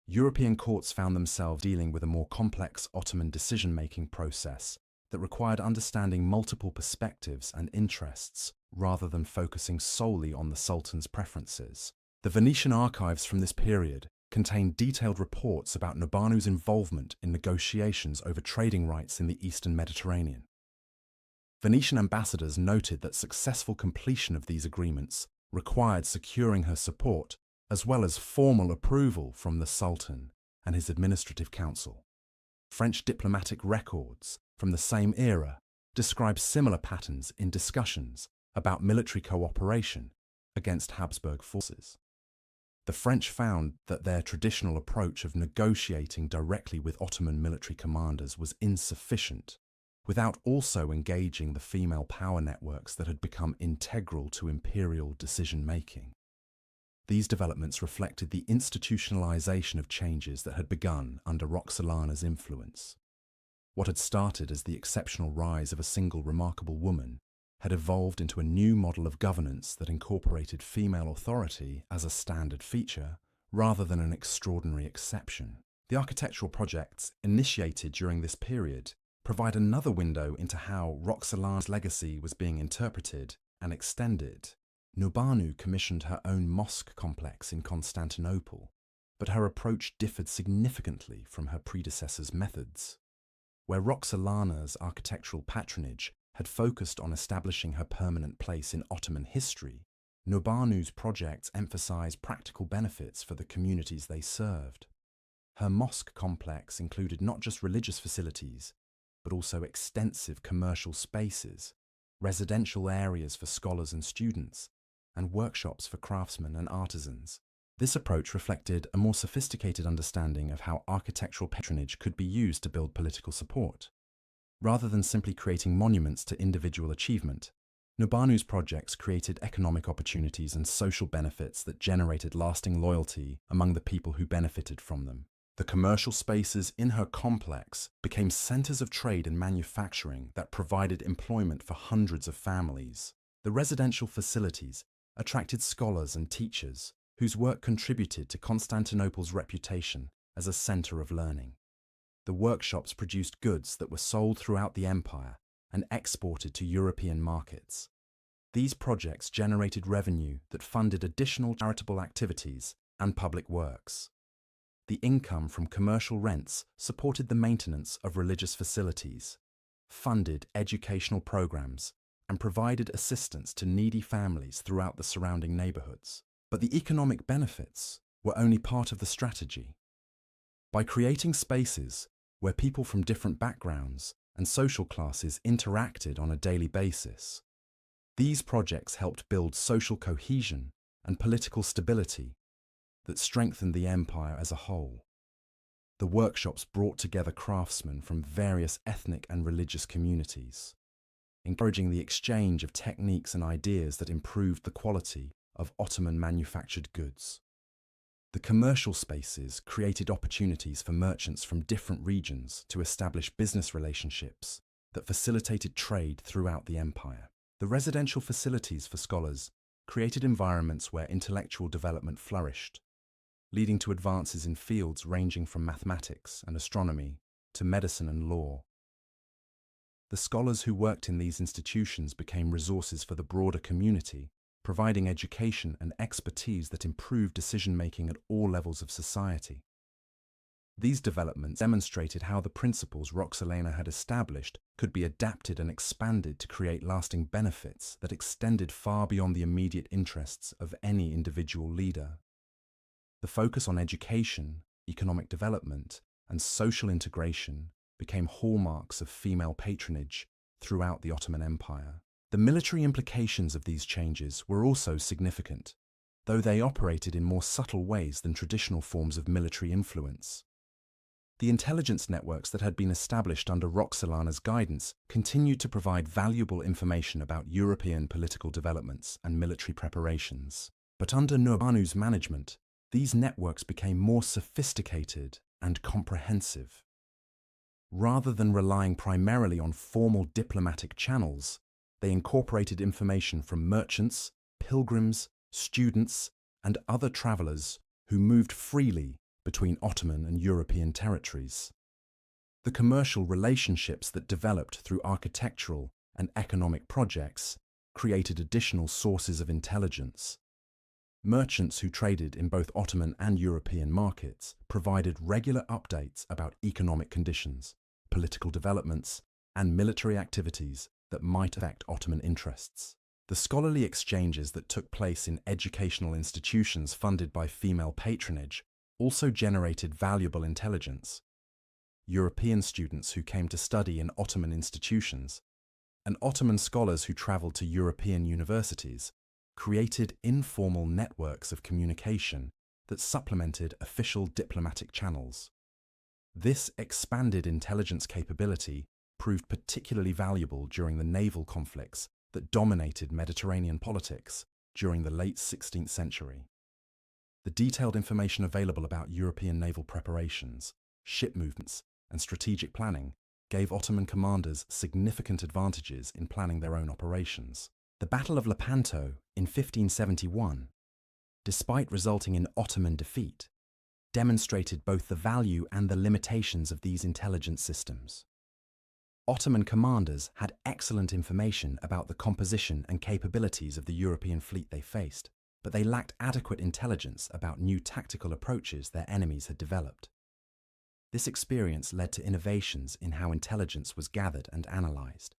European courts found themselves dealing with a more complex Ottoman decision-making process that required understanding multiple perspectives and interests rather than focusing solely on the Sultan's preferences. The Venetian archives from this period contain detailed reports about Nu'ubanu's involvement in negotiations over trading rights in the Eastern Mediterranean. Venetian ambassadors noted that successful completion of these agreements required securing her support as well as formal approval from the Sultan and his administrative council. French diplomatic records from the same era describe similar patterns in discussions about military cooperation against Habsburg forces. The French found that their traditional approach of negotiating directly with Ottoman military commanders was insufficient, without also engaging the female power networks that had become integral to imperial decision-making. These developments reflected the institutionalization of changes that had begun under Roxelana's influence. What had started as the exceptional rise of a single remarkable woman had evolved into a new model of governance that incorporated female authority as a standard feature rather than an extraordinary exception. The architectural projects initiated during this period provide another window into how Roxelana's legacy was being interpreted and extended. Nu'ubanu commissioned her own mosque complex in Constantinople, but her approach differed significantly from her predecessor's methods. Where Roxelana's architectural patronage had focused on establishing her permanent place in Ottoman history, Nu'ubanu's projects emphasized practical benefits for the communities they served. Her mosque complex included not just religious facilities, but also extensive commercial spaces, residential areas for scholars and students, and workshops for craftsmen and artisans. This approach reflected a more sophisticated understanding of how architectural patronage could be used to build political support. Rather than simply creating monuments to individual achievement, Nu'ubanu's projects created economic opportunities and social benefits that generated lasting loyalty among the people who benefited from them. The commercial spaces in her complex became centers of trade and manufacturing that provided employment for hundreds of families. The residential facilities attracted scholars and teachers whose work contributed to Constantinople's reputation as a center of learning. The workshops produced goods that were sold throughout the empire and exported to European markets. These projects generated revenue that funded additional charitable activities and public works. The income from commercial rents supported the maintenance of religious facilities, funded educational programs, and provided assistance to needy families throughout the surrounding neighborhoods. But the economic benefits were only part of the strategy. By creating spaces where people from different backgrounds and social classes interacted on a daily basis, these projects helped build social cohesion and political stability that strengthened the empire as a whole. The workshops brought together craftsmen from various ethnic and religious communities, encouraging the exchange of techniques and ideas that improved the quality of Ottoman manufactured goods. The commercial spaces created opportunities for merchants from different regions to establish business relationships that facilitated trade throughout the empire. The residential facilities for scholars created environments where intellectual development flourished, leading to advances in fields ranging from mathematics and astronomy to medicine and law. The scholars who worked in these institutions became resources for the broader community, providing education and expertise that improved decision-making at all levels of society. These developments demonstrated how the principles Roxelana had established could be adapted and expanded to create lasting benefits that extended far beyond the immediate interests of any individual leader. The focus on education, economic development, and social integration became hallmarks of female patronage throughout the Ottoman Empire. The military implications of these changes were also significant, though they operated in more subtle ways than traditional forms of military influence. The intelligence networks that had been established under Roxelana's guidance continued to provide valuable information about European political developments and military preparations. But under Nurbanu's management, these networks became more sophisticated and comprehensive. Rather than relying primarily on formal diplomatic channels, they incorporated information from merchants, pilgrims, students, and other travelers who moved freely between Ottoman and European territories. The commercial relationships that developed through architectural and economic projects created additional sources of intelligence. Merchants who traded in both Ottoman and European markets provided regular updates about economic conditions, political developments, and military activities that might affect Ottoman interests. The scholarly exchanges that took place in educational institutions funded by female patronage also generated valuable intelligence. European students who came to study in Ottoman institutions and Ottoman scholars who traveled to European universities created informal networks of communication that supplemented official diplomatic channels. This expanded intelligence capability proved particularly valuable during the naval conflicts that dominated Mediterranean politics during the late 16th century. The detailed information available about European naval preparations, ship movements, and strategic planning gave Ottoman commanders significant advantages in planning their own operations. The Battle of Lepanto in 1571, despite resulting in Ottoman defeat, demonstrated both the value and the limitations of these intelligence systems. Ottoman commanders had excellent information about the composition and capabilities of the European fleet they faced, but they lacked adequate intelligence about new tactical approaches their enemies had developed. This experience led to innovations in how intelligence was gathered and analyzed.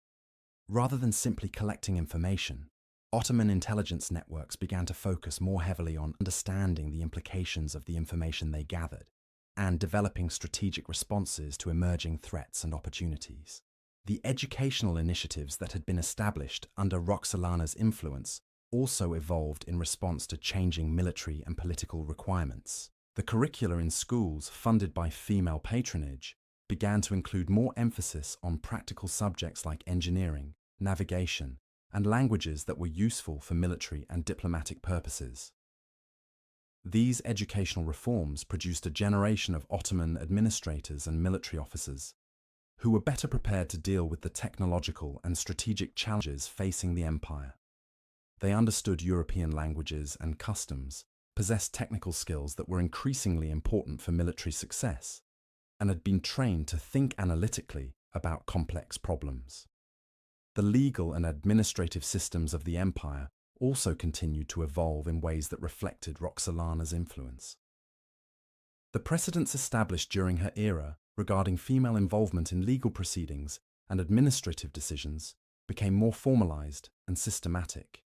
Rather than simply collecting information, Ottoman intelligence networks began to focus more heavily on understanding the implications of the information they gathered and developing strategic responses to emerging threats and opportunities. The educational initiatives that had been established under Roxelana's influence also evolved in response to changing military and political requirements. The curricula in schools funded by female patronage began to include more emphasis on practical subjects like engineering, navigation, and languages that were useful for military and diplomatic purposes. These educational reforms produced a generation of Ottoman administrators and military officers who were better prepared to deal with the technological and strategic challenges facing the empire. They understood European languages and customs, possessed technical skills that were increasingly important for military success, and had been trained to think analytically about complex problems. The legal and administrative systems of the empire also continued to evolve in ways that reflected Roxelana's influence. The precedents established during her era regarding female involvement in legal proceedings and administrative decisions became more formalized and systematic.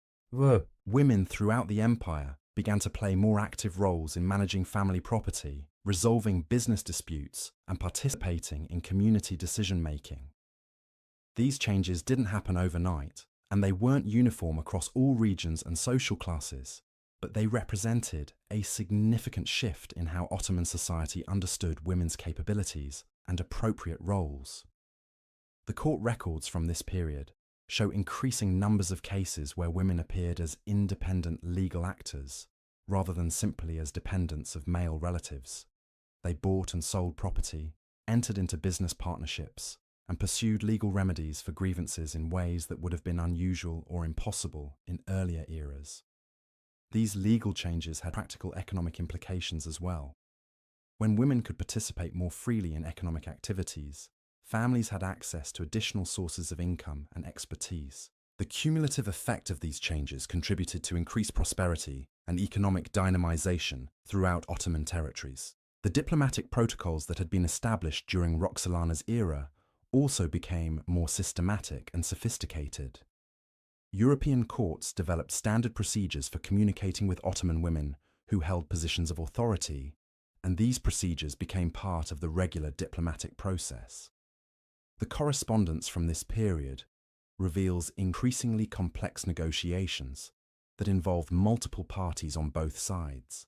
Women throughout the empire began to play more active roles in managing family property, resolving business disputes, and participating in community decision-making. These changes didn't happen overnight, and they weren't uniform across all regions and social classes, but they represented a significant shift in how Ottoman society understood women's capabilities and appropriate roles. The court records from this period show increasing numbers of cases where women appeared as independent legal actors, rather than simply as dependents of male relatives. They bought and sold property, entered into business partnerships, and pursued legal remedies for grievances in ways that would have been unusual or impossible in earlier eras. These legal changes had practical economic implications as well. When women could participate more freely in economic activities, families had access to additional sources of income and expertise. The cumulative effect of these changes contributed to increased prosperity and economic dynamization throughout Ottoman territories. The diplomatic protocols that had been established during Roxelana's era also became more systematic and sophisticated. European courts developed standard procedures for communicating with Ottoman women who held positions of authority, and these procedures became part of the regular diplomatic process. The correspondence from this period reveals increasingly complex negotiations that involved multiple parties on both sides.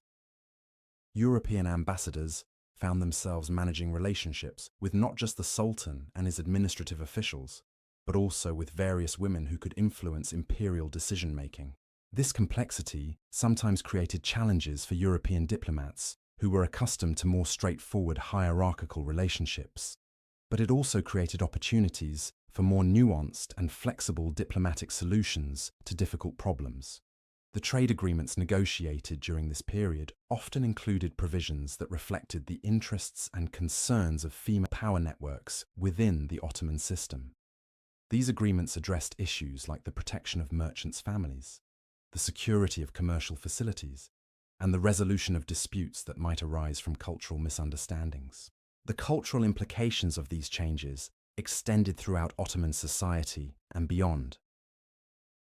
European ambassadors found themselves managing relationships with not just the Sultan and his administrative officials, but also with various women who could influence imperial decision-making. This complexity sometimes created challenges for European diplomats who were accustomed to more straightforward hierarchical relationships. But it also created opportunities for more nuanced and flexible diplomatic solutions to difficult problems. The trade agreements negotiated during this period often included provisions that reflected the interests and concerns of female power networks within the Ottoman system. These agreements addressed issues like the protection of merchants' families, the security of commercial facilities, and the resolution of disputes that might arise from cultural misunderstandings. The cultural implications of these changes extended throughout Ottoman society and beyond.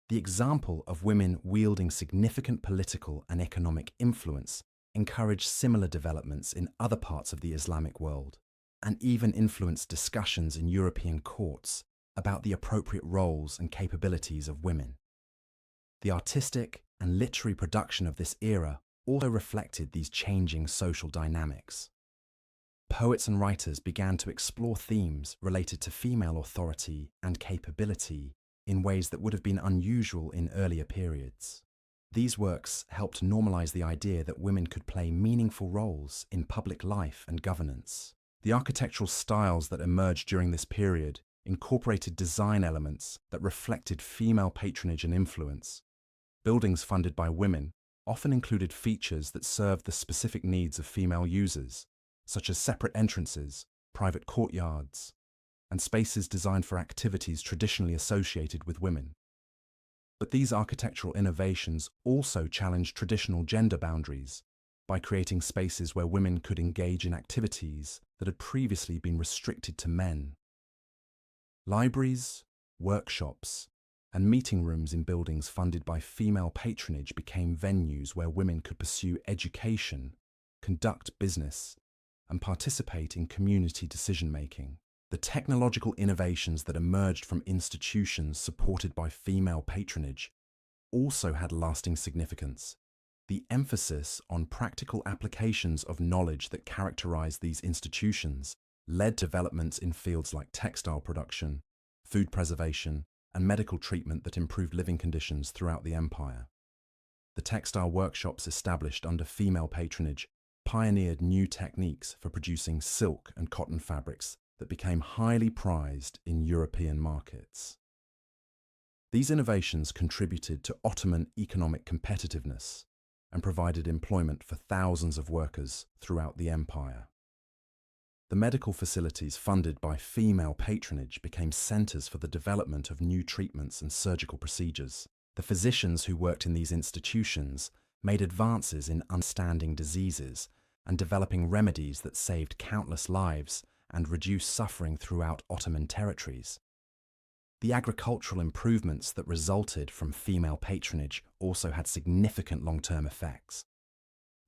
The example of women wielding significant political and economic influence encouraged similar developments in other parts of the Islamic world, and even influenced discussions in European courts about the appropriate roles and capabilities of women. The artistic and literary production of this era also reflected these changing social dynamics. Poets and writers began to explore themes related to female authority and capability in ways that would have been unusual in earlier periods. These works helped normalize the idea that women could play meaningful roles in public life and governance. The architectural styles that emerged during this period incorporated design elements that reflected female patronage and influence. Buildings funded by women often included features that served the specific needs of female users, such as separate entrances, private courtyards, and spaces designed for activities traditionally associated with women. But these architectural innovations also challenged traditional gender boundaries by creating spaces where women could engage in activities that had previously been restricted to men. Libraries, workshops, and meeting rooms in buildings funded by female patronage became venues where women could pursue education, conduct business, and participate in community decision-making. The technological innovations that emerged from institutions supported by female patronage also had lasting significance. The emphasis on practical applications of knowledge that characterized these institutions led to developments in fields like textile production, food preservation, and medical treatment that improved living conditions throughout the empire. The textile workshops established under female patronage pioneered new techniques for producing silk and cotton fabrics that became highly prized in European markets. These innovations contributed to Ottoman economic competitiveness and provided employment for thousands of workers throughout the empire. The medical facilities funded by female patronage became centers for the development of new treatments and surgical procedures. The physicians who worked in these institutions made advances in understanding diseases and developing remedies that saved countless lives and reduced suffering throughout Ottoman territories. The agricultural improvements that resulted from female patronage also had significant long-term effects.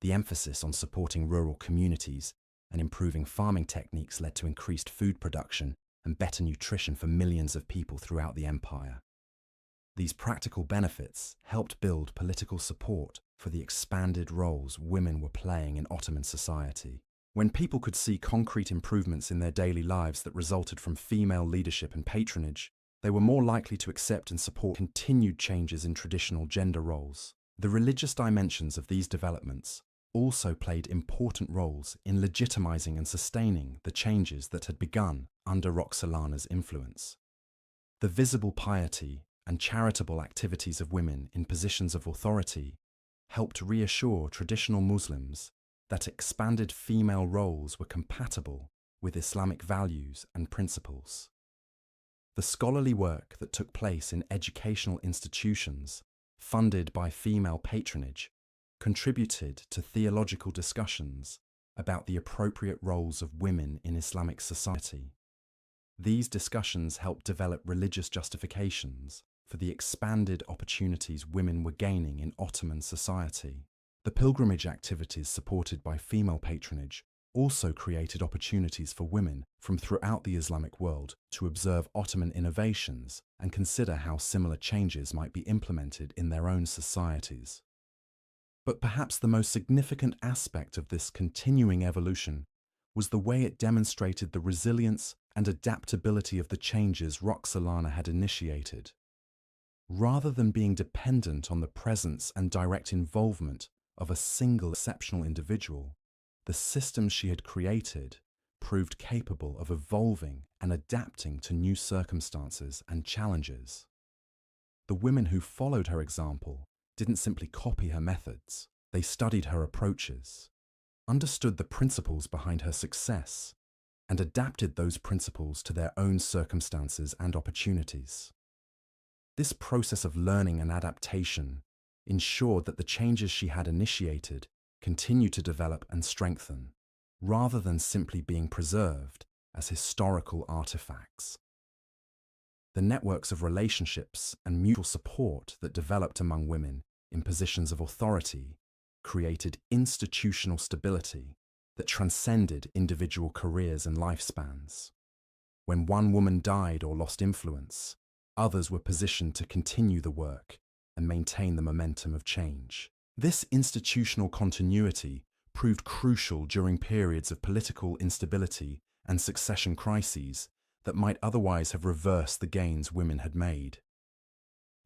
The emphasis on supporting rural communities and improving farming techniques led to increased food production and better nutrition for millions of people throughout the empire. These practical benefits helped build political support for the expanded roles women were playing in Ottoman society. When people could see concrete improvements in their daily lives that resulted from female leadership and patronage, they were more likely to accept and support continued changes in traditional gender roles. The religious dimensions of these developments also played important roles in legitimizing and sustaining the changes that had begun under Roxelana's influence. The visible piety and charitable activities of women in positions of authority helped reassure traditional Muslims that expanded female roles were compatible with Islamic values and principles. The scholarly work that took place in educational institutions funded by female patronage contributed to theological discussions about the appropriate roles of women in Islamic society. These discussions helped develop religious justifications for the expanded opportunities women were gaining in Ottoman society. The pilgrimage activities supported by female patronage also created opportunities for women from throughout the Islamic world to observe Ottoman innovations and consider how similar changes might be implemented in their own societies. But perhaps the most significant aspect of this continuing evolution was the way it demonstrated the resilience and adaptability of the changes Roxelana had initiated. Rather than being dependent on the presence and direct involvement of a single exceptional individual, the systems she had created proved capable of evolving and adapting to new circumstances and challenges. The women who followed her example didn't simply copy her methods, they studied her approaches, understood the principles behind her success, and adapted those principles to their own circumstances and opportunities. This process of learning and adaptation ensured that the changes she had initiated continued to develop and strengthen, rather than simply being preserved as historical artifacts. The networks of relationships and mutual support that developed among women in positions of authority created institutional stability that transcended individual careers and lifespans. When one woman died or lost influence, others were positioned to continue the work and maintain the momentum of change. This institutional continuity proved crucial during periods of political instability and succession crises that might otherwise have reversed the gains women had made.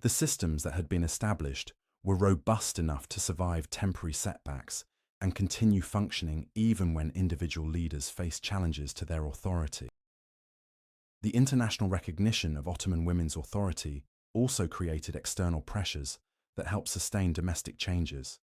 The systems that had been established were robust enough to survive temporary setbacks and continue functioning even when individual leaders faced challenges to their authority. The international recognition of Ottoman women's authority also created external pressures that helped sustain domestic changes.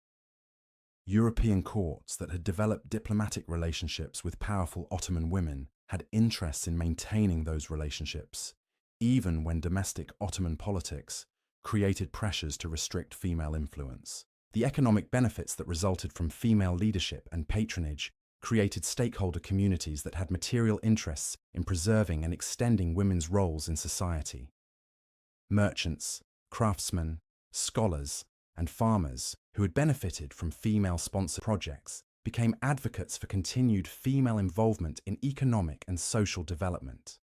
European courts that had developed diplomatic relationships with powerful Ottoman women had interests in maintaining those relationships, even when domestic Ottoman politics created pressures to restrict female influence. The economic benefits that resulted from female leadership and patronage created stakeholder communities that had material interests in preserving and extending women's roles in society. Merchants, craftsmen, scholars, and farmers who had benefited from female-sponsored projects became advocates for continued female involvement in economic and social development.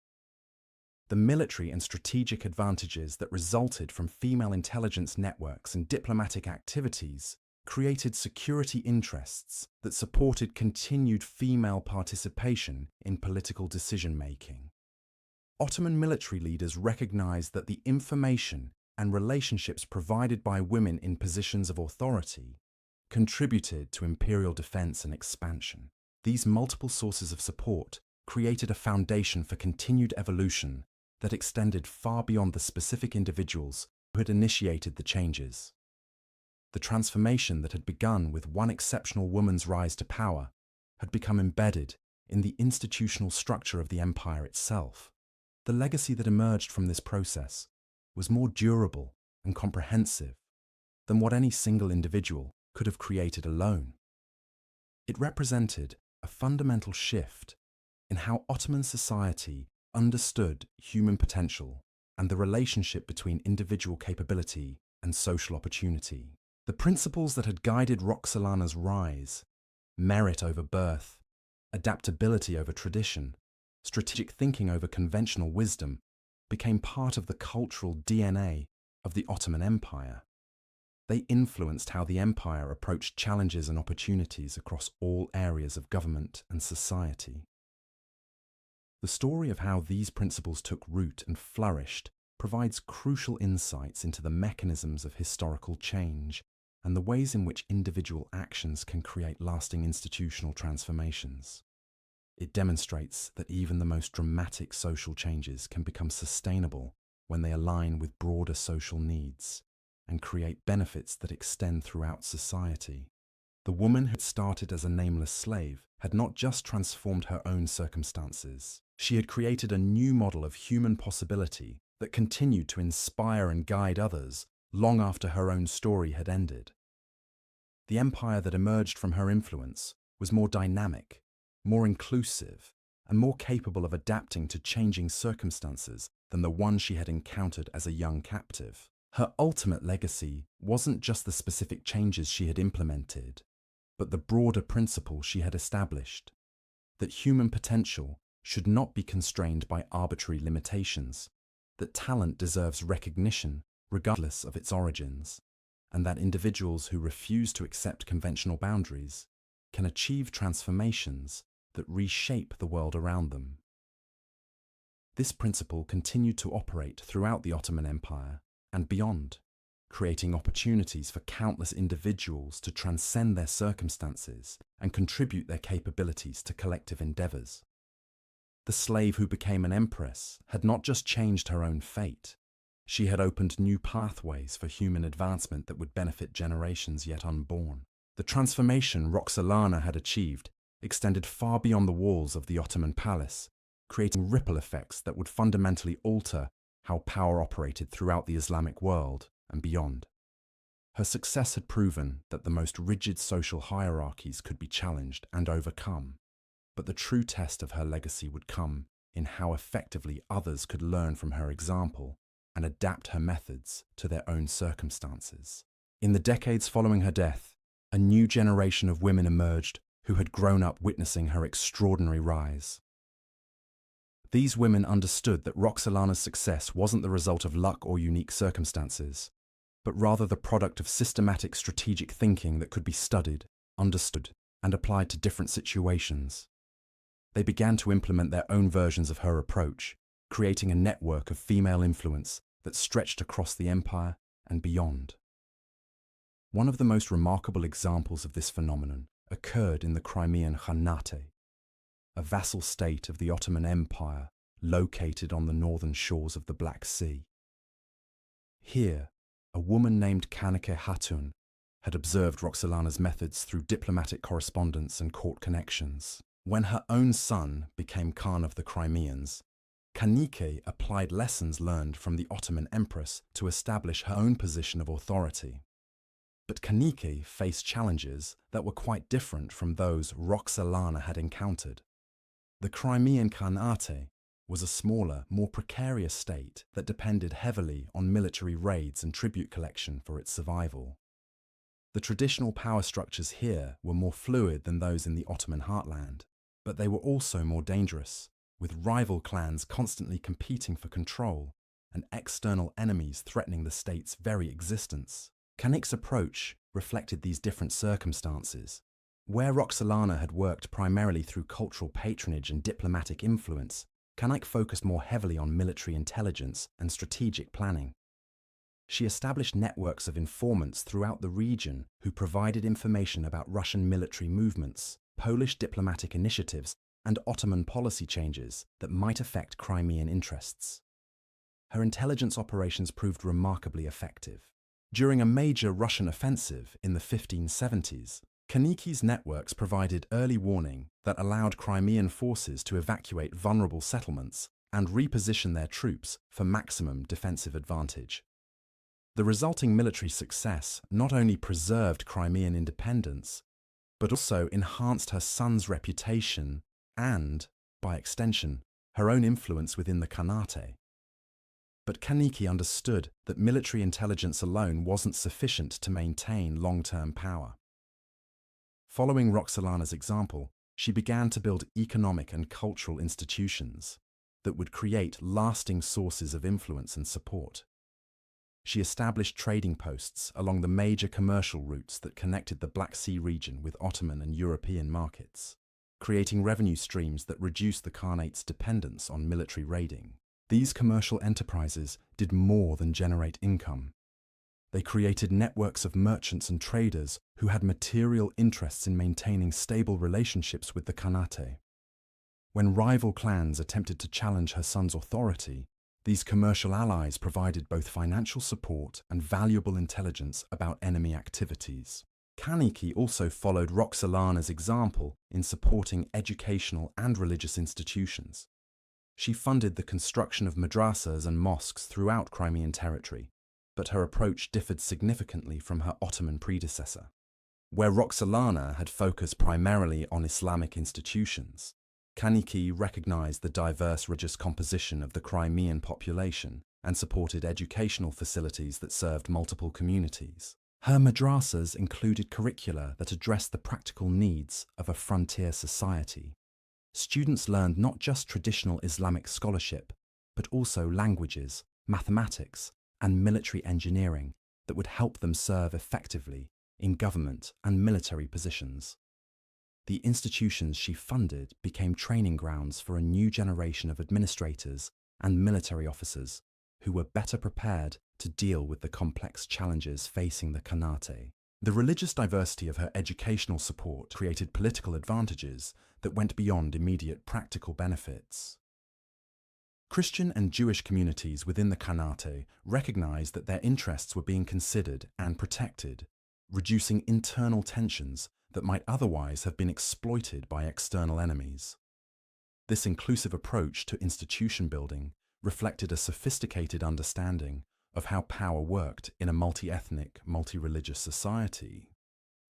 The military and strategic advantages that resulted from female intelligence networks and diplomatic activities created security interests that supported continued female participation in political decision-making. Ottoman military leaders recognized that the information and relationships provided by women in positions of authority contributed to imperial defense and expansion. These multiple sources of support created a foundation for continued evolution that extended far beyond the specific individuals who had initiated the changes. The transformation that had begun with one exceptional woman's rise to power had become embedded in the institutional structure of the empire itself. The legacy that emerged from this process was more durable and comprehensive than what any single individual could have created alone. It represented a fundamental shift in how Ottoman society understood human potential and the relationship between individual capability and social opportunity. The principles that had guided Roxelana's rise, merit over birth, adaptability over tradition, strategic thinking over conventional wisdom, became part of the cultural DNA of the Ottoman Empire. They influenced how the empire approached challenges and opportunities across all areas of government and society. The story of how these principles took root and flourished provides crucial insights into the mechanisms of historical change and the ways in which individual actions can create lasting institutional transformations. It demonstrates that even the most dramatic social changes can become sustainable when they align with broader social needs and create benefits that extend throughout society. The woman who had started as a nameless slave had not just transformed her own circumstances. She had created a new model of human possibility that continued to inspire and guide others long after her own story had ended. The empire that emerged from her influence was more dynamic, more inclusive, and more capable of adapting to changing circumstances than the one she had encountered as a young captive. Her ultimate legacy wasn't just the specific changes she had implemented, but the broader principle she had established, that human potential should not be constrained by arbitrary limitations, that talent deserves recognition regardless of its origins, and that individuals who refuse to accept conventional boundaries can achieve transformations that reshape the world around them. This principle continued to operate throughout the Ottoman Empire and beyond, creating opportunities for countless individuals to transcend their circumstances and contribute their capabilities to collective endeavors. The slave who became an empress had not just changed her own fate, she had opened new pathways for human advancement that would benefit generations yet unborn. The transformation Roxelana had achieved extended far beyond the walls of the Ottoman palace, creating ripple effects that would fundamentally alter how power operated throughout the Islamic world and beyond. Her success had proven that the most rigid social hierarchies could be challenged and overcome, but the true test of her legacy would come in how effectively others could learn from her example and adapt her methods to their own circumstances. In the decades following her death, a new generation of women emerged who had grown up witnessing her extraordinary rise. These women understood that Roxelana's success wasn't the result of luck or unique circumstances, but rather the product of systematic strategic thinking that could be studied, understood, and applied to different situations. They began to implement their own versions of her approach, creating a network of female influence that stretched across the empire and beyond. One of the most remarkable examples of this phenomenon occurred in the Crimean Khanate, a vassal state of the Ottoman Empire located on the northern shores of the Black Sea. Here, a woman named Kanike Hatun had observed Roxelana's methods through diplomatic correspondence and court connections. When her own son became Khan of the Crimeans, Kanike applied lessons learned from the Ottoman Empress to establish her own position of authority. But Kanike faced challenges that were quite different from those Roxelana had encountered. The Crimean Khanate was a smaller, more precarious state that depended heavily on military raids and tribute collection for its survival. The traditional power structures here were more fluid than those in the Ottoman heartland, but they were also more dangerous, with rival clans constantly competing for control and external enemies threatening the state's very existence. Kanike's approach reflected these different circumstances. Where Roxelana had worked primarily through cultural patronage and diplomatic influence, Kanike focused more heavily on military intelligence and strategic planning. She established networks of informants throughout the region who provided information about Russian military movements, Polish diplomatic initiatives, and Ottoman policy changes that might affect Crimean interests. Her intelligence operations proved remarkably effective. During a major Russian offensive in the 1570s, Kanike's networks provided early warning that allowed Crimean forces to evacuate vulnerable settlements and reposition their troops for maximum defensive advantage. The resulting military success not only preserved Crimean independence, but also enhanced her son's reputation and, by extension, her own influence within the Khanate. But Kanike understood that military intelligence alone wasn't sufficient to maintain long-term power. Following Roxelana's example, she began to build economic and cultural institutions that would create lasting sources of influence and support. She established trading posts along the major commercial routes that connected the Black Sea region with Ottoman and European markets, creating revenue streams that reduced the Khanate's dependence on military raiding. These commercial enterprises did more than generate income. They created networks of merchants and traders who had material interests in maintaining stable relationships with the Khanate. When rival clans attempted to challenge her son's authority, these commercial allies provided both financial support and valuable intelligence about enemy activities. Kanike also followed Roxelana's example in supporting educational and religious institutions. She funded the construction of madrasas and mosques throughout Crimean territory, but her approach differed significantly from her Ottoman predecessor. Where Roxelana had focused primarily on Islamic institutions, Kaniki recognized the diverse religious composition of the Crimean population and supported educational facilities that served multiple communities. Her madrasas included curricula that addressed the practical needs of a frontier society. Students learned not just traditional Islamic scholarship, but also languages, mathematics, and military engineering that would help them serve effectively in government and military positions. The institutions she funded became training grounds for a new generation of administrators and military officers who were better prepared to deal with the complex challenges facing the Khanate. The religious diversity of her educational support created political advantages that went beyond immediate practical benefits. Christian and Jewish communities within the Khanate recognized that their interests were being considered and protected, reducing internal tensions that might otherwise have been exploited by external enemies. This inclusive approach to institution building reflected a sophisticated understanding of how power worked in a multi-ethnic, multi-religious society.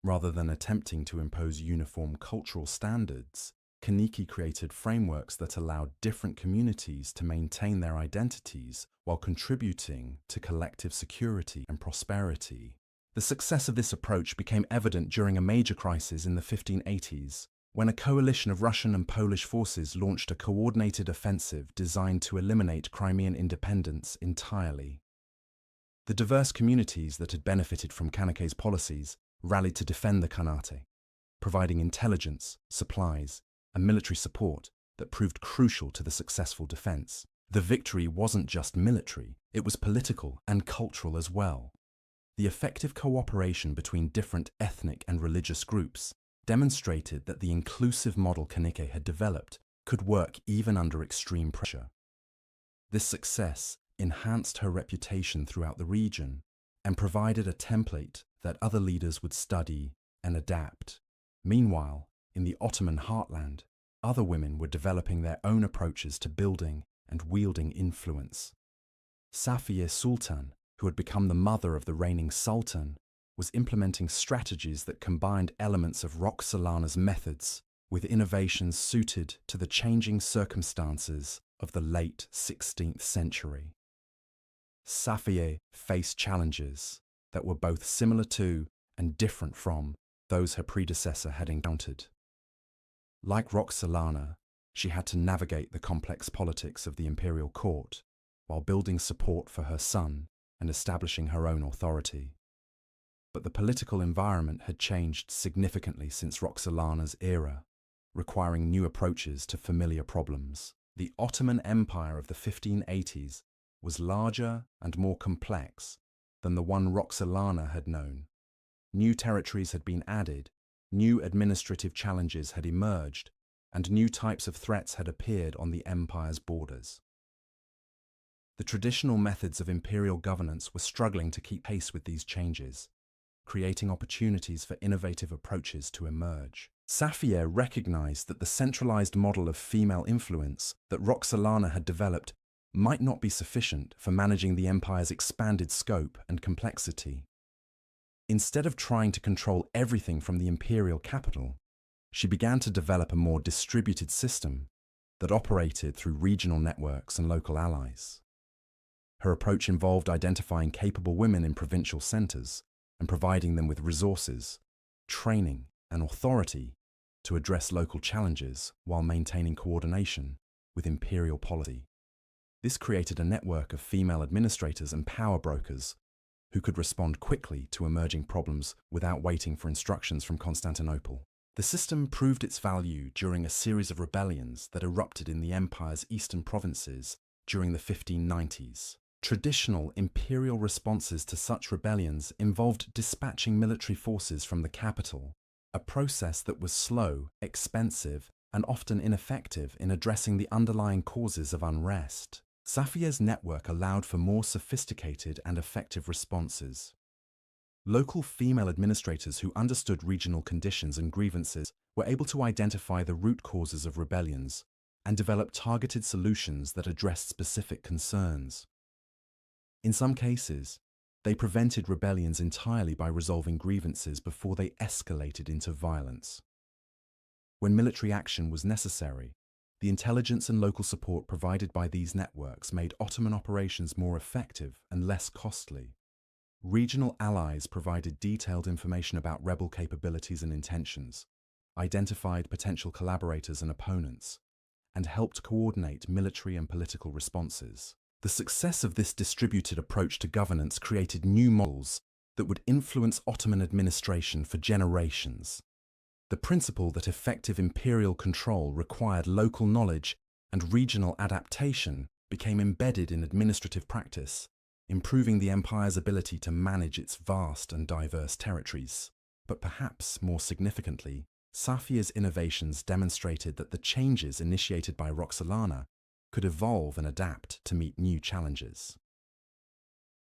Rather than attempting to impose uniform cultural standards, Kaniki created frameworks that allowed different communities to maintain their identities while contributing to collective security and prosperity. The success of this approach became evident during a major crisis in the 1580s, when a coalition of Russian and Polish forces launched a coordinated offensive designed to eliminate Crimean independence entirely. The diverse communities that had benefited from Kanike's policies rallied to defend the Khanate, providing intelligence, supplies, and military support that proved crucial to the successful defense. The victory wasn't just military, it was political and cultural as well. The effective cooperation between different ethnic and religious groups demonstrated that the inclusive model Kanike had developed could work even under extreme pressure. This success enhanced her reputation throughout the region and provided a template that other leaders would study and adapt. Meanwhile, in the Ottoman heartland, other women were developing their own approaches to building and wielding influence. Safiye Sultan, who had become the mother of the reigning Sultan, was implementing strategies that combined elements of Roxelana's methods with innovations suited to the changing circumstances of the late 16th century. Safiye faced challenges that were both similar to and different from those her predecessor had encountered. Like Roxelana, she had to navigate the complex politics of the imperial court while building support for her son and establishing her own authority. But the political environment had changed significantly since Roxelana's era, requiring new approaches to familiar problems. The Ottoman Empire of the 1580s was larger and more complex than the one Roxelana had known. New territories had been added, new administrative challenges had emerged, and new types of threats had appeared on the empire's borders. The traditional methods of imperial governance were struggling to keep pace with these changes, creating opportunities for innovative approaches to emerge. Safiye recognized that the centralized model of female influence that Roxelana had developed might not be sufficient for managing the empire's expanded scope and complexity. Instead of trying to control everything from the imperial capital, she began to develop a more distributed system that operated through regional networks and local allies. Her approach involved identifying capable women in provincial centers and providing them with resources, training, and authority to address local challenges while maintaining coordination with imperial policy. This created a network of female administrators and power brokers who could respond quickly to emerging problems without waiting for instructions from Constantinople. The system proved its value during a series of rebellions that erupted in the empire's eastern provinces during the 1590s. Traditional imperial responses to such rebellions involved dispatching military forces from the capital, a process that was slow, expensive, and often ineffective in addressing the underlying causes of unrest. Safiye's network allowed for more sophisticated and effective responses. Local female administrators who understood regional conditions and grievances were able to identify the root causes of rebellions and develop targeted solutions that addressed specific concerns. In some cases, They prevented rebellions entirely by resolving grievances before they escalated into violence. When military action was necessary, the intelligence and local support provided by these networks made Ottoman operations more effective and less costly. Regional allies provided detailed information about rebel capabilities and intentions, identified potential collaborators and opponents, and helped coordinate military and political responses. The success of this distributed approach to governance created new models that would influence Ottoman administration for generations. The principle that effective imperial control required local knowledge and regional adaptation became embedded in administrative practice, improving the empire's ability to manage its vast and diverse territories. But perhaps more significantly, Safia's innovations demonstrated that the changes initiated by Roxelana could evolve and adapt to meet new challenges.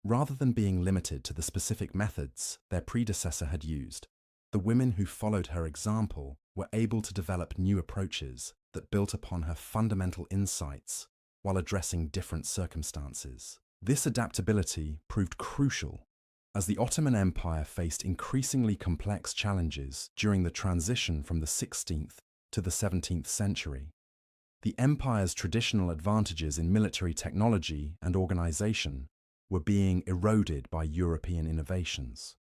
Rather than being limited to the specific methods their predecessor had used, the women who followed her example were able to develop new approaches that built upon her fundamental insights while addressing different circumstances. This adaptability proved crucial as the Ottoman Empire faced increasingly complex challenges during the transition from the 16th to the 17th century. The empire's traditional advantages in military technology and organization were being eroded by European innovations.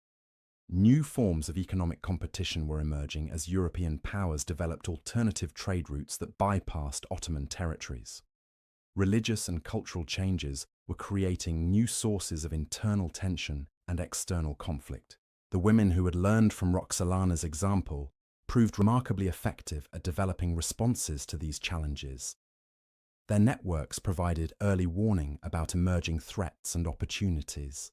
New forms of economic competition were emerging as European powers developed alternative trade routes that bypassed Ottoman territories. Religious and cultural changes were creating new sources of internal tension and external conflict. The women who had learned from Roxelana's example proved remarkably effective at developing responses to these challenges. Their networks provided early warning about emerging threats and opportunities.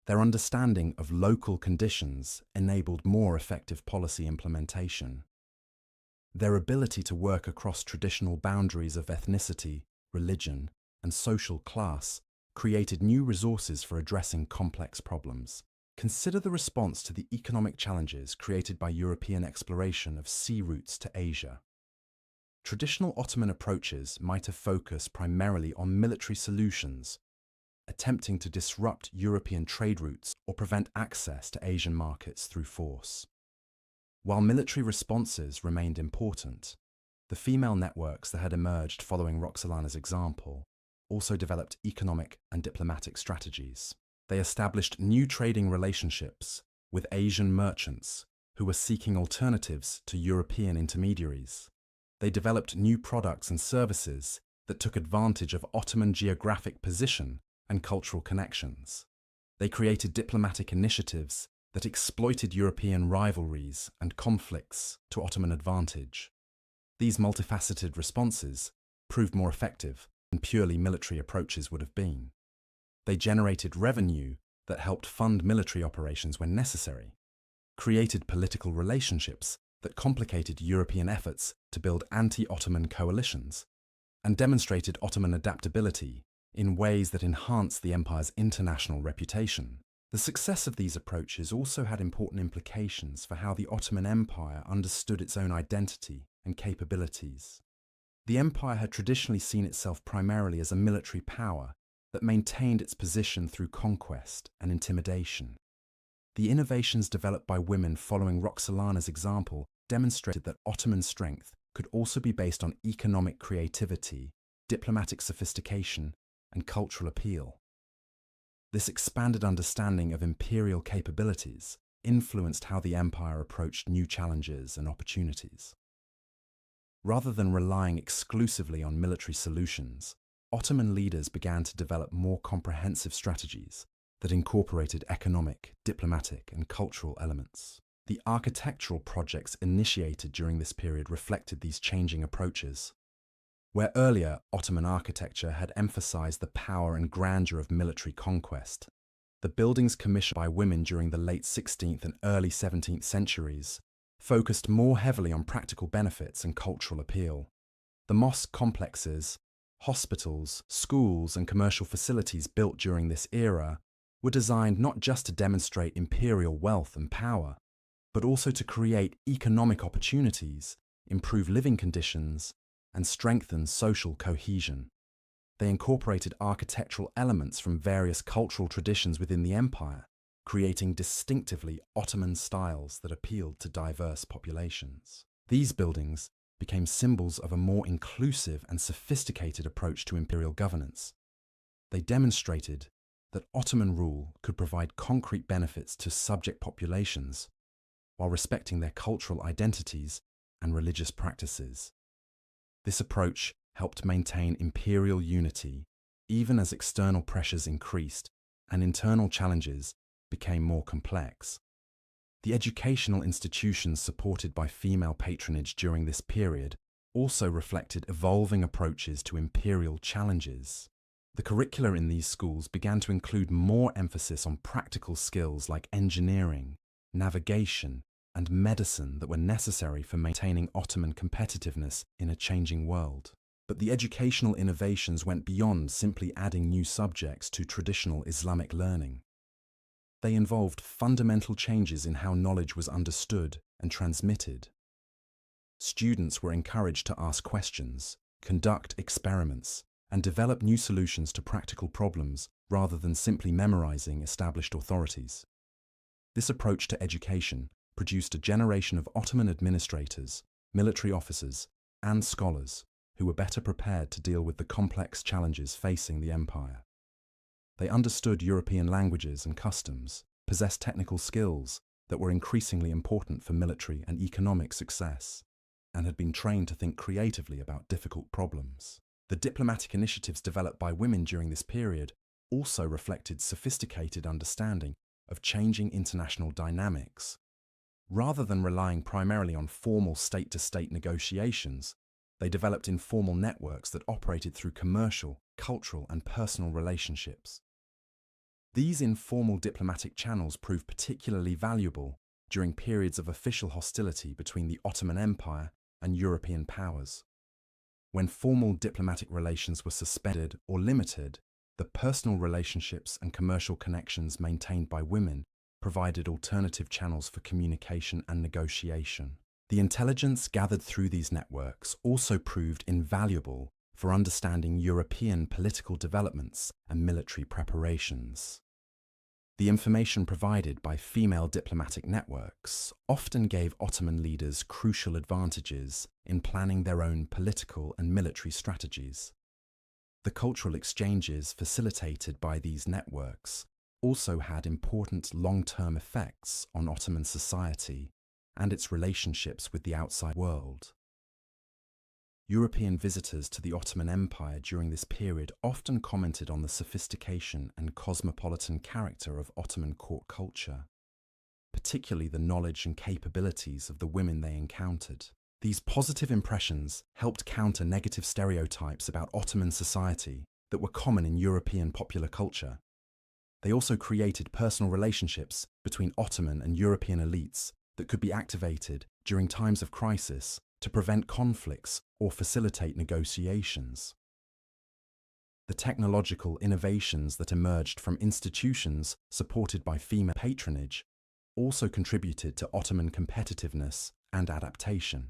Their understanding of local conditions enabled more effective policy implementation. Their ability to work across traditional boundaries of ethnicity, religion, and social class created new resources for addressing complex problems. Consider the response to the economic challenges created by European exploration of sea routes to Asia. Traditional Ottoman approaches might have focused primarily on military solutions, attempting to disrupt European trade routes or prevent access to Asian markets through force. While military responses remained important, the female networks that had emerged following Roxelana's example also developed economic and diplomatic strategies. They established new trading relationships with Asian merchants who were seeking alternatives to European intermediaries. They developed new products and services that took advantage of Ottoman geographic position and cultural connections. They created diplomatic initiatives that exploited European rivalries and conflicts to Ottoman advantage. These multifaceted responses proved more effective than purely military approaches would have been. They generated revenue that helped fund military operations when necessary, created political relationships that complicated European efforts to build anti-Ottoman coalitions, and demonstrated Ottoman adaptability in ways that enhanced the empire's international reputation. The success of these approaches also had important implications for how the Ottoman Empire understood its own identity and capabilities. The empire had traditionally seen itself primarily as a military power that maintained its position through conquest and intimidation. The innovations developed by women following Roxelana's example demonstrated that Ottoman strength could also be based on economic creativity, diplomatic sophistication, and cultural appeal. This expanded understanding of imperial capabilities influenced how the empire approached new challenges and opportunities. Rather than relying exclusively on military solutions, Ottoman leaders began to develop more comprehensive strategies that incorporated economic, diplomatic, and cultural elements. The architectural projects initiated during this period reflected these changing approaches. Where earlier Ottoman architecture had emphasized the power and grandeur of military conquest, the buildings commissioned by women during the late 16th and early 17th centuries focused more heavily on practical benefits and cultural appeal. The mosque complexes, hospitals, schools, and commercial facilities built during this era were designed not just to demonstrate imperial wealth and power, but also to create economic opportunities, improve living conditions, and strengthen social cohesion. They incorporated architectural elements from various cultural traditions within the empire, creating distinctively Ottoman styles that appealed to diverse populations. These buildings became symbols of a more inclusive and sophisticated approach to imperial governance. They demonstrated that Ottoman rule could provide concrete benefits to subject populations while respecting their cultural identities and religious practices. This approach helped maintain imperial unity even as external pressures increased and internal challenges became more complex. The educational institutions supported by female patronage during this period also reflected evolving approaches to imperial challenges. The curricula in these schools began to include more emphasis on practical skills like engineering, navigation, and medicine that were necessary for maintaining Ottoman competitiveness in a changing world. But the educational innovations went beyond simply adding new subjects to traditional Islamic learning. They involved fundamental changes in how knowledge was understood and transmitted. Students were encouraged to ask questions, conduct experiments, and develop new solutions to practical problems rather than simply memorizing established authorities. This approach to education produced a generation of Ottoman administrators, military officers, and scholars who were better prepared to deal with the complex challenges facing the empire. They understood European languages and customs, possessed technical skills that were increasingly important for military and economic success, and had been trained to think creatively about difficult problems. The diplomatic initiatives developed by women during this period also reflected sophisticated understanding of changing international dynamics. Rather than relying primarily on formal state-to-state negotiations, they developed informal networks that operated through commercial, cultural, and personal relationships. These informal diplomatic channels proved particularly valuable during periods of official hostility between the Ottoman Empire and European powers. When formal diplomatic relations were suspended or limited, the personal relationships and commercial connections maintained by women provided alternative channels for communication and negotiation. The intelligence gathered through these networks also proved invaluable for understanding European political developments and military preparations. The information provided by female diplomatic networks often gave Ottoman leaders crucial advantages in planning their own political and military strategies. The cultural exchanges facilitated by these networks also had important long-term effects on Ottoman society and its relationships with the outside world. European visitors to the Ottoman Empire during this period often commented on the sophistication and cosmopolitan character of Ottoman court culture, particularly the knowledge and capabilities of the women they encountered. These positive impressions helped counter negative stereotypes about Ottoman society that were common in European popular culture. They also created personal relationships between Ottoman and European elites that could be activated during times of crisis to prevent conflicts or facilitate negotiations. The technological innovations that emerged from institutions supported by female patronage also contributed to Ottoman competitiveness and adaptation.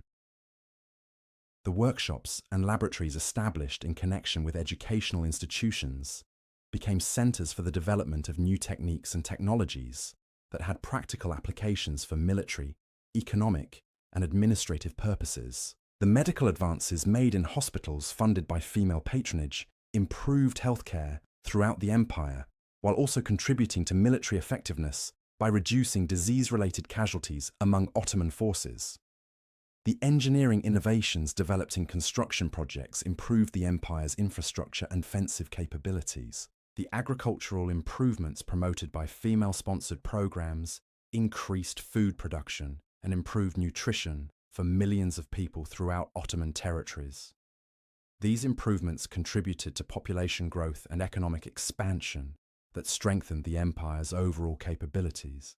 The workshops and laboratories established in connection with educational institutions became centers for the development of new techniques and technologies that had practical applications for military, economic, and administrative purposes. The medical advances made in hospitals funded by female patronage improved healthcare throughout the empire, while also contributing to military effectiveness by reducing disease-related casualties among Ottoman forces. The engineering innovations developed in construction projects improved the empire's infrastructure and defensive capabilities. The agricultural improvements promoted by female-sponsored programs increased food production and improved nutrition for millions of people throughout Ottoman territories. These improvements contributed to population growth and economic expansion that strengthened the empire's overall capabilities.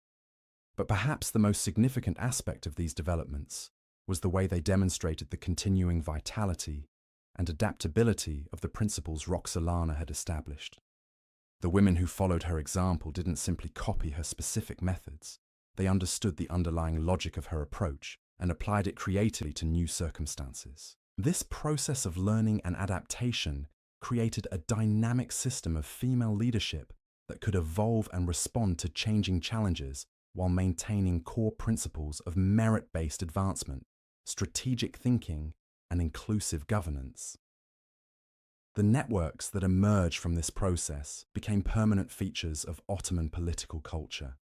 But perhaps the most significant aspect of these developments was the way they demonstrated the continuing vitality and adaptability of the principles Roxelana had established. The women who followed her example didn't simply copy her specific methods. They understood the underlying logic of her approach and applied it creatively to new circumstances. This process of learning and adaptation created a dynamic system of female leadership that could evolve and respond to changing challenges while maintaining core principles of merit-based advancement, strategic thinking, and inclusive governance. The networks that emerged from this process became permanent features of Ottoman political culture,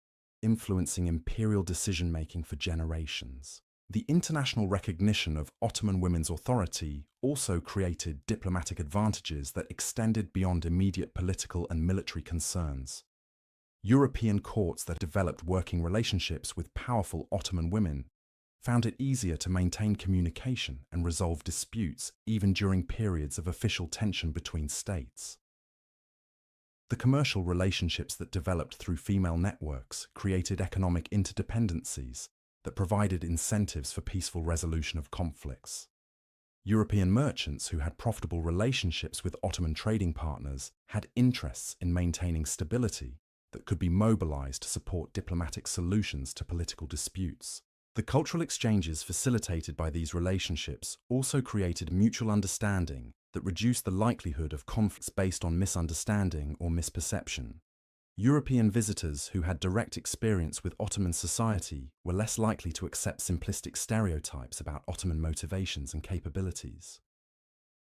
influencing imperial decision-making for generations. The international recognition of Ottoman women's authority also created diplomatic advantages that extended beyond immediate political and military concerns. European courts that developed working relationships with powerful Ottoman women found it easier to maintain communication and resolve disputes even during periods of official tension between states. The commercial relationships that developed through female networks created economic interdependencies that provided incentives for peaceful resolution of conflicts. European merchants who had profitable relationships with Ottoman trading partners had interests in maintaining stability that could be mobilized to support diplomatic solutions to political disputes. The cultural exchanges facilitated by these relationships also created mutual understanding that reduced the likelihood of conflicts based on misunderstanding or misperception. European visitors who had direct experience with Ottoman society were less likely to accept simplistic stereotypes about Ottoman motivations and capabilities.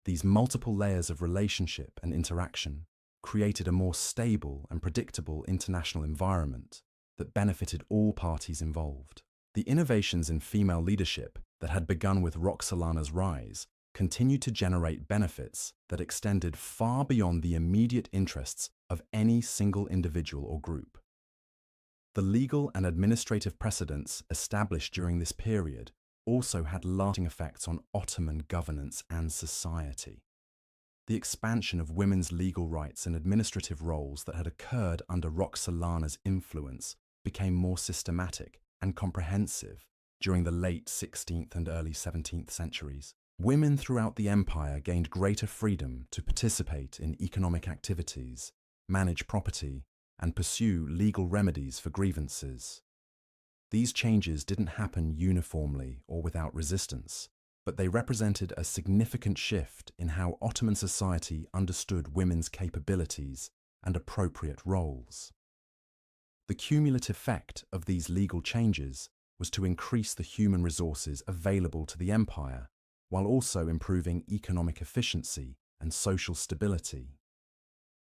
These multiple layers of relationship and interaction created a more stable and predictable international environment that benefited all parties involved. The innovations in female leadership that had begun with Roxelana's rise continued to generate benefits that extended far beyond the immediate interests of any single individual or group. The legal and administrative precedents established during this period also had lasting effects on Ottoman governance and society. The expansion of women's legal rights and administrative roles that had occurred under Roxelana's influence became more systematic and comprehensive during the late 16th and early 17th centuries. Women throughout the empire gained greater freedom to participate in economic activities, manage property, and pursue legal remedies for grievances. These changes didn't happen uniformly or without resistance, but they represented a significant shift in how Ottoman society understood women's capabilities and appropriate roles. The cumulative effect of these legal changes was to increase the human resources available to the empire, while also improving economic efficiency and social stability.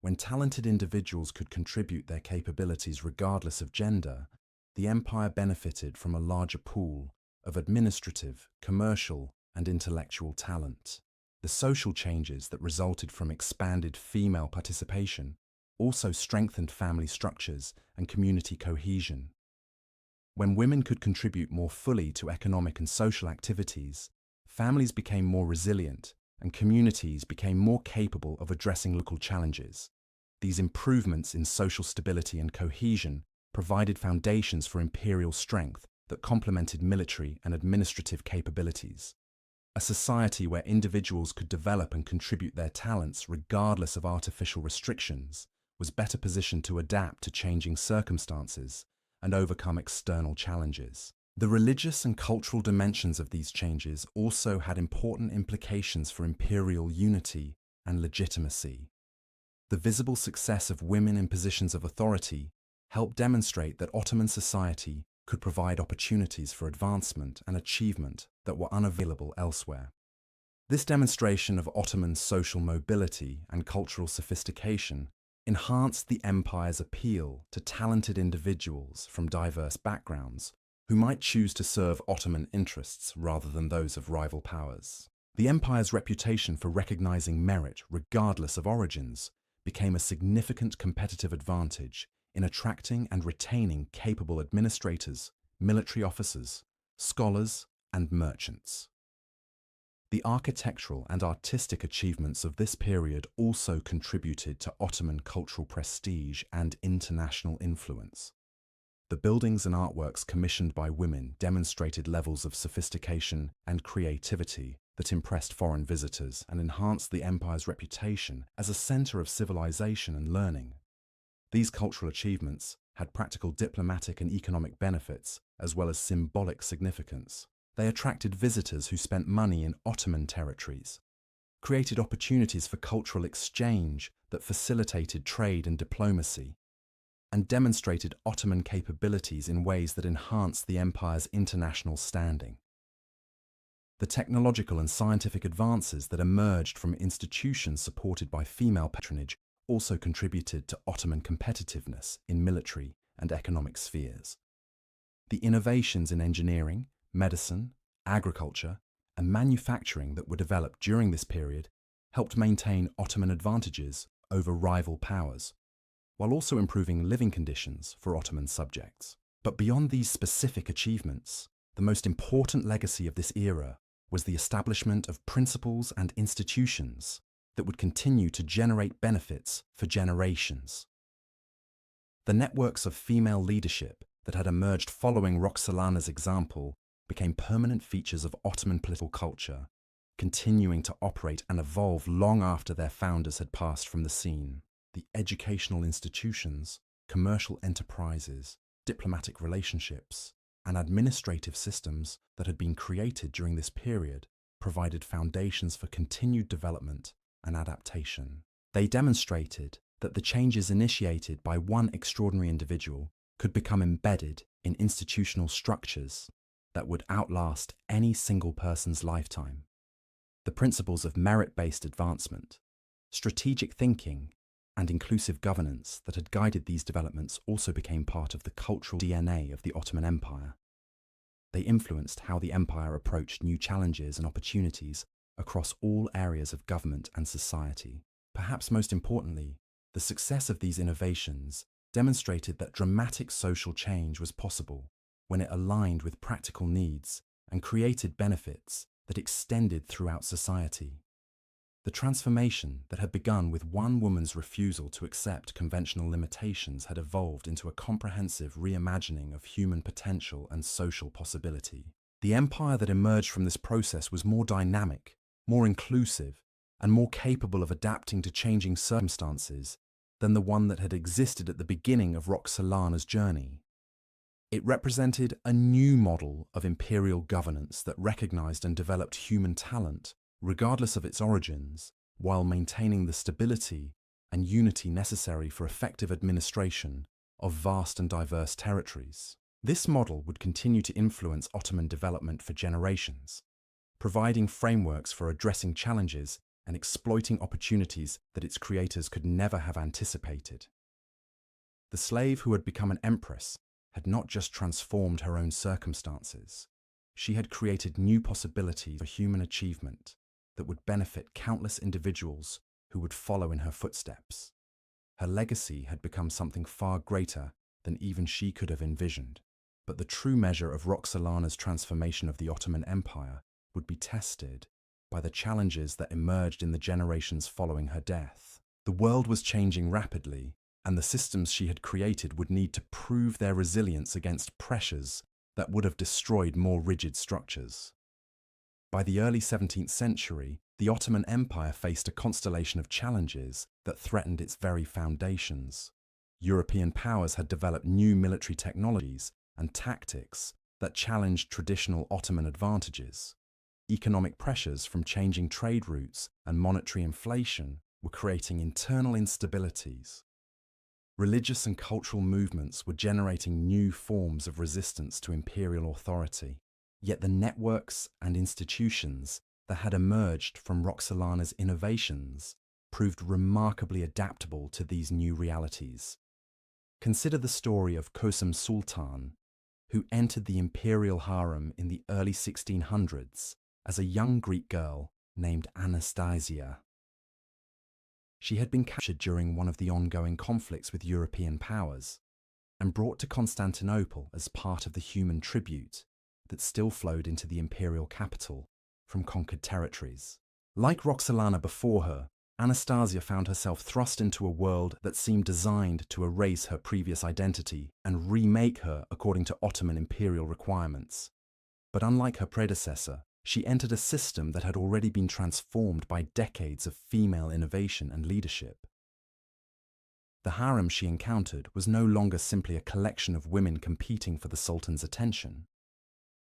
When talented individuals could contribute their capabilities regardless of gender, the empire benefited from a larger pool of administrative, commercial, and intellectual talent. The social changes that resulted from expanded female participation also strengthened family structures and community cohesion. When women could contribute more fully to economic and social activities, families became more resilient and communities became more capable of addressing local challenges. These improvements in social stability and cohesion provided foundations for imperial strength that complemented military and administrative capabilities. A society where individuals could develop and contribute their talents regardless of artificial restrictions was better positioned to adapt to changing circumstances and overcome external challenges. The religious and cultural dimensions of these changes also had important implications for imperial unity and legitimacy. The visible success of women in positions of authority helped demonstrate that Ottoman society could provide opportunities for advancement and achievement that were unavailable elsewhere. This demonstration of Ottoman social mobility and cultural sophistication enhanced the empire's appeal to talented individuals from diverse backgrounds who might choose to serve Ottoman interests rather than those of rival powers. The empire's reputation for recognizing merit regardless of origins became a significant competitive advantage in attracting and retaining capable administrators, military officers, scholars, and merchants. The architectural and artistic achievements of this period also contributed to Ottoman cultural prestige and international influence. The buildings and artworks commissioned by women demonstrated levels of sophistication and creativity that impressed foreign visitors and enhanced the empire's reputation as a center of civilization and learning. These cultural achievements had practical diplomatic and economic benefits as well as symbolic significance. They attracted visitors who spent money in Ottoman territories, created opportunities for cultural exchange that facilitated trade and diplomacy, and demonstrated Ottoman capabilities in ways that enhanced the empire's international standing. The technological and scientific advances that emerged from institutions supported by female patronage also contributed to Ottoman competitiveness in military and economic spheres. The innovations in engineering, medicine, agriculture, and manufacturing that were developed during this period helped maintain Ottoman advantages over rival powers, while also improving living conditions for Ottoman subjects. But beyond these specific achievements, the most important legacy of this era was the establishment of principles and institutions that would continue to generate benefits for generations. The networks of female leadership that had emerged following Roxelana's example became permanent features of Ottoman political culture, continuing to operate and evolve long after their founders had passed from the scene. The educational institutions, commercial enterprises, diplomatic relationships, and administrative systems that had been created during this period provided foundations for continued development and adaptation. They demonstrated that the changes initiated by one extraordinary individual could become embedded in institutional structures that would outlast any single person's lifetime. The principles of merit-based advancement, strategic thinking, and inclusive governance that had guided these developments also became part of the cultural DNA of the Ottoman Empire. They influenced how the empire approached new challenges and opportunities across all areas of government and society. Perhaps most importantly, the success of these innovations demonstrated that dramatic social change was possible when it aligned with practical needs and created benefits that extended throughout society. The transformation that had begun with one woman's refusal to accept conventional limitations had evolved into a comprehensive reimagining of human potential and social possibility. The empire that emerged from this process was more dynamic, more inclusive, and more capable of adapting to changing circumstances than the one that had existed at the beginning of Roxelana's journey. It represented a new model of imperial governance that recognized and developed human talent, regardless of its origins, while maintaining the stability and unity necessary for effective administration of vast and diverse territories. This model would continue to influence Ottoman development for generations, providing frameworks for addressing challenges and exploiting opportunities that its creators could never have anticipated. The slave who had become an empress had not just transformed her own circumstances, she had created new possibilities for human achievement that would benefit countless individuals who would follow in her footsteps. Her legacy had become something far greater than even she could have envisioned. But the true measure of Roxelana's transformation of the Ottoman Empire would be tested by the challenges that emerged in the generations following her death. The world was changing rapidly, and the systems she had created would need to prove their resilience against pressures that would have destroyed more rigid structures. By the early 17th century, the Ottoman Empire faced a constellation of challenges that threatened its very foundations. European powers had developed new military technologies and tactics that challenged traditional Ottoman advantages. Economic pressures from changing trade routes and monetary inflation were creating internal instabilities. Religious and cultural movements were generating new forms of resistance to imperial authority. Yet the networks and institutions that had emerged from Roxelana's innovations proved remarkably adaptable to these new realities. Consider the story of Sultan, who entered the imperial harem in the early 1600s as a young Greek girl named Anastasia. She had been captured during one of the ongoing conflicts with European powers and brought to Constantinople as part of the human tribute that still flowed into the imperial capital from conquered territories. Like Roxelana before her, Anastasia found herself thrust into a world that seemed designed to erase her previous identity and remake her according to Ottoman imperial requirements. But unlike her predecessor, she entered a system that had already been transformed by decades of female innovation and leadership. The harem she encountered was no longer simply a collection of women competing for the Sultan's attention.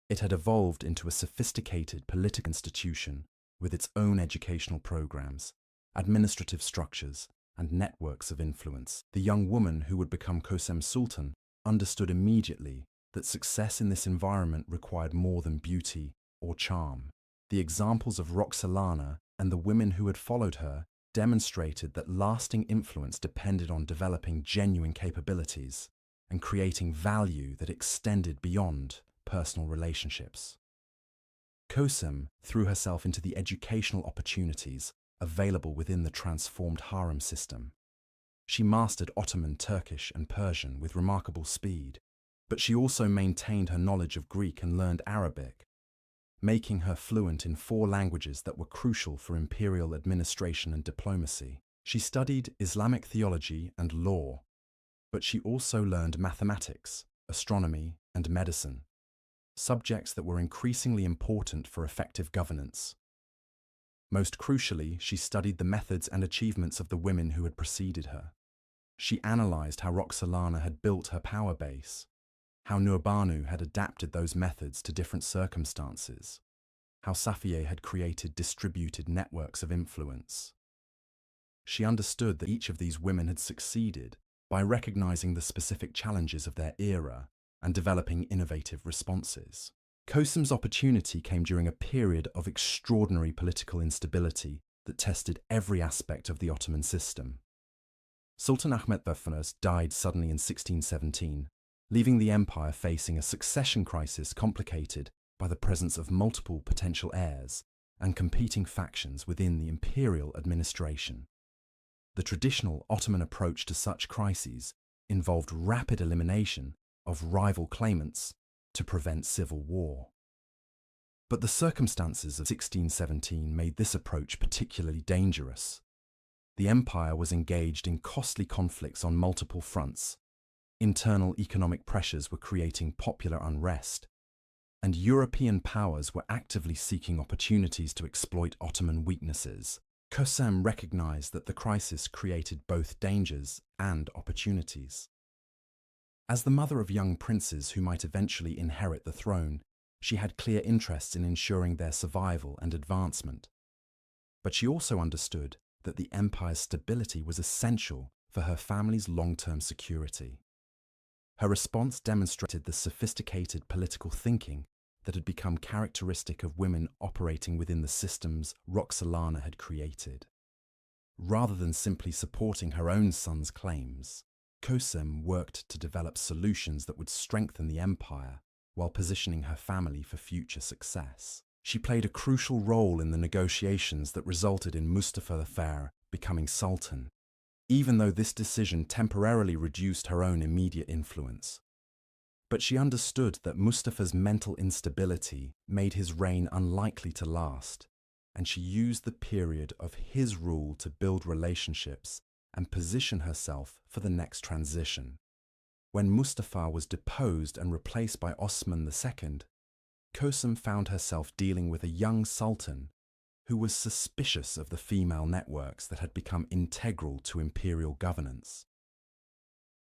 It had evolved into a sophisticated political institution with its own educational programs, administrative structures, and networks of influence. The young woman who would become Kösem Sultan understood immediately that success in this environment required more than beauty or charm. The examples of Roxelana and the women who had followed her demonstrated that lasting influence depended on developing genuine capabilities and creating value that extended beyond personal relationships. Kösem threw herself into the educational opportunities available within the transformed harem system. She mastered Ottoman, Turkish, and Persian with remarkable speed, but she also maintained her knowledge of Greek and learned Arabic, making her fluent in 4 languages that were crucial for imperial administration and diplomacy. She studied Islamic theology and law, but she also learned mathematics, astronomy, and medicine, subjects that were increasingly important for effective governance. Most crucially, she studied the methods and achievements of the women who had preceded her. She analyzed how Roxelana had built her power base, how Nurbanu had adapted those methods to different circumstances, how Safiye had created distributed networks of influence. She understood that each of these women had succeeded by recognizing the specific challenges of their era and developing innovative responses. Kösem's opportunity came during a period of extraordinary political instability that tested every aspect of the Ottoman system. Sultan Ahmet I died suddenly in 1617, leaving the empire facing a succession crisis complicated by the presence of multiple potential heirs and competing factions within the imperial administration. The traditional Ottoman approach to such crises involved rapid elimination of rival claimants to prevent civil war. But the circumstances of 1617 made this approach particularly dangerous. The empire was engaged in costly conflicts on multiple fronts. Internal economic pressures were creating popular unrest, and European powers were actively seeking opportunities to exploit Ottoman weaknesses. Kösem recognized that the crisis created both dangers and opportunities. As the mother of young princes who might eventually inherit the throne, she had clear interests in ensuring their survival and advancement. But she also understood that the empire's stability was essential for her family's long-term security. Her response demonstrated the sophisticated political thinking that had become characteristic of women operating within the systems Roxelana had created. Rather than simply supporting her own son's claims, Kösem worked to develop solutions that would strengthen the empire while positioning her family for future success. She played a crucial role in the negotiations that resulted in Mustafa I becoming Sultan, even though this decision temporarily reduced her own immediate influence. But she understood that Mustafa's mental instability made his reign unlikely to last, and she used the period of his rule to build relationships and position herself for the next transition. When Mustafa was deposed and replaced by Osman II, Kösem found herself dealing with a young sultan who was suspicious of the female networks that had become integral to imperial governance.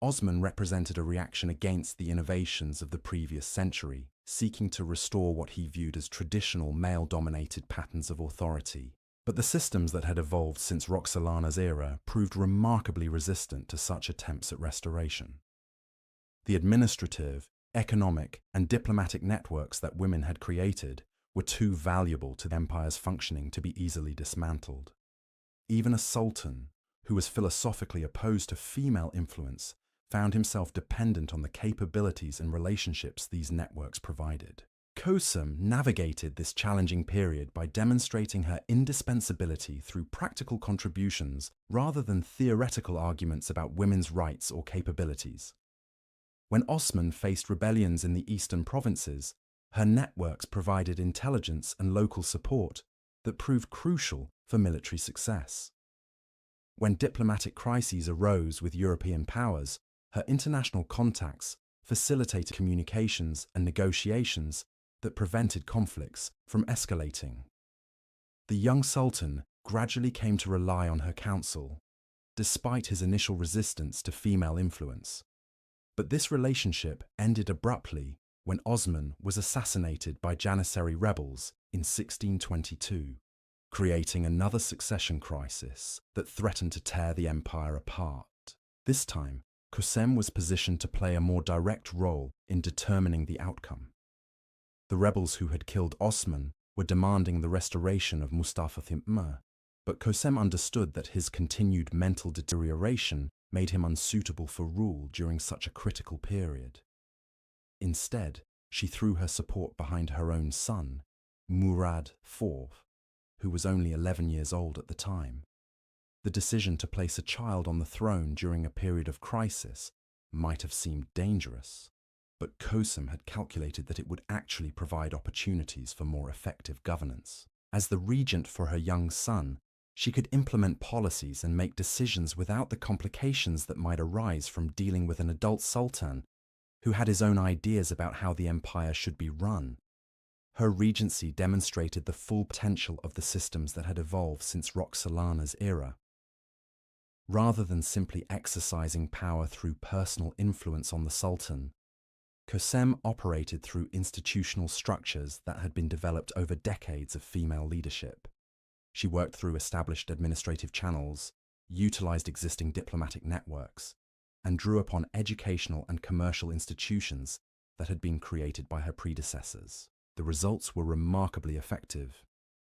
Osman represented a reaction against the innovations of the previous century, seeking to restore what he viewed as traditional male-dominated patterns of authority. But the systems that had evolved since Roxelana's era proved remarkably resistant to such attempts at restoration. The administrative, economic, and diplomatic networks that women had created were too valuable to the empire's functioning to be easily dismantled. Even a sultan, who was philosophically opposed to female influence, found himself dependent on the capabilities and relationships these networks provided. Kösem navigated this challenging period by demonstrating her indispensability through practical contributions rather than theoretical arguments about women's rights or capabilities. When Osman faced rebellions in the eastern provinces, her networks provided intelligence and local support that proved crucial for military success. When diplomatic crises arose with European powers, her international contacts facilitated communications and negotiations that prevented conflicts from escalating. The young sultan gradually came to rely on her counsel, despite his initial resistance to female influence. But this relationship ended abruptly when Osman was assassinated by Janissary rebels in 1622. creating another succession crisis that threatened to tear the empire apart. This time, Kösem was positioned to play a more direct role in determining the outcome. The rebels who had killed Osman were demanding the restoration of Mustafa Kemal, but Kösem understood that his continued mental deterioration made him unsuitable for rule during such a critical period. Instead, she threw her support behind her own son, Murad IV, who was only 11 years old at the time. The decision to place a child on the throne during a period of crisis might have seemed dangerous, but Kösem had calculated that it would actually provide opportunities for more effective governance. As the regent for her young son, she could implement policies and make decisions without the complications that might arise from dealing with an adult sultan who had his own ideas about how the empire should be run. Her regency demonstrated the full potential of the systems that had evolved since Roxelana's era. Rather than simply exercising power through personal influence on the sultan, Kösem operated through institutional structures that had been developed over decades of female leadership. She worked through established administrative channels, utilized existing diplomatic networks, and drew upon educational and commercial institutions that had been created by her predecessors. The results were remarkably effective.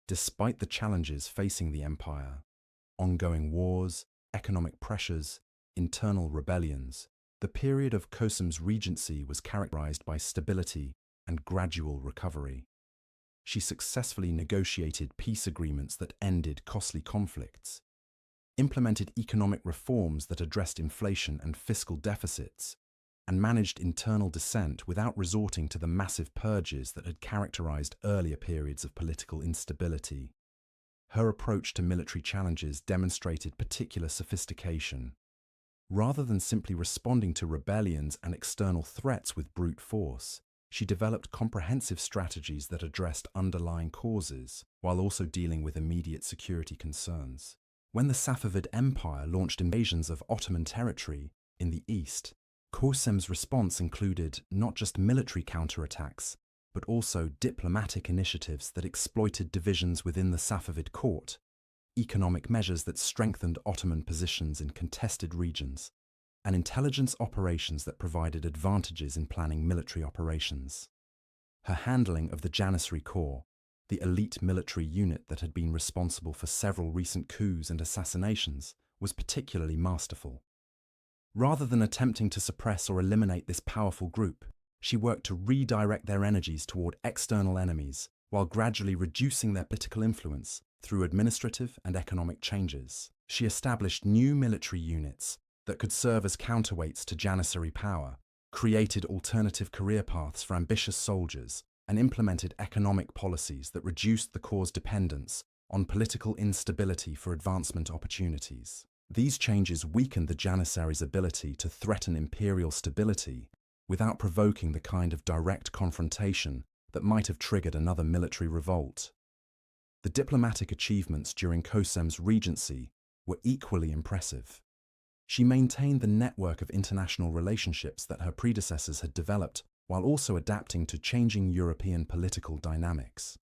Despite the challenges facing the empire, ongoing wars, economic pressures, internal rebellions, the period of Kösem's regency was characterized by stability and gradual recovery. She successfully negotiated peace agreements that ended costly conflicts, implemented economic reforms that addressed inflation and fiscal deficits, and managed internal dissent without resorting to the massive purges that had characterized earlier periods of political instability. Her approach to military challenges demonstrated particular sophistication. Rather than simply responding to rebellions and external threats with brute force, she developed comprehensive strategies that addressed underlying causes, while also dealing with immediate security concerns. When the Safavid Empire launched invasions of Ottoman territory in the east, Kösem's response included not just military counterattacks, but also diplomatic initiatives that exploited divisions within the Safavid court, economic measures that strengthened Ottoman positions in contested regions, and intelligence operations that provided advantages in planning military operations. Her handling of the Janissary Corps, the elite military unit that had been responsible for several recent coups and assassinations, was particularly masterful. Rather than attempting to suppress or eliminate this powerful group, she worked to redirect their energies toward external enemies while gradually reducing their political influence through administrative and economic changes. She established new military units that could serve as counterweights to Janissary power, created alternative career paths for ambitious soldiers, and implemented economic policies that reduced the Corps' dependence on political instability for advancement opportunities. These changes weakened the Janissaries' ability to threaten imperial stability without provoking the kind of direct confrontation that might have triggered another military revolt. The diplomatic achievements during Kösem's regency were equally impressive. She maintained the network of international relationships that her predecessors had developed while also adapting to changing European political dynamics.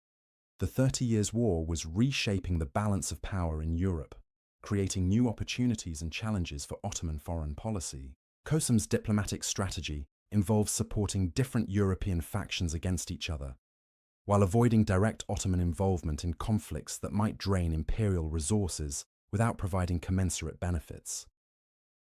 The 30 Years' War was reshaping the balance of power in Europe, creating new opportunities and challenges for Ottoman foreign policy. Kösem's diplomatic strategy involved supporting different European factions against each other, while avoiding direct Ottoman involvement in conflicts that might drain imperial resources without providing commensurate benefits.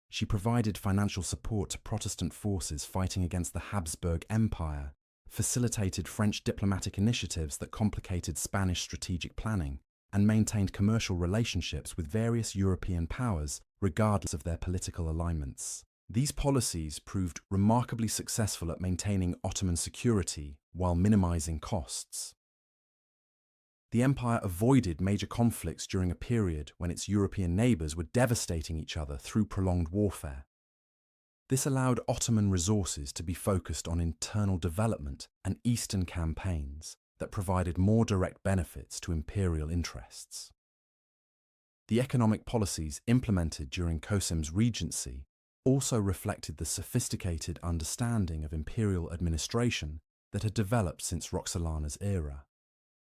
She provided financial support to Protestant forces fighting against the Habsburg Empire, facilitated French diplomatic initiatives that complicated Spanish strategic planning, and maintained commercial relationships with various European powers regardless of their political alignments. These policies proved remarkably successful at maintaining Ottoman security while minimizing costs. The empire avoided major conflicts during a period when its European neighbors were devastating each other through prolonged warfare. This allowed Ottoman resources to be focused on internal development and eastern campaigns that provided more direct benefits to imperial interests. The economic policies implemented during Kösem's regency also reflected the sophisticated understanding of imperial administration that had developed since Roxelana's era.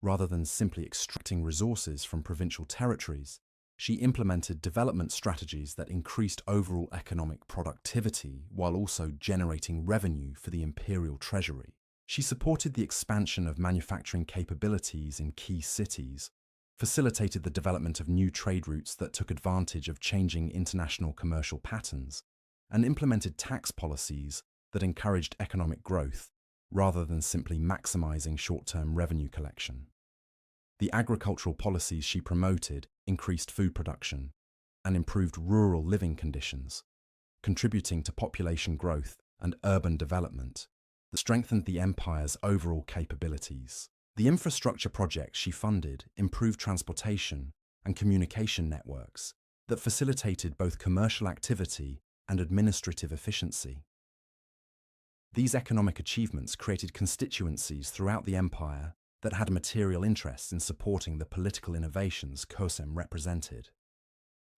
Rather than simply extracting resources from provincial territories, she implemented development strategies that increased overall economic productivity while also generating revenue for the imperial treasury. She supported the expansion of manufacturing capabilities in key cities, facilitated the development of new trade routes that took advantage of changing international commercial patterns, and implemented tax policies that encouraged economic growth rather than simply maximizing short-term revenue collection. The agricultural policies she promoted increased food production and improved rural living conditions, contributing to population growth and urban development that strengthened the empire's overall capabilities. The infrastructure projects she funded improved transportation and communication networks that facilitated both commercial activity and administrative efficiency. These economic achievements created constituencies throughout the empire that had material interests in supporting the political innovations Kösem represented.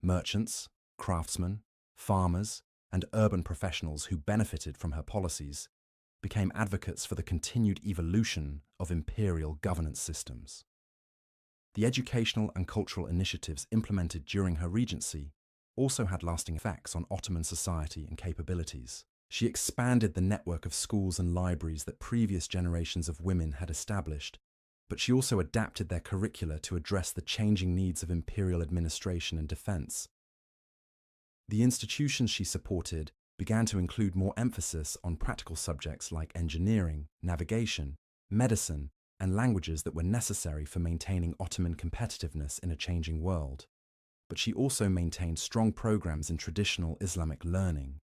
Merchants, craftsmen, farmers, and urban professionals who benefited from her policies became advocates for the continued evolution of imperial governance systems. The educational and cultural initiatives implemented during her regency also had lasting effects on Ottoman society and capabilities. She expanded the network of schools and libraries that previous generations of women had established, but she also adapted their curricula to address the changing needs of imperial administration and defense. The institutions she supported began to include more emphasis on practical subjects like engineering, navigation, medicine, and languages that were necessary for maintaining Ottoman competitiveness in a changing world. But she also maintained strong programs in traditional Islamic learning,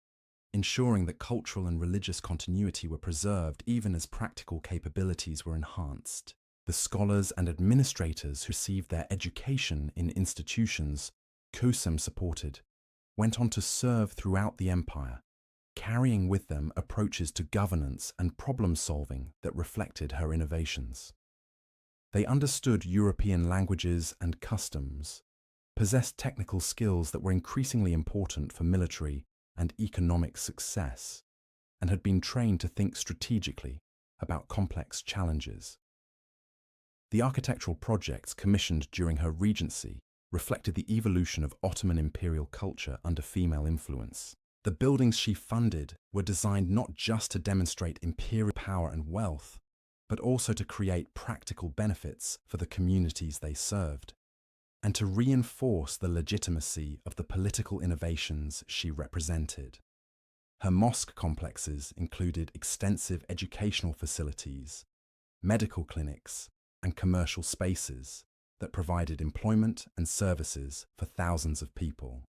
ensuring that cultural and religious continuity were preserved even as practical capabilities were enhanced. The scholars and administrators who received their education in institutions Kösem supported went on to serve throughout the empire, carrying with them approaches to governance and problem-solving that reflected her innovations. They understood European languages and customs, possessed technical skills that were increasingly important for military and economic success, and had been trained to think strategically about complex challenges. The architectural projects commissioned during her regency reflected the evolution of Ottoman imperial culture under female influence. The buildings she funded were designed not just to demonstrate imperial power and wealth, but also to create practical benefits for the communities they served, and to reinforce the legitimacy of the political innovations she represented. Her mosque complexes included extensive educational facilities, medical clinics, and commercial spaces that provided employment and services for thousands of people.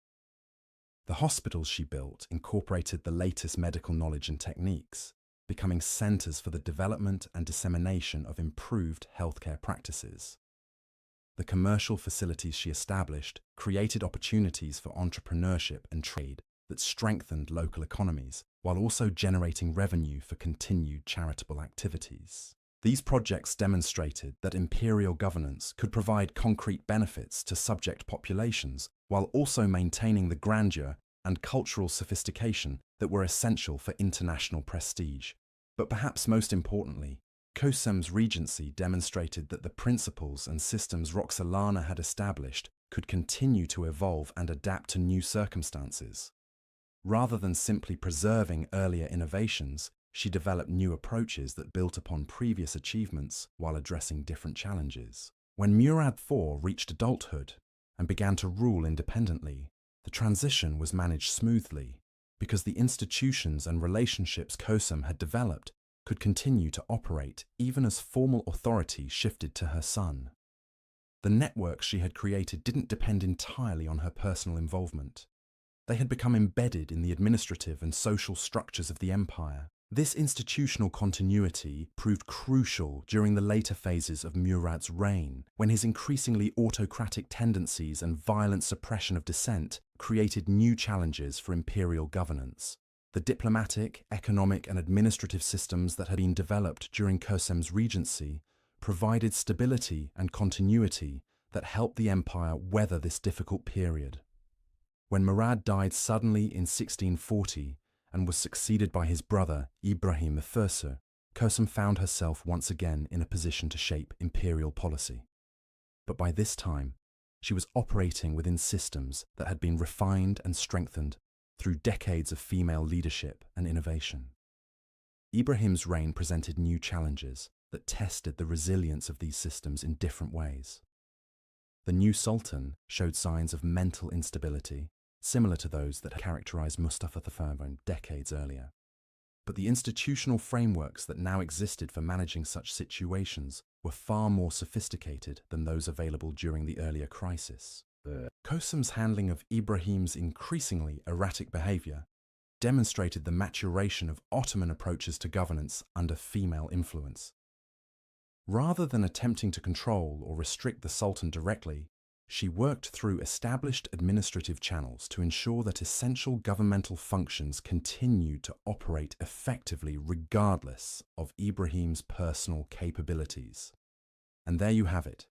The hospitals she built incorporated the latest medical knowledge and techniques, becoming centers for the development and dissemination of improved healthcare practices. The commercial facilities she established created opportunities for entrepreneurship and trade that strengthened local economies, while also generating revenue for continued charitable activities. These projects demonstrated that imperial governance could provide concrete benefits to subject populations while also maintaining the grandeur and cultural sophistication that were essential for international prestige. But perhaps most importantly, Kösem's regency demonstrated that the principles and systems Roxelana had established could continue to evolve and adapt to new circumstances. Rather than simply preserving earlier innovations, she developed new approaches that built upon previous achievements while addressing different challenges. When Murad IV reached adulthood and began to rule independently, the transition was managed smoothly because the institutions and relationships Kösem had developed could continue to operate even as formal authority shifted to her son. The networks she had created didn't depend entirely on her personal involvement. They had become embedded in the administrative and social structures of the empire. This institutional continuity proved crucial during the later phases of Murad's reign, when his increasingly autocratic tendencies and violent suppression of dissent created new challenges for imperial governance. The diplomatic, economic, and administrative systems that had been developed during Kösem's regency provided stability and continuity that helped the empire weather this difficult period. When Murad died suddenly in 1640, and was succeeded by his brother Ibrahim I, Kusum found herself once again in a position to shape imperial policy. But by this time, she was operating within systems that had been refined and strengthened through decades of female leadership and innovation. Ibrahim's reign presented new challenges that tested the resilience of these systems in different ways. The new Sultan showed signs of mental instability, similar to those that had characterized Mustafa I decades earlier. But the institutional frameworks that now existed for managing such situations were far more sophisticated than those available during the earlier crisis. Kusum's handling of Ibrahim's increasingly erratic behavior demonstrated the maturation of Ottoman approaches to governance under female influence. Rather than attempting to control or restrict the Sultan directly, she worked through established administrative channels to ensure that essential governmental functions continued to operate effectively regardless of Ibrahim's personal capabilities. And there you have it,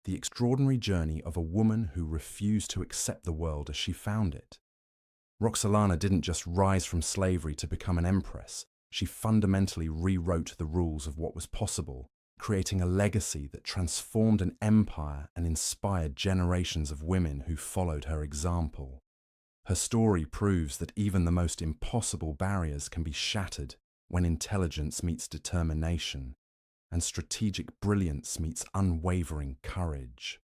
the extraordinary journey of a woman who refused to accept the world as she found it. Roxelana didn't just rise from slavery to become an empress, she fundamentally rewrote the rules of what was possible, creating a legacy that transformed an empire and inspired generations of women who followed her example. Her story proves that even the most impossible barriers can be shattered when intelligence meets determination, and strategic brilliance meets unwavering courage.